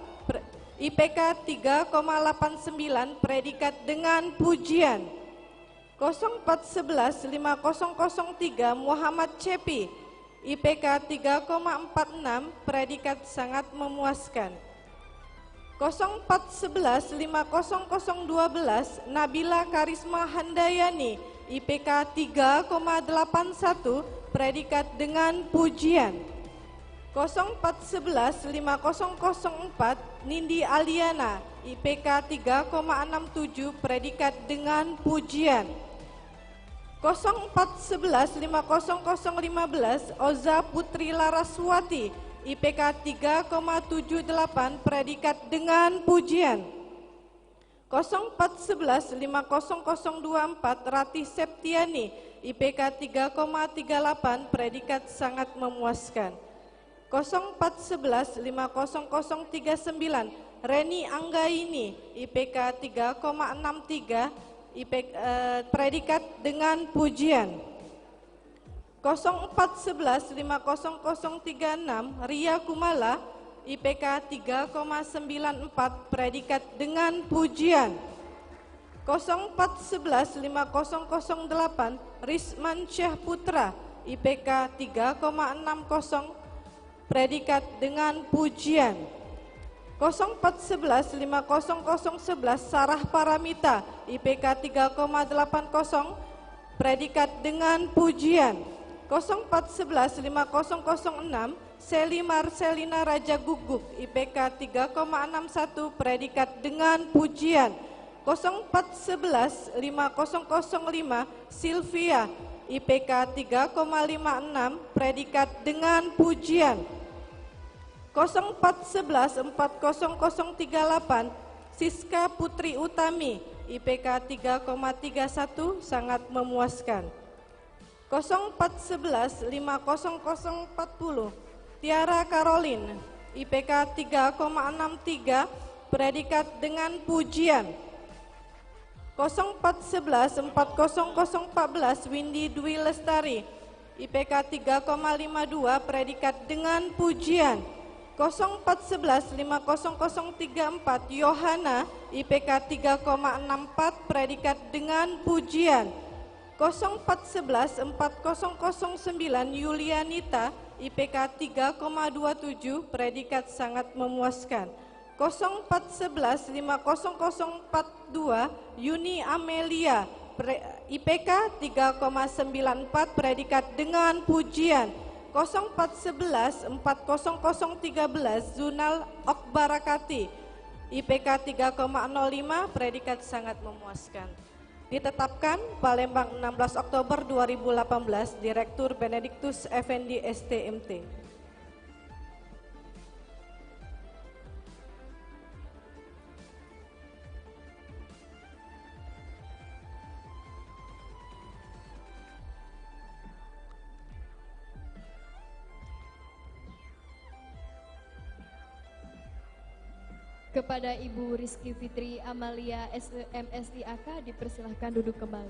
IPK 3,89, predikat dengan pujian. 0411 5003 Muhammad Cepi, IPK 3,46, predikat sangat memuaskan. 0411 50012 Nabila Karisma Handayani, IPK 3,81, predikat dengan pujian. 0411 5004 Nindi Aliana, IPK 3,67, predikat dengan pujian. 0411 50015 Oza Putri Laraswati, IPK 3,78, predikat dengan pujian. 0411 50024 Rati Septiani, IPK 3,38, predikat sangat memuaskan. 0411 50039 Reni Anggaini, IPK 3,63, predikat dengan pujian. 0411 50036 Ria Kumala, IPK 3,94, predikat dengan pujian. 0411 5008 Risman Syah Putra, IPK 3,60, predikat dengan pujian. 0411 50011 Sarah Paramita, IPK 3,80, predikat dengan pujian. 0411 5006 Seli Marcelina Raja Guguk, IPK 3,61, predikat dengan pujian. 0411 5005 Sylvia, IPK 3,56, predikat dengan pujian. 0411 40038 Siska Putri Utami, IPK 3,31, sangat memuaskan. 0411 50040 Tiara Caroline, IPK 3,63, predikat dengan pujian. 0411 40014 Windy Dwi Lestari, IPK 3,52, predikat dengan pujian. 0411 50034 Yohana, IPK 3,64, predikat dengan pujian. 0411 4009 Yulianita, IPK 3,27, predikat sangat memuaskan. 0411 50042 Yuni Amelia, IPK 3,94, predikat dengan pujian. 0411 40013 Zunal Okbarakati, IPK 3,05, predikat sangat memuaskan. Ditetapkan Palembang 16 Oktober 2018, Direktur Benediktus Effendi STMT. Kepada Ibu Rizky Fitri Amalia MSI AK dipersilahkan duduk kembali.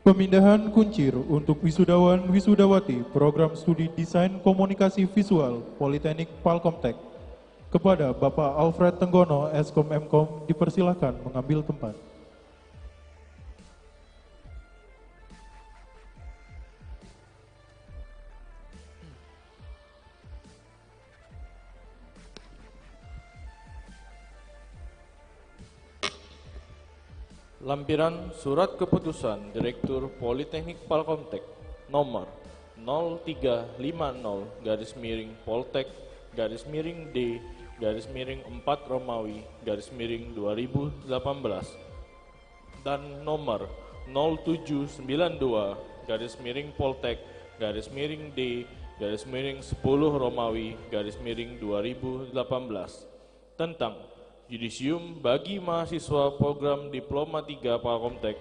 Pemindahan kuncir untuk wisudawan wisudawati program studi Desain Komunikasi Visual Politeknik Palkomtek kepada Bapak Alfred Tenggono Eskom Mkom dipersilahkan mengambil tempat. Lampiran Surat Keputusan Direktur Politeknik Palkomtek nomor 0350-Poltek-D-4 Romawi-2018 dan nomor 0792-Poltek-D-10 Romawi-2018 tentang Yudisium bagi mahasiswa program Diploma 3 Palkomtek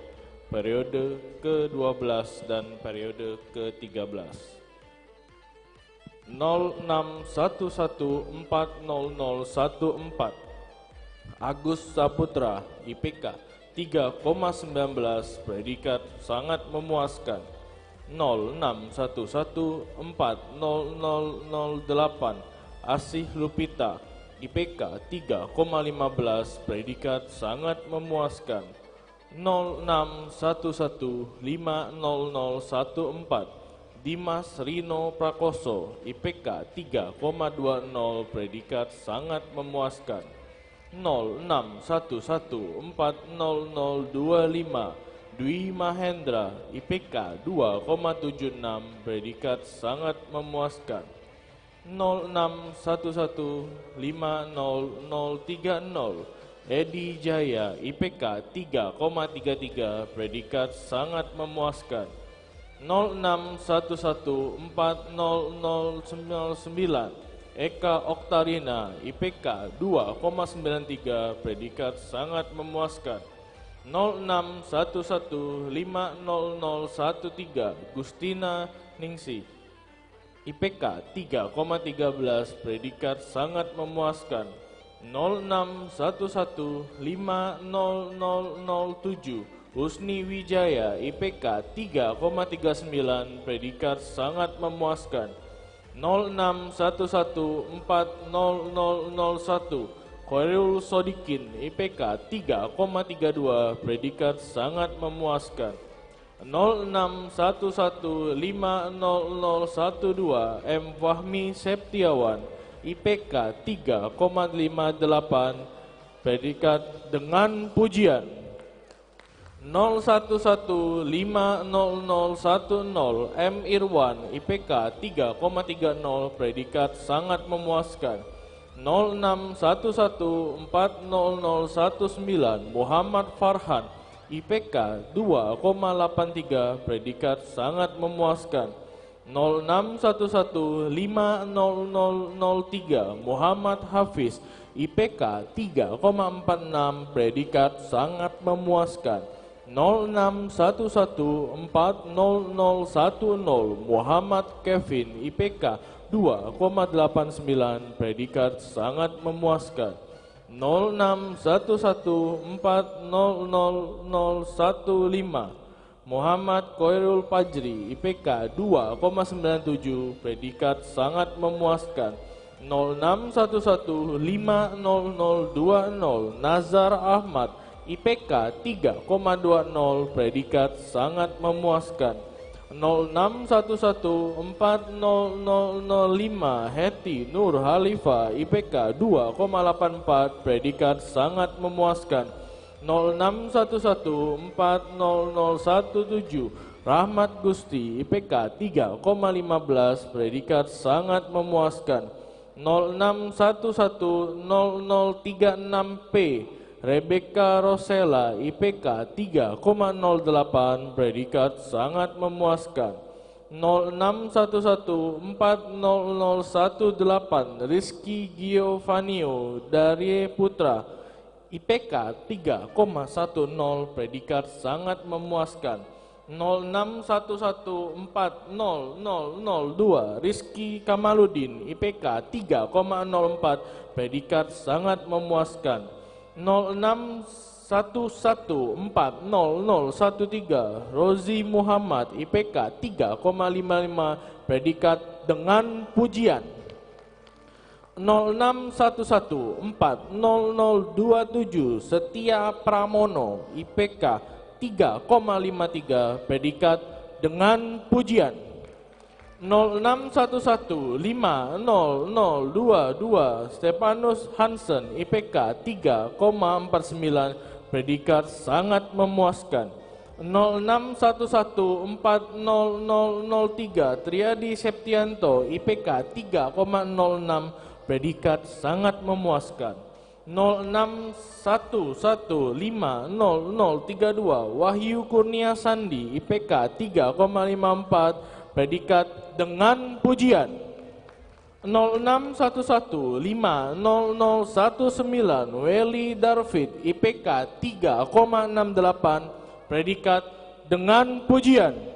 periode ke-12 dan periode ke-13. 0611400014 Agus Saputra IPK 3,19 predikat sangat memuaskan. 0611400008 Asih Lupita IPK 3,15 predikat sangat memuaskan. 0611500014 Dimas Rino Prakoso IPK 3,20 predikat sangat memuaskan. 0611400025 Dwi Mahendra IPK 2,76 predikat sangat memuaskan. 0611500030 Edi Jaya IPK 3,33 predikat sangat memuaskan. 0611400099 Eka Oktarina IPK 2,93 predikat sangat memuaskan. 0611500013 Gustina Ningsi IPK 3,13 predikat sangat memuaskan. 0611500007 Husni Wijaya IPK 3,39 predikat sangat memuaskan. 0611400001 Khairul Sodikin IPK 3,32 predikat sangat memuaskan. 0611500012 M. Fahmi Septiawan IPK 3,58 predikat dengan pujian. 01150010 M. Irwan IPK 3,30 predikat sangat memuaskan. 0611400019 Muhammad Farhan IPK 2,83 predikat sangat memuaskan. 0611500003 Muhammad Hafiz IPK 3,46 predikat sangat memuaskan. 0611400010 Muhammad Kevin IPK 2,89 predikat sangat memuaskan. 0611400015 Muhammad Khairul Fajri IPK 2,97 predikat sangat memuaskan. 0611500020 Nazar Ahmad IPK 3,20 predikat sangat memuaskan. 0611400005 Heti Nur Halifa IPK 2,84 predikat sangat memuaskan. 0611400017 Rahmat Gusti, IPK 3,15, predikat sangat memuaskan. 06110036P, Rebecca Rosella, IPK 3,08, predikat sangat memuaskan. 0611400118, Rizky Giovanio dari Putra, IPK 3,10, predikat sangat memuaskan. 0611400002, Rizky Kamaludin, IPK 3,04, predikat sangat memuaskan. 0611400013, Rozi Muhammad, IPK 3,55, predikat dengan pujian. 0611400027, Setia Pramono, IPK 3,53, predikat dengan pujian. 0611500022, Stefanus Hansen, IPK 3,49, predikat sangat memuaskan. 06114003, Triadi Septianto, IPK 3,06, predikat sangat memuaskan. 0611500032, Wahyu Kurnia Sandi, IPK 3,54, predikat dengan pujian. 0611500019, Welly Darvid, IPK 3,68, predikat dengan pujian.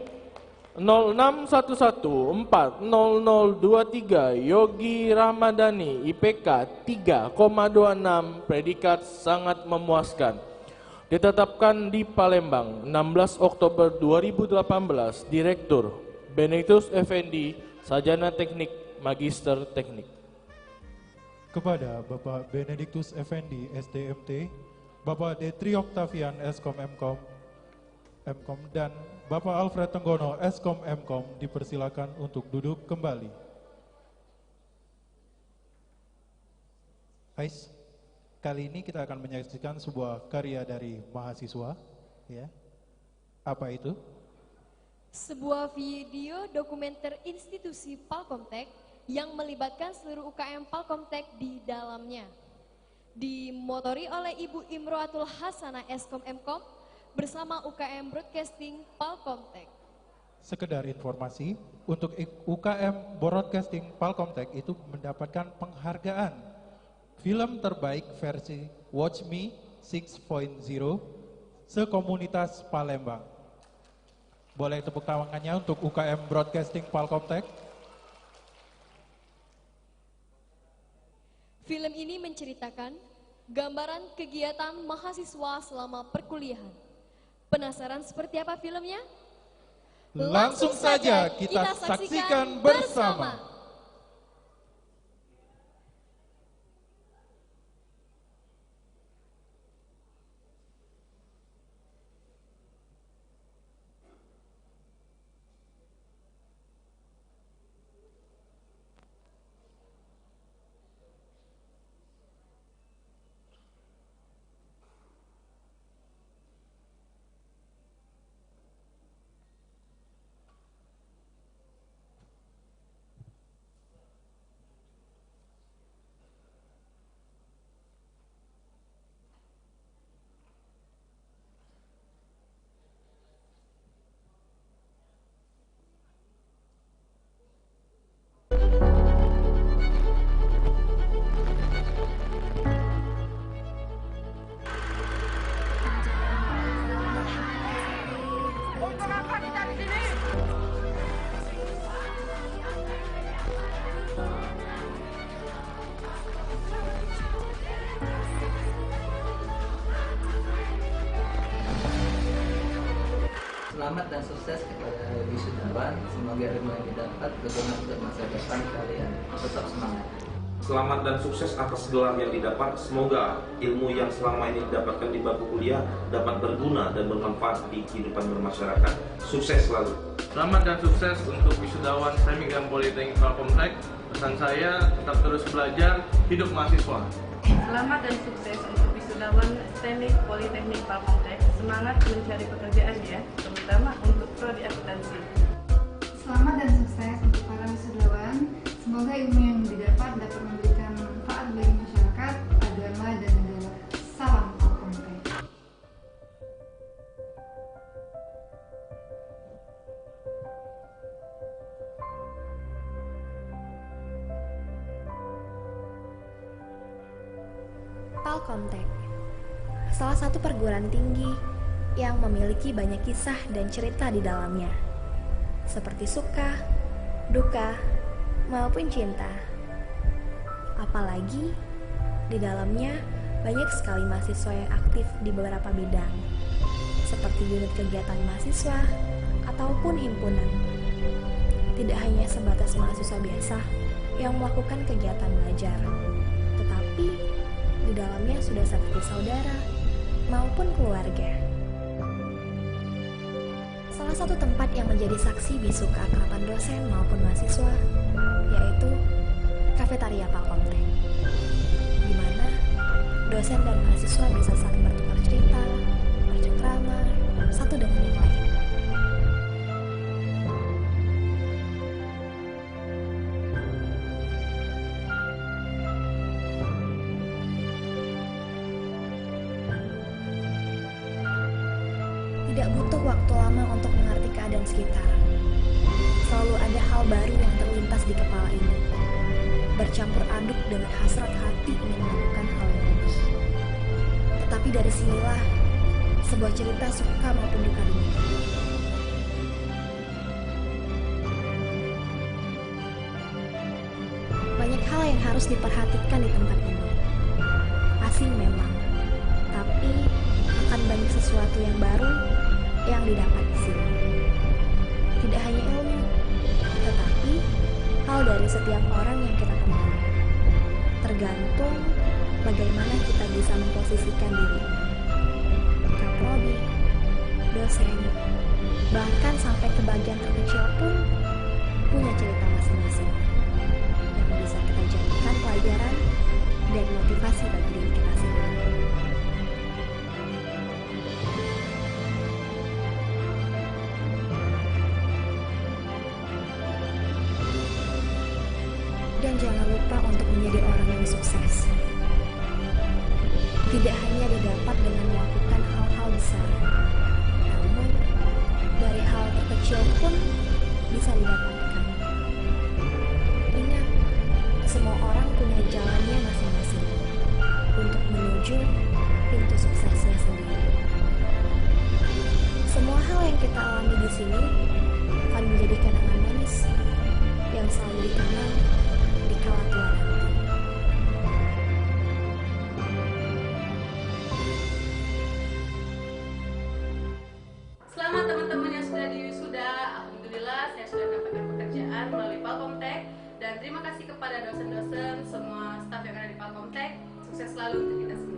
0611400023, Yogi Ramadhani, IPK 3,26, predikat sangat memuaskan. Ditetapkan di Palembang 16 Oktober 2018, Direktur Benediktus Effendi, Sarjana Teknik, Magister Teknik. Kepada Bapak Benediktus Effendi, STMT, Bapak Detri Octavian, Eskom Mkom, dan Bapak Alfred Tenggono, Eskom Mkom, dipersilakan untuk duduk kembali. Ais, kali ini kita akan menyaksikan sebuah karya dari mahasiswa, ya. Apa itu? Sebuah video dokumenter institusi Palkomtek yang melibatkan seluruh UKM Palkomtek di dalamnya. Dimotori oleh Ibu Imroatul Hasanah, Eskom Mkom, bersama UKM Broadcasting Palkomtek. Sekedar informasi, untuk UKM Broadcasting Palkomtek itu mendapatkan penghargaan film terbaik versi Watch Me 6.0 sekomunitas Palembang. Boleh tepuk tangannya untuk UKM Broadcasting Palkomtek. Film ini menceritakan gambaran kegiatan mahasiswa selama perkuliahan. Penasaran seperti apa filmnya? Langsung saja kita saksikan bersama. Selamat dan sukses kepada wisudawan. Semoga ilmu yang didapat berguna untuk masa depan kalian. Tetap semangat. Selamat dan sukses atas gelar yang didapat. Semoga ilmu yang selama ini didapatkan di bangku kuliah dapat berguna dan bermanfaat di kehidupan bermasyarakat. Sukses selalu. Selamat dan sukses untuk wisudawan Teknik dan Politeknik Palkomtek. Pesan saya, tetap terus belajar, hidup mahasiswa. Selamat dan sukses untuk wisudawan Teknik Politeknik Palkomtek. Semangat mencari pekerjaan ya, terutama untuk prodi akuntansi. Selamat dan sukses untuk para wisudawan. Semoga ilmu yang didapat dapat memberikan manfaat bagi masyarakat, agama, dan negara. Salam Palkomtek. Palkomtek, salah satu perguruan tinggi yang memiliki banyak kisah dan cerita di dalamnya, seperti suka, duka, maupun cinta. Apalagi di dalamnya banyak sekali mahasiswa yang aktif di beberapa bidang, seperti unit kegiatan mahasiswa ataupun himpunan. Tidak hanya sebatas mahasiswa biasa yang melakukan kegiatan belajar, tetapi di dalamnya sudah seperti saudara maupun keluarga. Salah satu tempat yang menjadi saksi bisu keakraban dosen maupun mahasiswa yaitu kafetaria Palkomtek, di mana dosen dan mahasiswa bisa saling bertukar cerita, bercengkrama satu dengan yang lain. Tidak butuh waktu lama untuk mengerti keadaan sekitar. Selalu ada hal baru yang terlintas di kepala ini, bercampur aduk dengan hasrat hati ingin melakukan hal yang lebih. Tetapi dari sinilah sebuah cerita suka maupun duka ini. Banyak hal yang harus diperhatikan di tempat ini. Asing memang, tapi akan banyak sesuatu yang baru yang didapat di sini. Tidak hanya ilmu, tetapi hal dari setiap orang yang kita kenal. Tergantung bagaimana kita bisa memposisikan diri. Kaprodi, dosen, bahkan sampai ke bagian terkecil pun punya cerita masing-masing yang bisa kita jadikan pelajaran dan motivasi bagi diri kita sendiri. Dan jangan lupa untuk menjadi orang yang sukses. Tidak hanya didapat dengan melakukan hal-hal besar, namun dari hal terkecil pun bisa didapatkan. Ingat, semua orang punya jalannya masing-masing untuk menuju pintu suksesnya sendiri. Semua hal yang kita alami di sini akan menjadi kenangan manis yang selalu dikenang di kala tua nanti. Selamat teman-teman yang sudah diwisuda. Alhamdulillah saya sudah mendapatkan pekerjaan melalui Palkomtek, dan terima kasih kepada dosen-dosen, semua staf yang ada di Palkomtek. Sukses selalu untuk kita semua.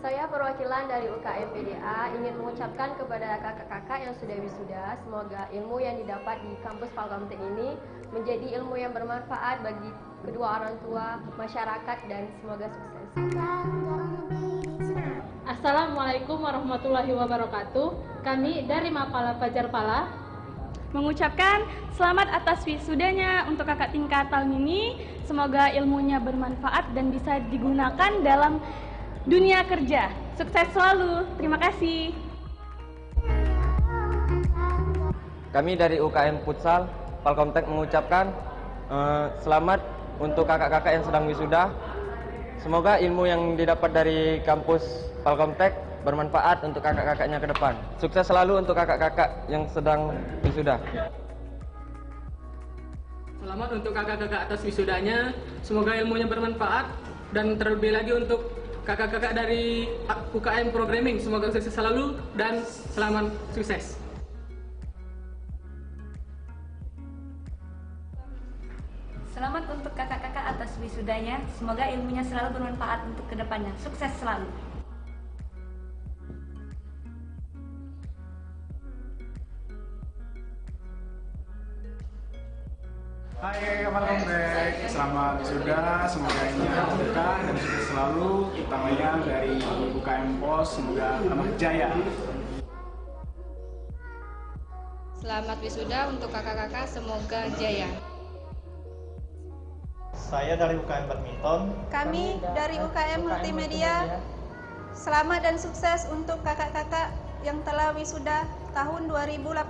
Saya perwakilan dari UKM PDA ingin mengucapkan kepada kakak-kakak yang sudah wisuda, semoga ilmu yang didapat di kampus Palkomtek ini menjadi ilmu yang bermanfaat bagi kedua orang tua, masyarakat, dan semoga sukses. Assalamualaikum warahmatullahi wabarakatuh. Kami dari Mapala Fajar Pala mengucapkan selamat atas wisudanya untuk kakak tingkat tahun ini. Semoga ilmunya bermanfaat dan bisa digunakan dalam dunia kerja. Sukses selalu. Terima kasih. Kami dari UKM Futsal Palkomtek mengucapkan selamat untuk kakak-kakak yang sedang wisuda. Semoga ilmu yang didapat dari kampus Palkomtek bermanfaat untuk kakak-kakaknya ke depan. Sukses selalu untuk kakak-kakak yang sedang wisuda. Selamat untuk kakak-kakak atas wisudanya. Semoga ilmunya bermanfaat, dan terlebih lagi untuk kakak-kakak dari UKM Programming. Semoga sukses selalu dan selamat sukses. Selamat untuk kakak-kakak atas wisudanya. Semoga ilmunya selalu bermanfaat untuk kedepannya. Sukses selalu. Hai Palkomtek, selamat wisuda, semoga ini berkah dan sukses selalu, utamanya dari UKM POS, semoga tambah jaya. Selamat wisuda untuk kakak-kakak, semoga jaya. Saya dari UKM Badminton. Kami dari UKM Multimedia. Selamat dan sukses untuk kakak-kakak yang telah wisuda tahun 2018.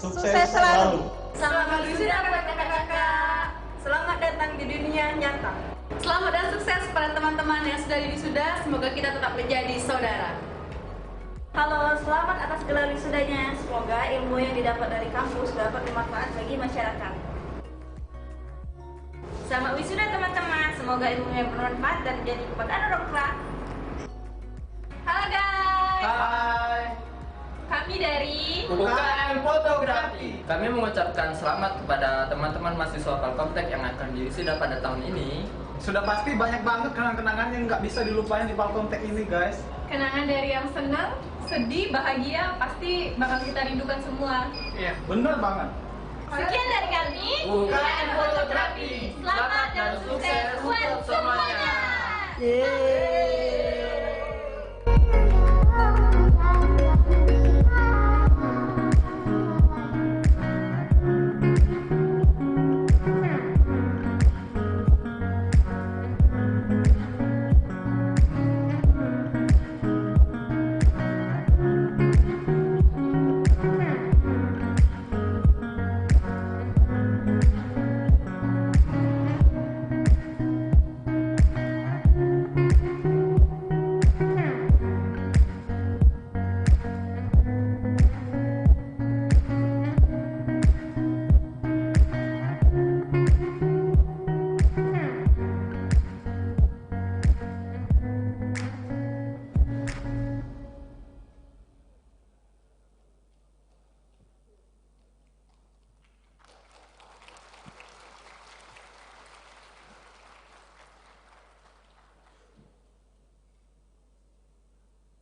Sukses selalu. Selamat wisuda buat kakak-kakak. Selamat datang di dunia nyata. Selamat dan sukses para teman-teman yang sudah wisuda. Semoga kita tetap menjadi saudara. Halo, selamat atas gelar wisudanya. Semoga ilmu yang didapat dari kampus dapat bermanfaat bagi masyarakat. Selamat wisuda teman-teman. Semoga ilmunya bermanfaat dan menjadi kebanggaan orang tua. Halo guys. Hai. Kami dari UKM Fotografi. Kami mengucapkan selamat kepada teman-teman mahasiswa Palkomtek yang akan diwisuda pada tahun ini. Sudah pasti banyak banget kenang-kenangan yang nggak bisa dilupain di Palkomtek ini, guys. kenangan dari yang senang, sedih, bahagia pasti bakal kita rindukan semua. Iya, bener banget. Sekian dari kami, UKM Fotografi. Selamat dan sukses buat semuanya.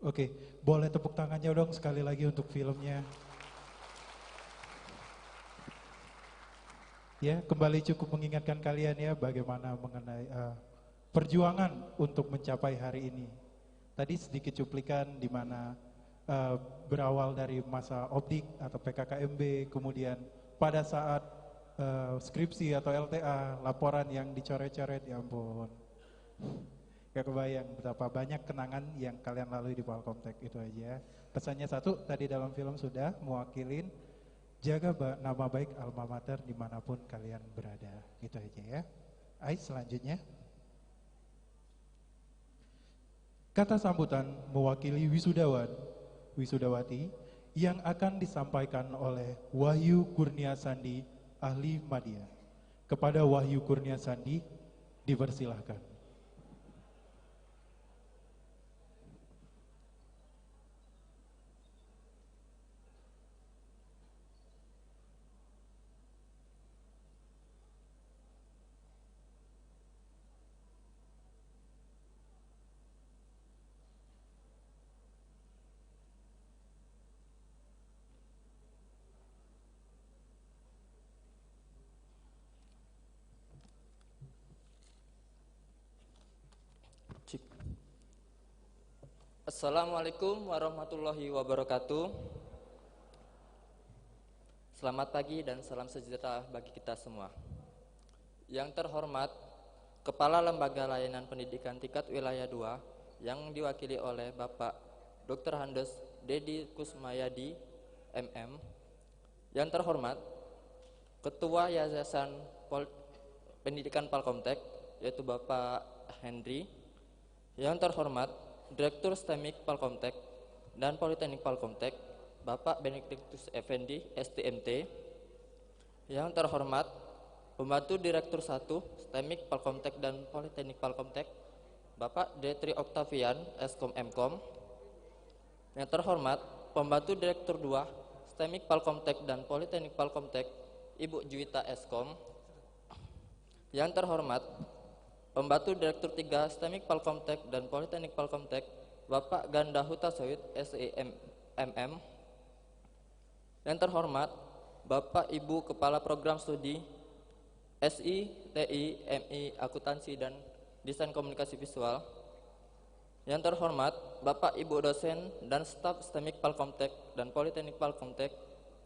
Oke, boleh tepuk tangannya dong sekali lagi untuk filmnya. Ya, kembali cukup mengingatkan kalian ya bagaimana mengenai perjuangan untuk mencapai hari ini. Tadi sedikit cuplikan di mana berawal dari masa optik atau PKKMB, kemudian pada saat skripsi atau LTA, laporan yang dicoret-coret, ya ampun. Gak kebayang betapa banyak kenangan yang kalian lalui di Palkomtek, itu aja. Pesannya satu, tadi dalam film sudah mewakilin Jaga nama baik alma mater dimanapun kalian berada. Gitu aja ya. Selanjutnya. Kata sambutan mewakili wisudawan, wisudawati yang akan disampaikan oleh Wahyu Kurnia Sandi, ahli media. Kepada Wahyu Kurnia Sandi, dipersilahkan. Assalamualaikum warahmatullahi wabarakatuh. Selamat pagi dan salam sejahtera bagi kita semua. Yang terhormat Kepala Lembaga Layanan Pendidikan Tingkat Wilayah 2 yang diwakili oleh Bapak Dr. Handes Dedi Kusmayadi MM. Yang terhormat Ketua Yayasan Pendidikan Palkomtek yaitu Bapak Henry. Yang terhormat Direktur STEMIK Palkomtek dan Politeknik Palkomtek, Bapak Benediktus Effendi, STMT. Yang terhormat, Pembantu Direktur 1, STEMIK Palkomtek dan Politeknik Palkomtek, Bapak Detri Oktavian, Eskom Mkom. Yang terhormat, Pembantu Direktur 2, STEMIK Palkomtek dan Politeknik Palkomtek, Ibu Juwita Eskom. Yang terhormat, Pembantu Direktur 3 STEMIK Palkomtek dan Politeknik Palkomtek, Bapak Ganda Hutasawit, SEMM. Yang terhormat, Bapak Ibu Kepala Program Studi SI, TI, MI, Akuntansi dan Desain Komunikasi Visual. Yang terhormat, Bapak Ibu dosen dan staf STEMIK Palkomtek dan Politeknik Palkomtek,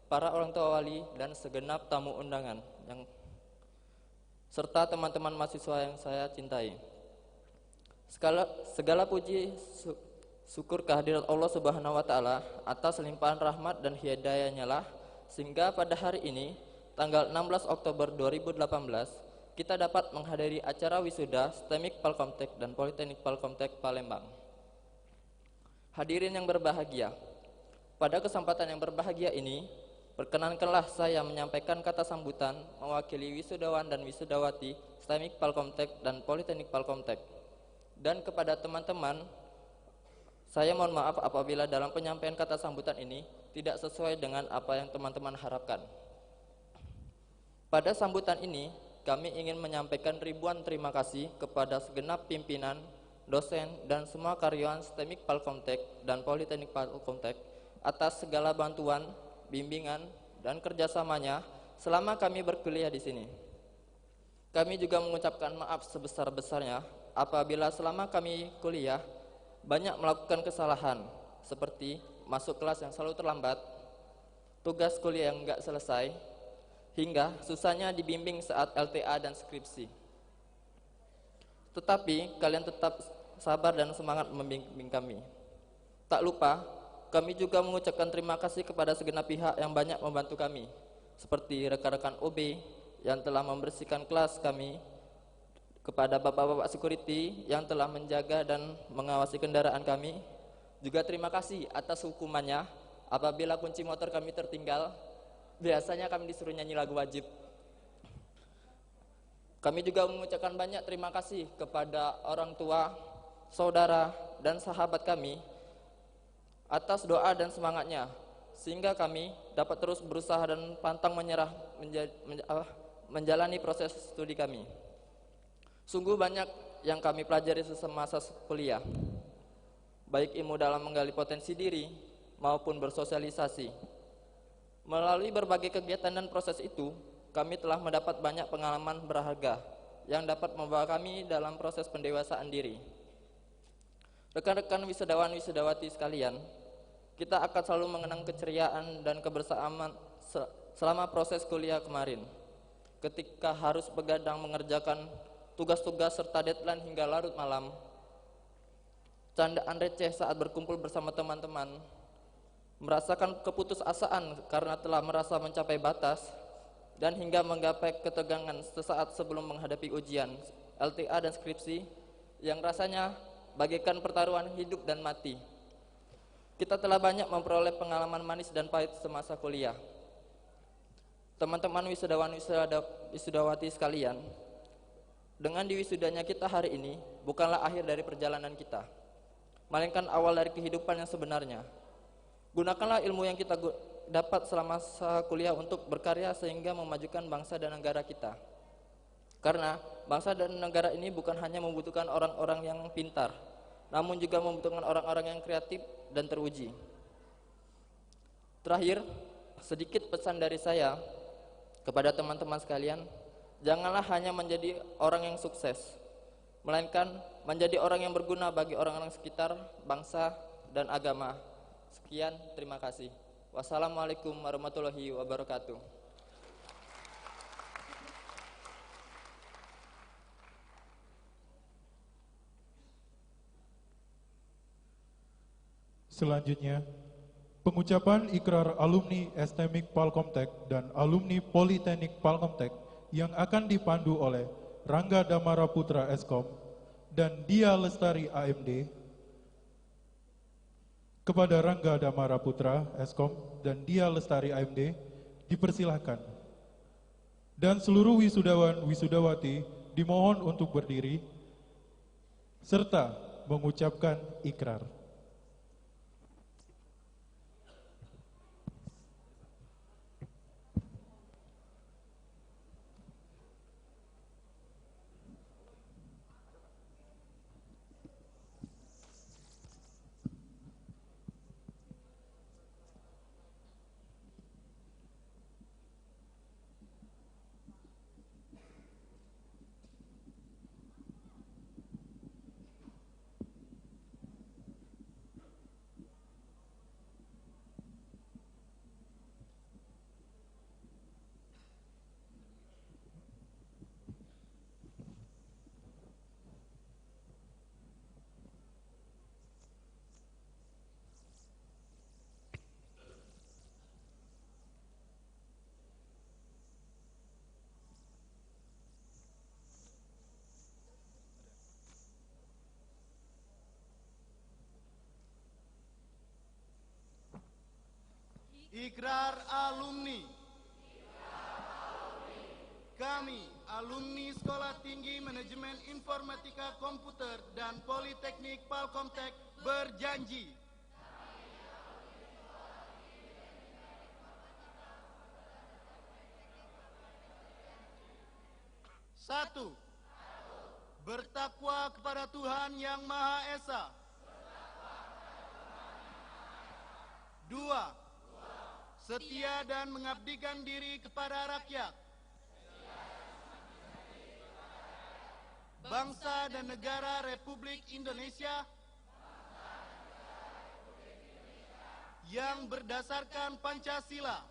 para orang tua wali dan segenap tamu undangan serta teman-teman mahasiswa yang saya cintai. Segala puji syukur kehadirat Allah Subhanahu wa taala atas limpahan rahmat dan hidayahnya lah sehingga pada hari ini tanggal 16 Oktober 2018 kita dapat menghadiri acara wisuda STEMIK Palkomtek dan Politeknik Palkomtek Palembang. Hadirin yang berbahagia, pada kesempatan yang berbahagia ini perkenankanlah saya menyampaikan kata sambutan mewakili wisudawan dan wisudawati STEMIK Palkomtek dan Politeknik Palkomtek. Dan kepada teman-teman, saya mohon maaf apabila dalam penyampaian kata sambutan ini tidak sesuai dengan apa yang teman-teman harapkan. Pada sambutan ini, kami ingin menyampaikan ribuan terima kasih kepada segenap pimpinan, dosen, dan semua karyawan STEMIK Palkomtek dan Politeknik Palkomtek atas segala bantuan, bimbingan dan kerjasamanya selama kami berkuliah di sini. Kami juga mengucapkan maaf sebesar-besarnya apabila selama kami kuliah banyak melakukan kesalahan seperti masuk kelas yang selalu terlambat, tugas kuliah yang enggak selesai, hingga susahnya dibimbing saat LTA dan skripsi. Tetapi kalian tetap sabar dan semangat membimbing kami. Tak lupa kami juga mengucapkan terima kasih kepada segenap pihak yang banyak membantu kami, seperti rekan-rekan OB yang telah membersihkan kelas kami, kepada bapak-bapak security yang telah menjaga dan mengawasi kendaraan kami. Juga terima kasih atas hukumannya apabila kunci motor kami tertinggal, biasanya kami disuruh nyanyi lagu wajib. Kami juga mengucapkan banyak terima kasih kepada orang tua, saudara, dan sahabat kami atas doa dan semangatnya, sehingga kami dapat terus berusaha dan pantang menyerah menjalani proses studi kami. Sungguh banyak yang kami pelajari semasa kuliah, baik ilmu dalam menggali potensi diri maupun bersosialisasi. Melalui berbagai kegiatan dan proses itu, kami telah mendapat banyak pengalaman berharga yang dapat membawa kami dalam proses pendewasaan diri. Rekan-rekan wisudawan wisudawati sekalian, kita akan selalu mengenang keceriaan dan kebersamaan selama proses kuliah kemarin. Ketika harus begadang mengerjakan tugas-tugas serta deadline hingga larut malam, candaan receh saat berkumpul bersama teman-teman, merasakan keputusasaan karena telah merasa mencapai batas, dan hingga menggapai ketegangan sesaat sebelum menghadapi ujian, LTA dan skripsi yang rasanya bagaikan pertaruhan hidup dan mati. Kita telah banyak memperoleh pengalaman manis dan pahit semasa kuliah. Teman-teman wisudawati sekalian, dengan diwisudanya kita hari ini bukanlah akhir dari perjalanan kita, melainkan awal dari kehidupan yang sebenarnya. Gunakanlah ilmu yang kita dapat selama masa kuliah untuk berkarya sehingga memajukan bangsa dan negara kita. Karena bangsa dan negara ini bukan hanya membutuhkan orang-orang yang pintar, namun juga membutuhkan orang-orang yang kreatif dan teruji. Terakhir, sedikit pesan dari saya kepada teman-teman sekalian, janganlah hanya menjadi orang yang sukses, melainkan menjadi orang yang berguna bagi orang-orang sekitar, bangsa, dan agama. Sekian, terima kasih. Wassalamualaikum warahmatullahi wabarakatuh. Selanjutnya, pengucapan ikrar alumni STMIK Palkomtek dan alumni Politeknik Palkomtek yang akan dipandu oleh Rangga Damara Putra Eskom dan Dia Lestari AMD. Kepada Rangga Damara Putra Eskom dan Dia Lestari AMD dipersilahkan. Dan seluruh wisudawan wisudawati dimohon untuk berdiri serta mengucapkan ikrar. Ikrar alumni. Kami, alumni Sekolah Tinggi Manajemen Informatika Komputer dan Politeknik Palkomtek berjanji satu, bertakwa kepada Tuhan Yang Maha Esa. Dua, setia dan mengabdikan diri kepada rakyat, bangsa dan negara Republik Indonesia yang berdasarkan Pancasila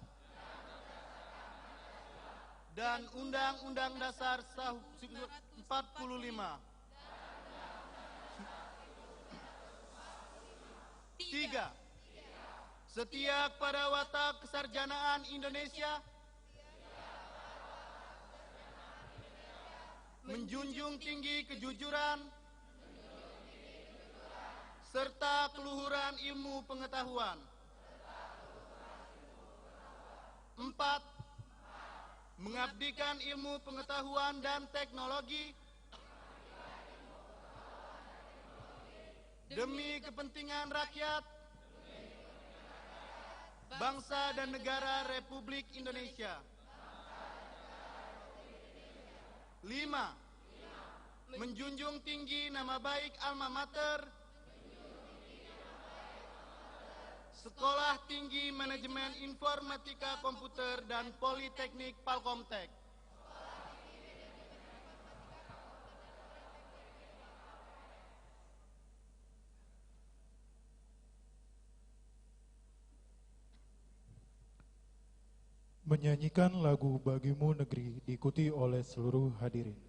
dan Undang-Undang Dasar 45. Tiga, setia kepada watak kesarjanaan Indonesia, menjunjung tinggi kejujuran, serta keluhuran ilmu pengetahuan. Empat, mengabdikan ilmu pengetahuan dan teknologi demi kepentingan rakyat, bangsa dan negara Republik Indonesia. 5. Menjunjung tinggi nama baik alma mater Sekolah Tinggi Manajemen Informatika Komputer dan Politeknik Palkomtek. Menyanyikan lagu Bagimu Negeri diikuti oleh seluruh hadirin.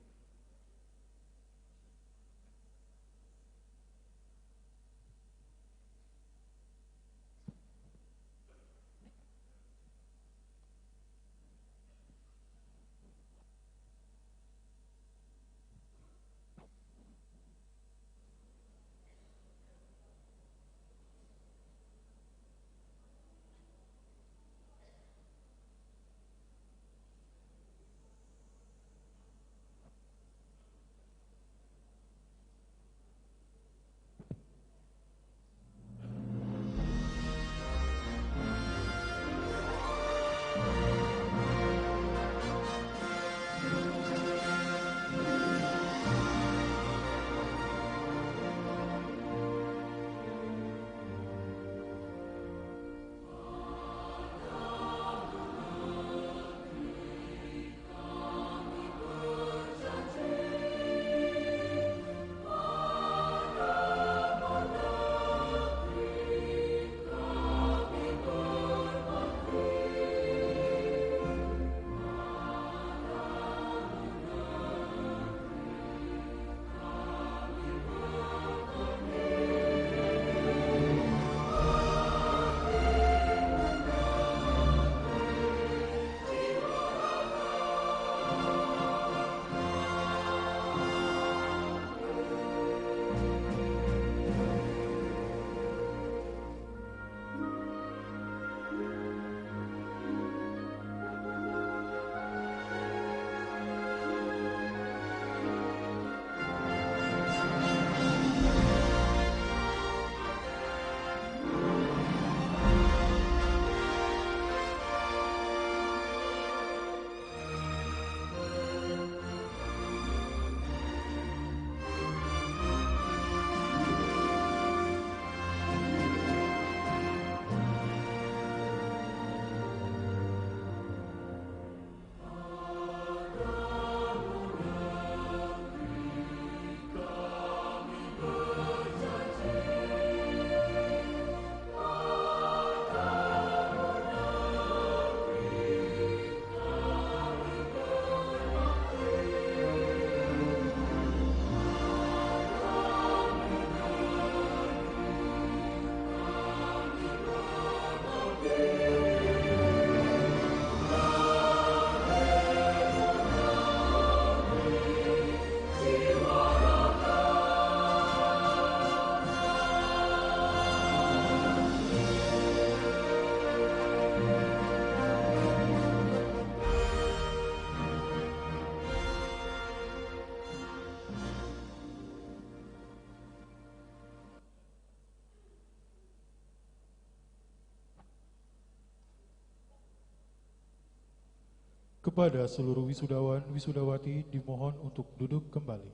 Kepada seluruh wisudawan, wisudawati dimohon untuk duduk kembali.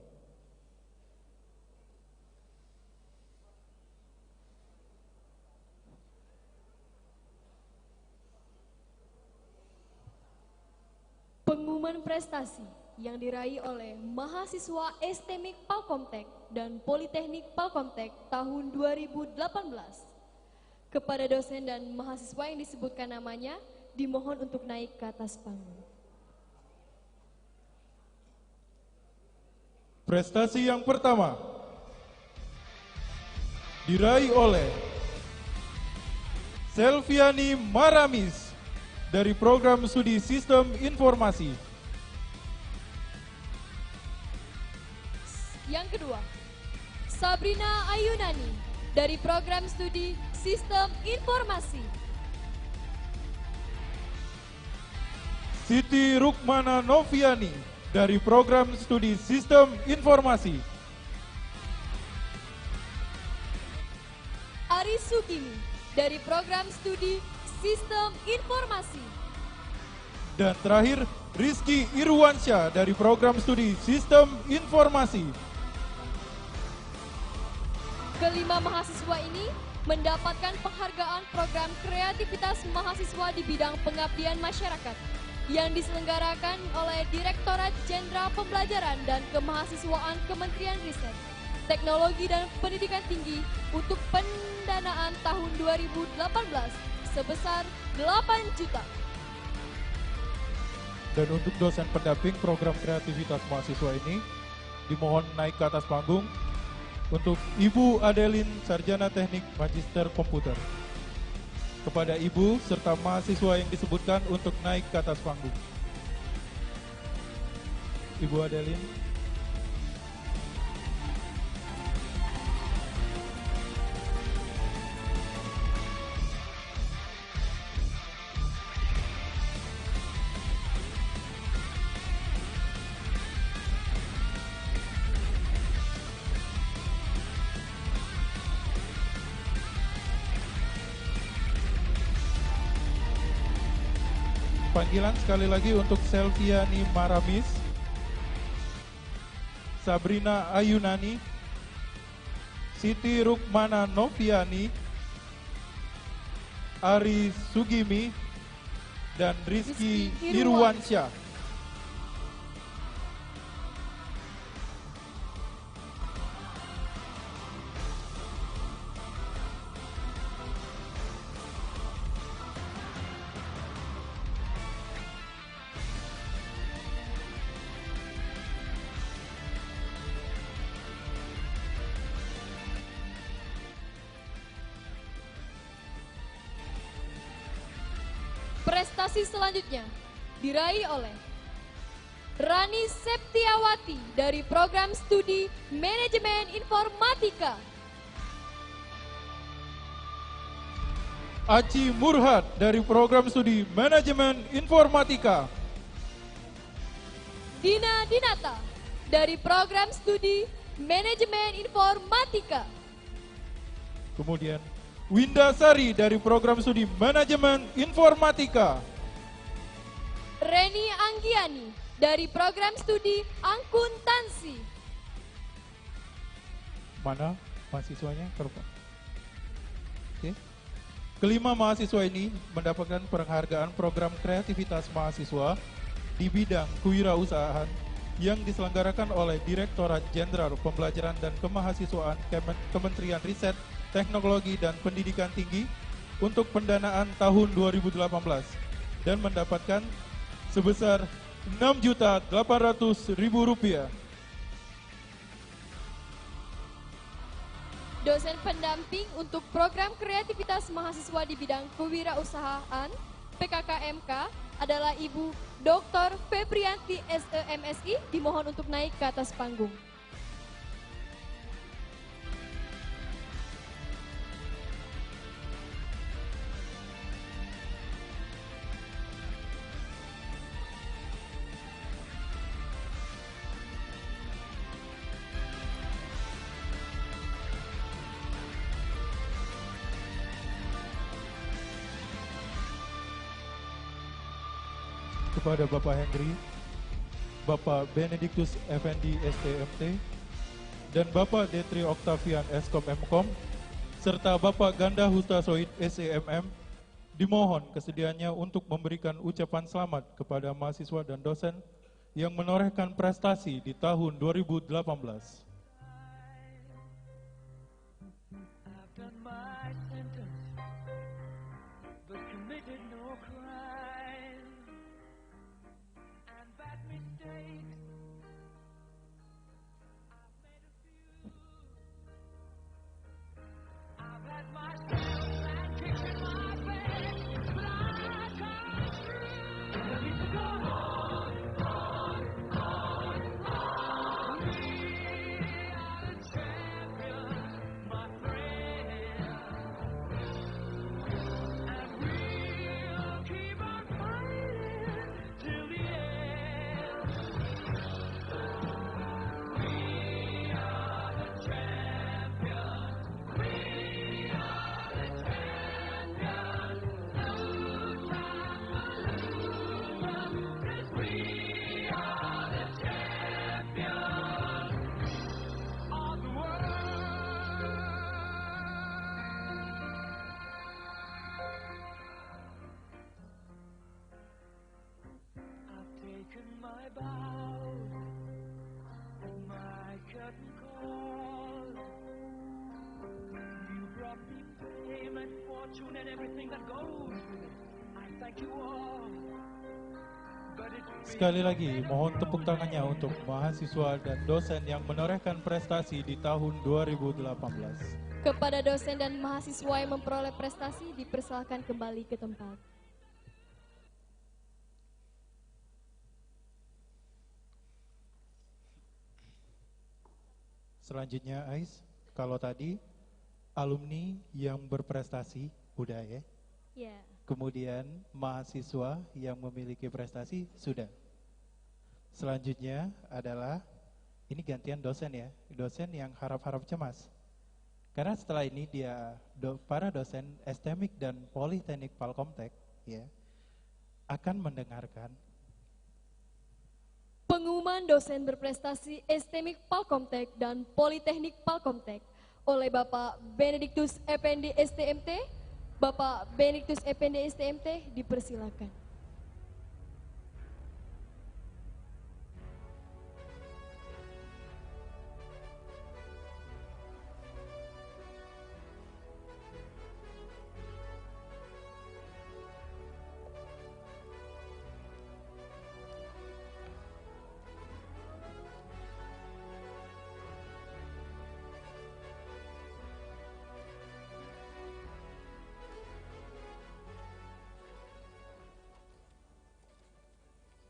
Pengumuman prestasi yang diraih oleh mahasiswa STMIK Palkomtek dan Politeknik Palkomtek tahun 2018. Kepada dosen dan mahasiswa yang disebutkan namanya, dimohon untuk naik ke atas panggung. Prestasi yang pertama diraih oleh Selviani Maramis dari Program Studi Sistem Informasi. Yang kedua, Sabrina Ayunani dari Program Studi Sistem Informasi. Siti Rukmana Noviani dari Program Studi Sistem Informasi. Aris Sugimi dari Program Studi Sistem Informasi. Dan terakhir, Rizky Irwansyah dari Program Studi Sistem Informasi. Kelima mahasiswa ini mendapatkan penghargaan program kreativitas mahasiswa di bidang pengabdian masyarakat yang diselenggarakan oleh Direktorat Jenderal Pembelajaran dan Kemahasiswaan Kementerian Riset, Teknologi dan Pendidikan Tinggi untuk pendanaan tahun 2018 sebesar 8 juta. Dan untuk dosen pendamping program kreativitas mahasiswa ini, dimohon naik ke atas panggung untuk Ibu Adeline Sarjana Teknik Magister Komputer. Kepada Ibu serta mahasiswa yang disebutkan untuk naik ke atas panggung. Ibu Adeline. Panggilan sekali lagi untuk Selviani Maramis, Sabrina Ayunani, Siti Rukmana Noviani, Ari Sugimi, dan Rizky Irwansyah. Prestasi selanjutnya diraih oleh Rani Septiawati dari Program Studi Manajemen Informatika. Aci Murhad dari Program Studi Manajemen Informatika. Dina Dinata dari Program Studi Manajemen Informatika. Kemudian Winda Sari dari Program Studi Manajemen Informatika. Reni Anggiani dari Program Studi Akuntansi. Mana mahasiswanya? Oke. Kelima mahasiswa ini mendapatkan penghargaan program kreativitas mahasiswa di bidang kewirausahaan yang diselenggarakan oleh Direktorat Jenderal Pembelajaran dan Kemahasiswaan Kementerian Riset, Teknologi dan Pendidikan Tinggi untuk pendanaan tahun 2018 dan mendapatkan sebesar Rp6.800.000. Dosen pendamping untuk program kreativitas mahasiswa di bidang kewirausahaan PKKMK adalah Ibu Dr. Febrianti SEMSI, dimohon untuk naik ke atas panggung. kepada Bapak Henry, Bapak Benediktus Effendi STMT, dan Bapak Detri Octavian Eskom Mkom, serta Bapak Ganda Hustasoid SEMM, dimohon kesediaannya untuk memberikan ucapan selamat kepada mahasiswa dan dosen yang menorehkan prestasi di tahun 2018. Sekali lagi, mohon tepuk tangannya untuk mahasiswa dan dosen yang menorehkan prestasi di tahun 2018. Kepada dosen dan mahasiswa yang memperoleh prestasi, dipersilakan kembali ke tempat. Selanjutnya, Ais, kalau tadi alumni yang berprestasi, udah ya? Ya. Kemudian mahasiswa yang memiliki prestasi, sudah. Selanjutnya adalah, ini gantian dosen ya, dosen yang harap-harap cemas. Karena setelah ini para dosen STMIK dan Politeknik Palkomtek ya, akan mendengarkan pengumuman dosen berprestasi STMIK Palkomtek dan Politeknik Palkomtek oleh Bapak Benediktus Effendi STMT. Bapak Benediktus Effendi STMT, dipersilakan.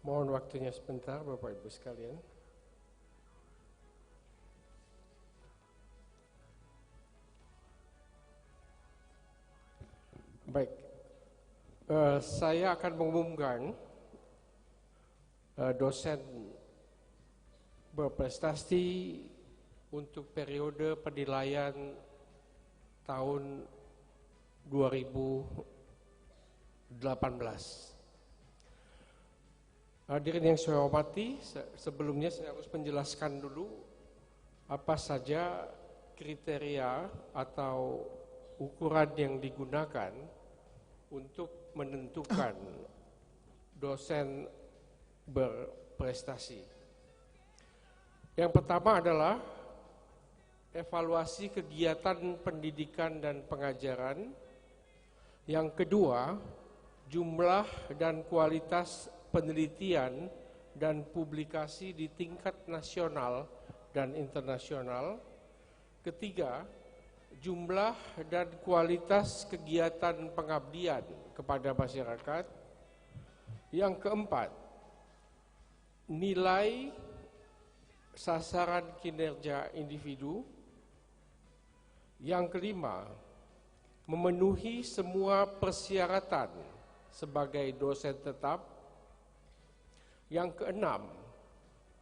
Mohon waktunya sebentar, Bapak Ibu sekalian. Baik, saya akan mengumumkan dosen berprestasi untuk periode penilaian tahun 2018. Hadirin yang saya hormati, sebelumnya saya harus menjelaskan dulu apa saja kriteria atau ukuran yang digunakan untuk menentukan dosen berprestasi. Yang pertama adalah evaluasi kegiatan pendidikan dan pengajaran. Yang kedua, jumlah dan kualitas penelitian dan publikasi di tingkat nasional dan internasional. Ketiga, jumlah dan kualitas kegiatan pengabdian kepada masyarakat. Yang keempat, nilai sasaran kinerja individu. Yang kelima, memenuhi semua persyaratan sebagai dosen tetap. Yang keenam,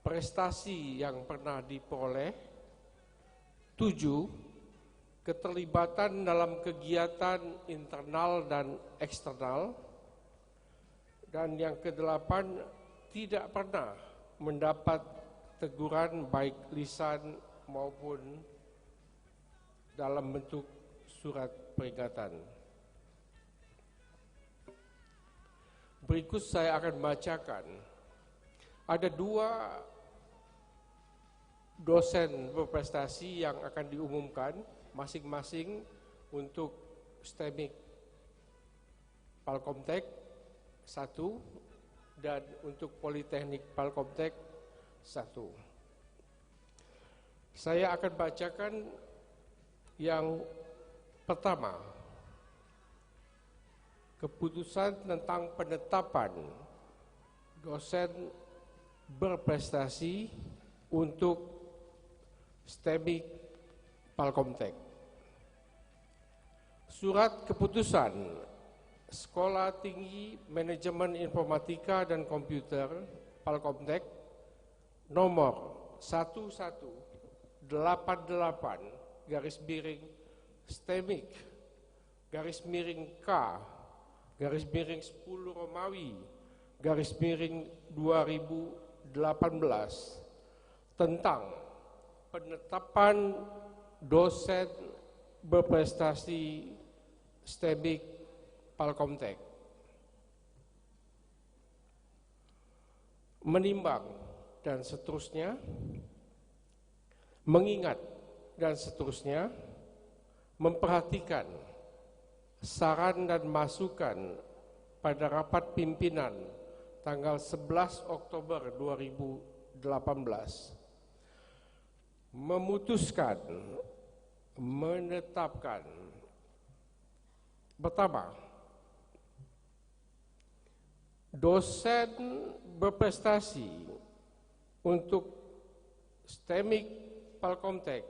prestasi yang pernah diperoleh. 7, keterlibatan dalam kegiatan internal dan eksternal. Dan yang kedelapan, tidak pernah mendapat teguran baik lisan maupun dalam bentuk surat peringatan. Berikut saya akan bacakan. Ada 2 dosen berprestasi yang akan diumumkan masing-masing untuk STEMIC Palkomtek 1 dan untuk Politeknik Palkomtek 1. Saya akan bacakan yang pertama, keputusan tentang penetapan dosen berprestasi untuk STEMIC Palkomtek. Surat keputusan Sekolah Tinggi Manajemen Informatika dan Komputer Palkomtek nomor 1188/STEMIC _K_10 Romawi _2018 tentang penetapan dosen berprestasi STEMIC Palkomtek. Menimbang dan seterusnya, mengingat dan seterusnya, memperhatikan saran dan masukan pada rapat pimpinan tanggal 11 Oktober 2018, memutuskan menetapkan pertama, dosen berprestasi untuk STEMIC Palkomtek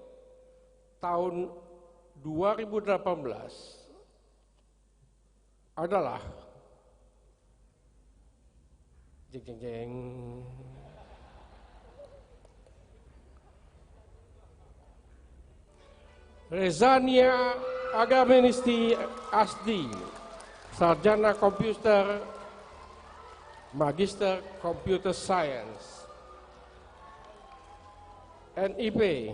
tahun 2018 adalah Rezania Agamenisti Asdi, Sarjana Komputer, Magister Computer Science, NIP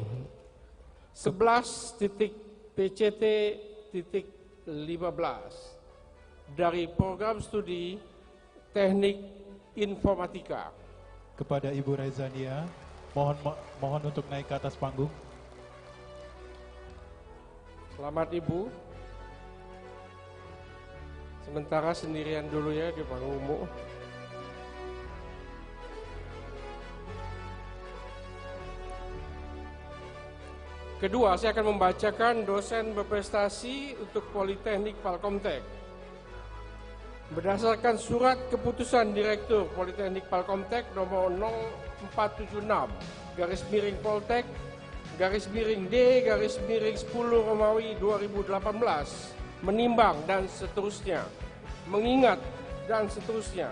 11.PCT.15 dari program studi Teknik Informatika. Kepada Ibu Rezania, mohon untuk naik ke atas panggung. Selamat Ibu. Sementara sendirian dulu ya di panggung umum. Kedua, saya akan membacakan dosen berprestasi untuk Politeknik Palkomtek. Berdasarkan surat keputusan Direktur Politeknik Palkomtek nomor 0476/Poltek _D_10 Romawi 2018, menimbang dan seterusnya, mengingat dan seterusnya,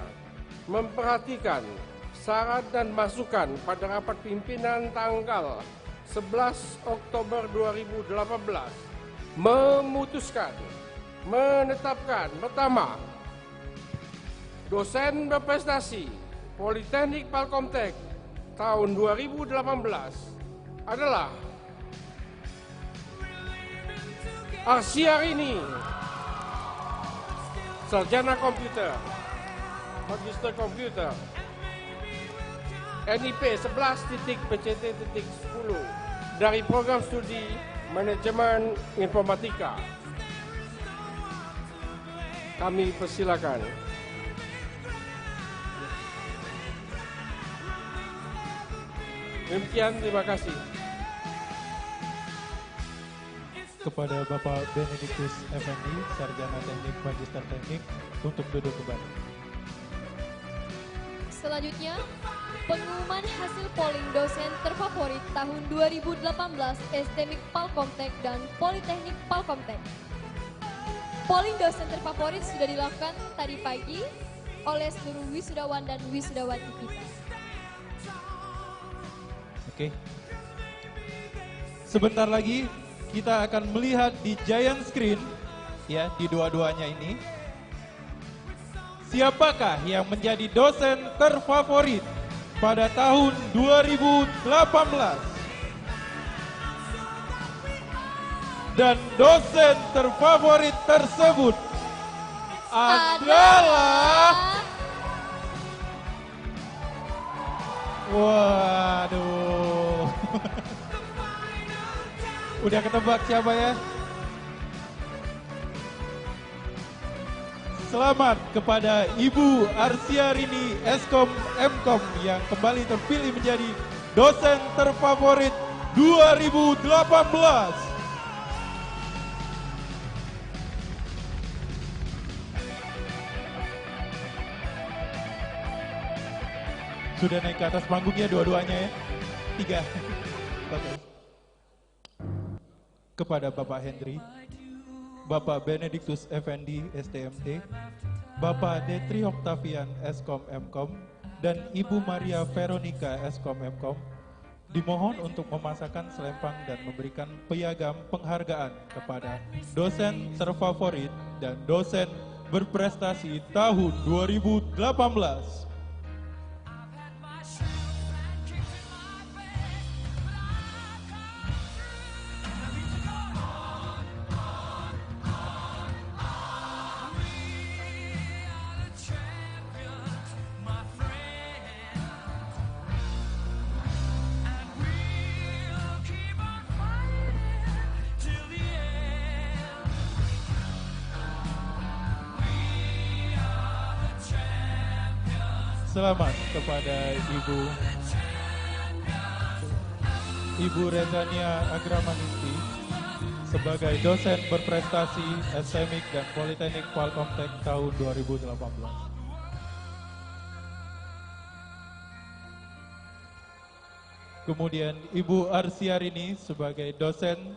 memperhatikan saran dan masukan pada rapat pimpinan tanggal 11 Oktober 2018, memutuskan menetapkan pertama, dosen berprestasi Politeknik Palkomtek tahun 2018 adalah Arsiarini, Sarjana Komputer, Magister Komputer, NIP 11.PCT.10 dari program studi Manajemen Informatika. Kami persilakan. Demikian, terima kasih. Kepada Bapak Benedictus Effendi, Sarjana Teknik Magister Teknik, untuk duduk kembali. Selanjutnya, pengumuman hasil polling dosen terfavorit tahun 2018 STEMIC Palkomtek dan Politeknik Palkomtek. Polling dosen terfavorit sudah dilakukan tadi pagi oleh seluruh wisudawan dan wisudawati kita. Oke. Sebentar lagi kita akan melihat di giant screen ya, di dua-duanya ini siapakah yang menjadi dosen terfavorit pada tahun 2018? Dan dosen terfavorit tersebut adalah... Waduh. Udah ketebak siapa ya? Selamat kepada Ibu Arsiarini Eskom Mkom yang kembali terpilih menjadi dosen terfavorit 2018. Sudah naik ke atas panggungnya dua-duanya ya? 3. Oke. Kepada Bapak Hendri, Bapak Benediktus Effendi STMT, Bapak Detri Octavian Eskom Mkom, dan Ibu Maria Veronica Eskom Mkom, dimohon untuk memasangkan selempang dan memberikan piagam penghargaan kepada dosen terfavorit dan dosen berprestasi tahun 2018. Selamat kepada Ibu Rezania Agramanisti sebagai dosen berprestasi STMIK dan Politeknik Palkomtek tahun 2018. Kemudian Ibu Arsiarini sebagai dosen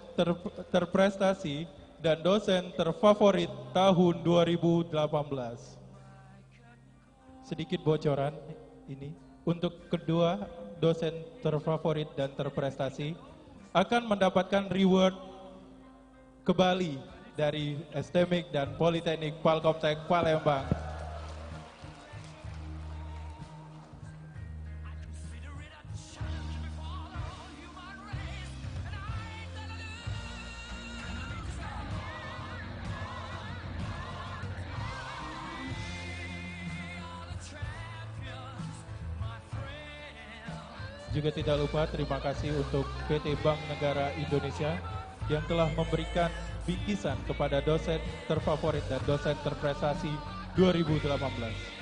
terprestasi dan dosen terfavorit tahun 2018. Sedikit bocoran ini, untuk kedua dosen terfavorit dan terprestasi akan mendapatkan reward kembali dari STMIK dan Politeknik Palkomtek Palembang. Juga tidak lupa terima kasih untuk PT Bank Negara Indonesia yang telah memberikan bingkisan kepada dosen terfavorit dan dosen terprestasi 2018.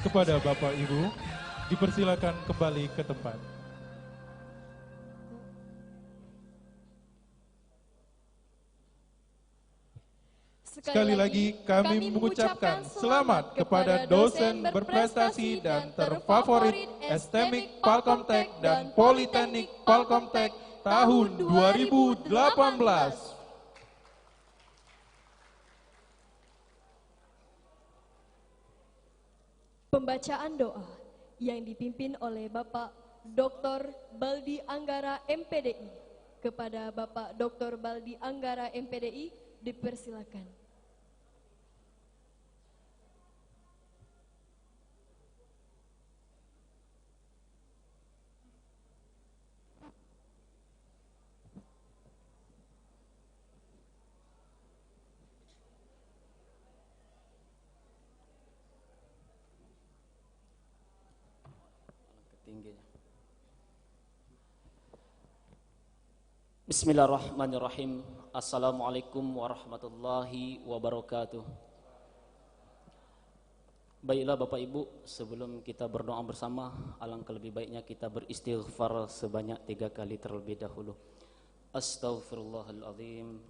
Kepada Bapak Ibu, dipersilakan kembali ke tempat. Sekali lagi kami mengucapkan selamat kepada dosen berprestasi dan terfavorit STMIK Palkomtek dan Politeknik Palkomtek tahun 2018. Pembacaan doa yang dipimpin oleh Bapak Dr. Baldi Anggara MPDI. Kepada Bapak Dr. Baldi Anggara MPDI dipersilakan. Bismillahirrahmanirrahim. Assalamualaikum warahmatullahi wabarakatuh. Baiklah Bapak Ibu, sebelum kita berdoa bersama, alangkah lebih baiknya kita beristighfar sebanyak 3 kali terlebih dahulu. Astaghfirullahaladzim,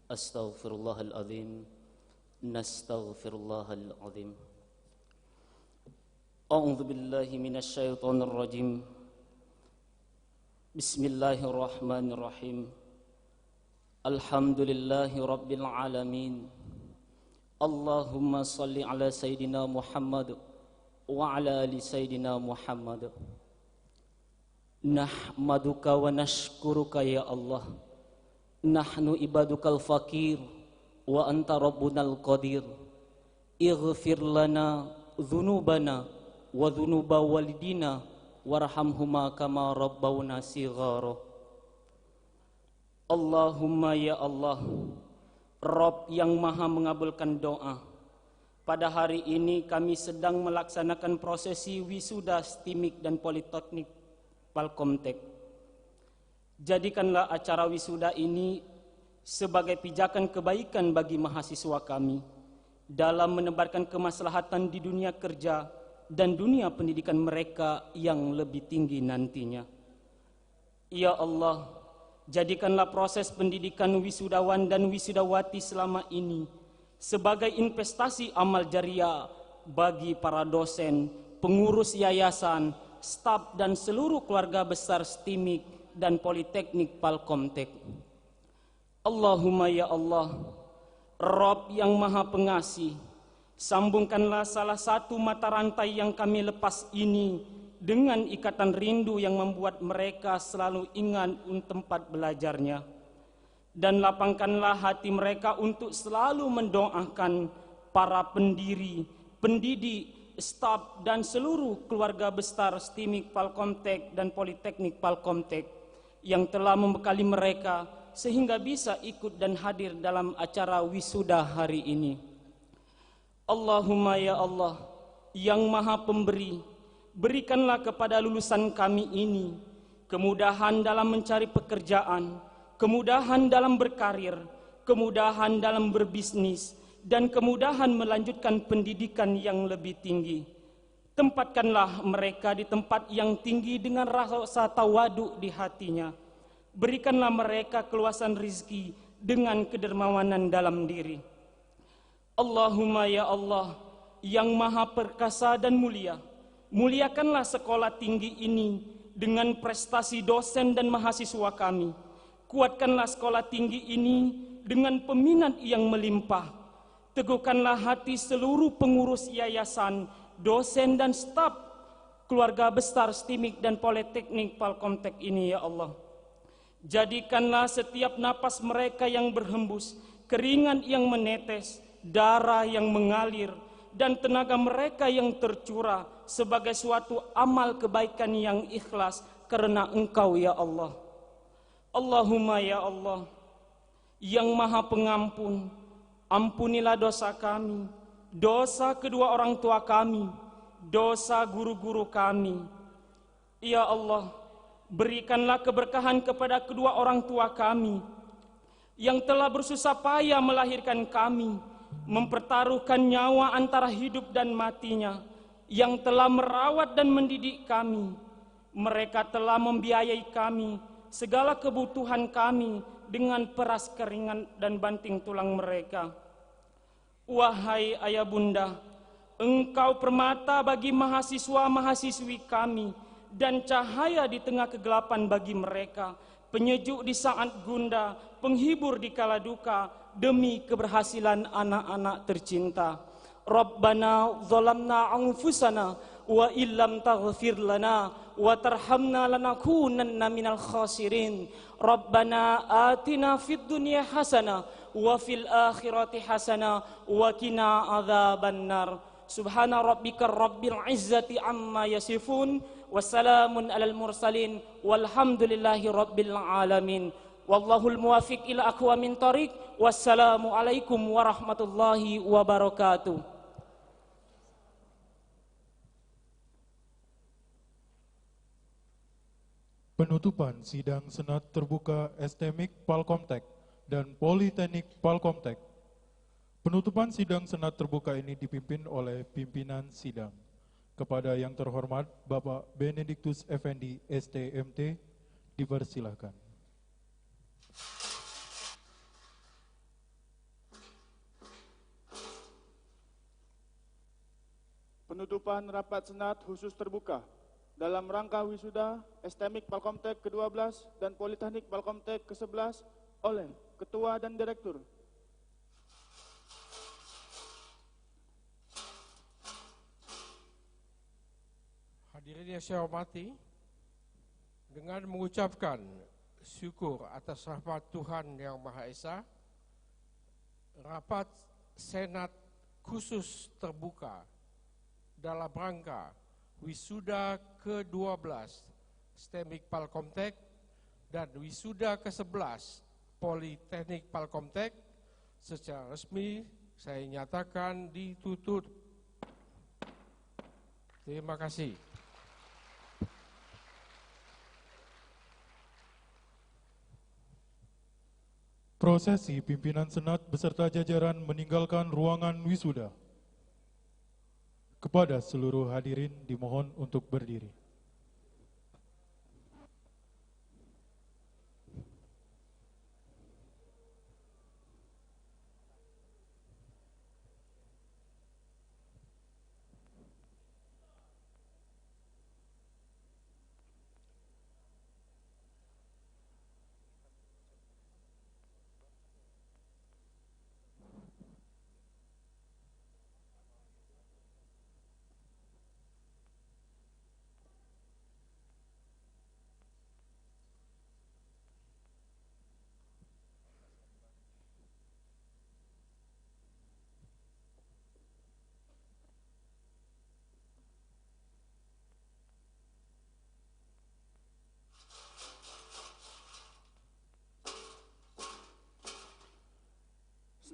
astaghfirullahaladzim, nastaghfirullahaladzim. A'udzu billahi minasyaitonir rajim. Bismillahirrahmanirrahim. Alhamdulillahi rabbil alamin. Allahumma salli ala Sayyidina Muhammad wa ala ali Sayyidina Muhammad. Nahmaduka wa nashkuruka ya Allah. Nahnu ibadukal fakir wa anta rabbunal qadir. Ighfir lana dhunubana wa dhunuba walidina warhamhuma kama rabbawna sighara. Allahumma ya Allah, Rabb yang maha mengabulkan doa, pada hari ini kami sedang melaksanakan prosesi wisuda STIMIK dan Politeknik Palkomtek. Jadikanlah acara wisuda ini sebagai pijakan kebaikan bagi mahasiswa kami dalam menebarkan kemaslahatan di dunia kerja dan dunia pendidikan mereka yang lebih tinggi nantinya. Ya Allah, jadikanlah proses pendidikan wisudawan dan wisudawati selama ini sebagai investasi amal jariah bagi para dosen, pengurus yayasan, staf dan seluruh keluarga besar STIMIK dan Politeknik Palkomtek. Allahumma ya Allah, Rabb yang maha pengasih, sambungkanlah salah satu mata rantai yang kami lepas ini dengan ikatan rindu yang membuat mereka selalu ingat tempat belajarnya, dan lapangkanlah hati mereka untuk selalu mendoakan para pendiri, pendidik, staf dan seluruh keluarga besar STIMIK Palkomtek dan Politeknik Palkomtek yang telah membekali mereka sehingga bisa ikut dan hadir dalam acara wisuda hari ini. Allahumma ya Allah yang maha pemberi, berikanlah kepada lulusan kami ini kemudahan dalam mencari pekerjaan, kemudahan dalam berkarir, kemudahan dalam berbisnis, dan kemudahan melanjutkan pendidikan yang lebih tinggi. Tempatkanlah mereka di tempat yang tinggi dengan rasa tawadu di hatinya. Berikanlah mereka keluasan rizki dengan kedermawanan dalam diri. Allahumma ya Allah yang maha perkasa dan mulia, muliakanlah sekolah tinggi ini dengan prestasi dosen dan mahasiswa kami. Kuatkanlah sekolah tinggi ini dengan peminat yang melimpah. Teguhkanlah hati seluruh pengurus yayasan, dosen dan staf keluarga besar STIMIK dan Politeknik Palkomtek ini ya Allah. Jadikanlah setiap napas mereka yang berhembus, keringat yang menetes, darah yang mengalir, dan tenaga mereka yang tercurah sebagai suatu amal kebaikan yang ikhlas karena Engkau ya Allah. Allahumma ya Allah yang maha pengampun, ampunilah dosa kami, dosa kedua orang tua kami, dosa guru-guru kami. Ya Allah, berikanlah keberkahan kepada kedua orang tua kami yang telah bersusah payah melahirkan kami, mempertaruhkan nyawa antara hidup dan matinya, yang telah merawat dan mendidik kami. Mereka telah membiayai kami, segala kebutuhan kami dengan peras keringat dan banting tulang mereka. Wahai ayah bunda, Engkau permata bagi mahasiswa-mahasiswi kami dan cahaya di tengah kegelapan bagi mereka, penyejuk di saat gundah, penghibur di kala duka, demi keberhasilan anak-anak tercinta. Rabbana zalamna anfusana wa illam taghfir lana wa tarhamna lanakunanna minal khasirin. Rabbana atina fid dunya hasanah wa fil akhirati hasanah wa qina adzabannar. Subhana rabbika rabbil izzati amma yasifun, wassalamun alal mursalin, walhamdulillahi rabbil alamin. Wallahul muwafiq ila aqwamit thoriq. Wassalamu alaikum warahmatullahi wabarakatuh. Penutupan sidang Senat Terbuka STIMIK Palkomtek dan Politeknik Palkomtek. Penutupan sidang Senat terbuka ini dipimpin oleh pimpinan sidang. Kepada yang terhormat Bapak Benediktus Effendi STMT, dipersilahkan. Penutupan rapat Senat khusus terbuka dalam rangka wisuda STMIK Palkomtek ke-12 dan Politeknik Palkomtek ke-11 oleh Ketua dan Direktur. Hadirin yang saya hormati, dengan mengucapkan syukur atas rahmat Tuhan Yang Maha Esa, rapat Senat khusus terbuka dalam rangka wisuda ke-12 STMIK Palkomtek dan wisuda ke-11 Politeknik Palkomtek secara resmi saya nyatakan ditutup. Terima kasih. Prosesi pimpinan Senat beserta jajaran meninggalkan ruangan wisuda. Kepada seluruh hadirin dimohon untuk berdiri.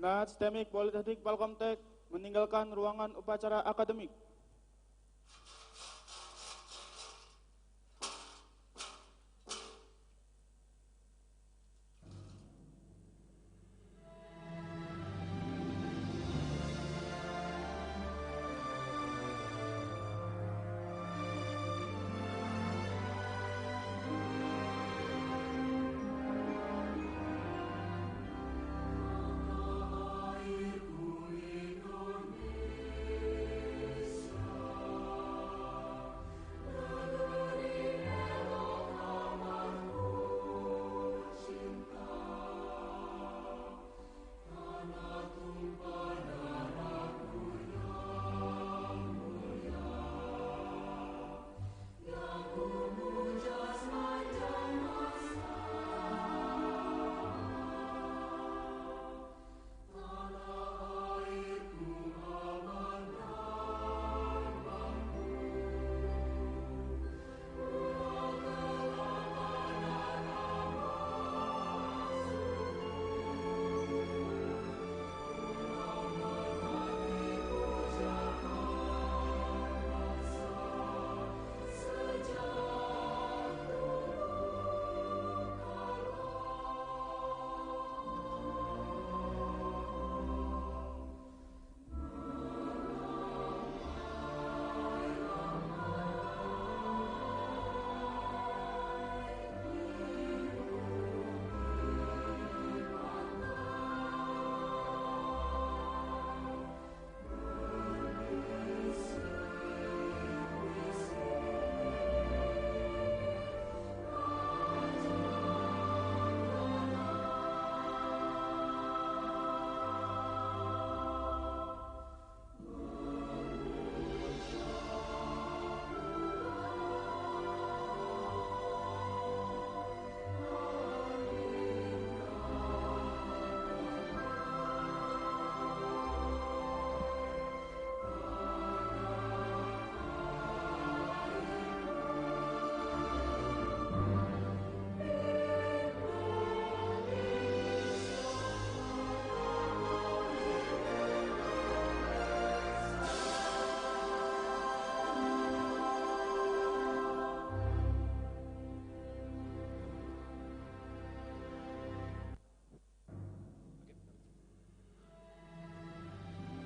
Senat STMIK Politeknik Palkomtek meninggalkan ruangan upacara akademik.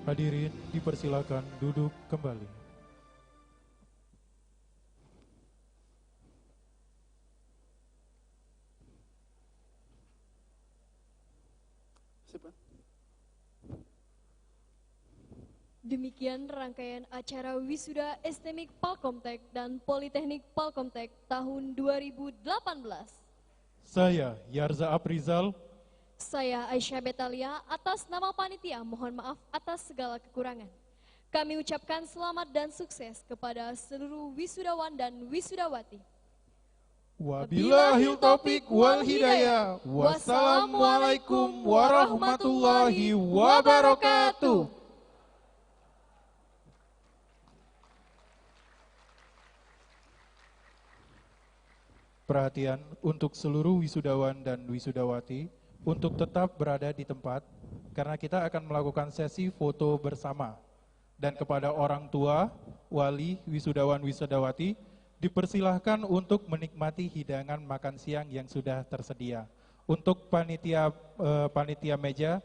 Hadirin dipersilakan duduk kembali. Demikian rangkaian acara wisuda STMIK Palkomtek dan Politeknik Palkomtek tahun 2018. Saya Yarza Aprizal. Saya Aisyah Betalia, atas nama panitia mohon maaf atas segala kekurangan. Kami ucapkan selamat dan sukses kepada seluruh wisudawan dan wisudawati. Wabillahil taufiq wal hidayah. Wassalamualaikum warahmatullahi wabarakatuh. Perhatian untuk seluruh wisudawan dan wisudawati untuk tetap berada di tempat karena kita akan melakukan sesi foto bersama. Dan kepada orang tua, wali, wisudawan, wisudawati dipersilahkan untuk menikmati hidangan makan siang yang sudah tersedia. Untuk panitia meja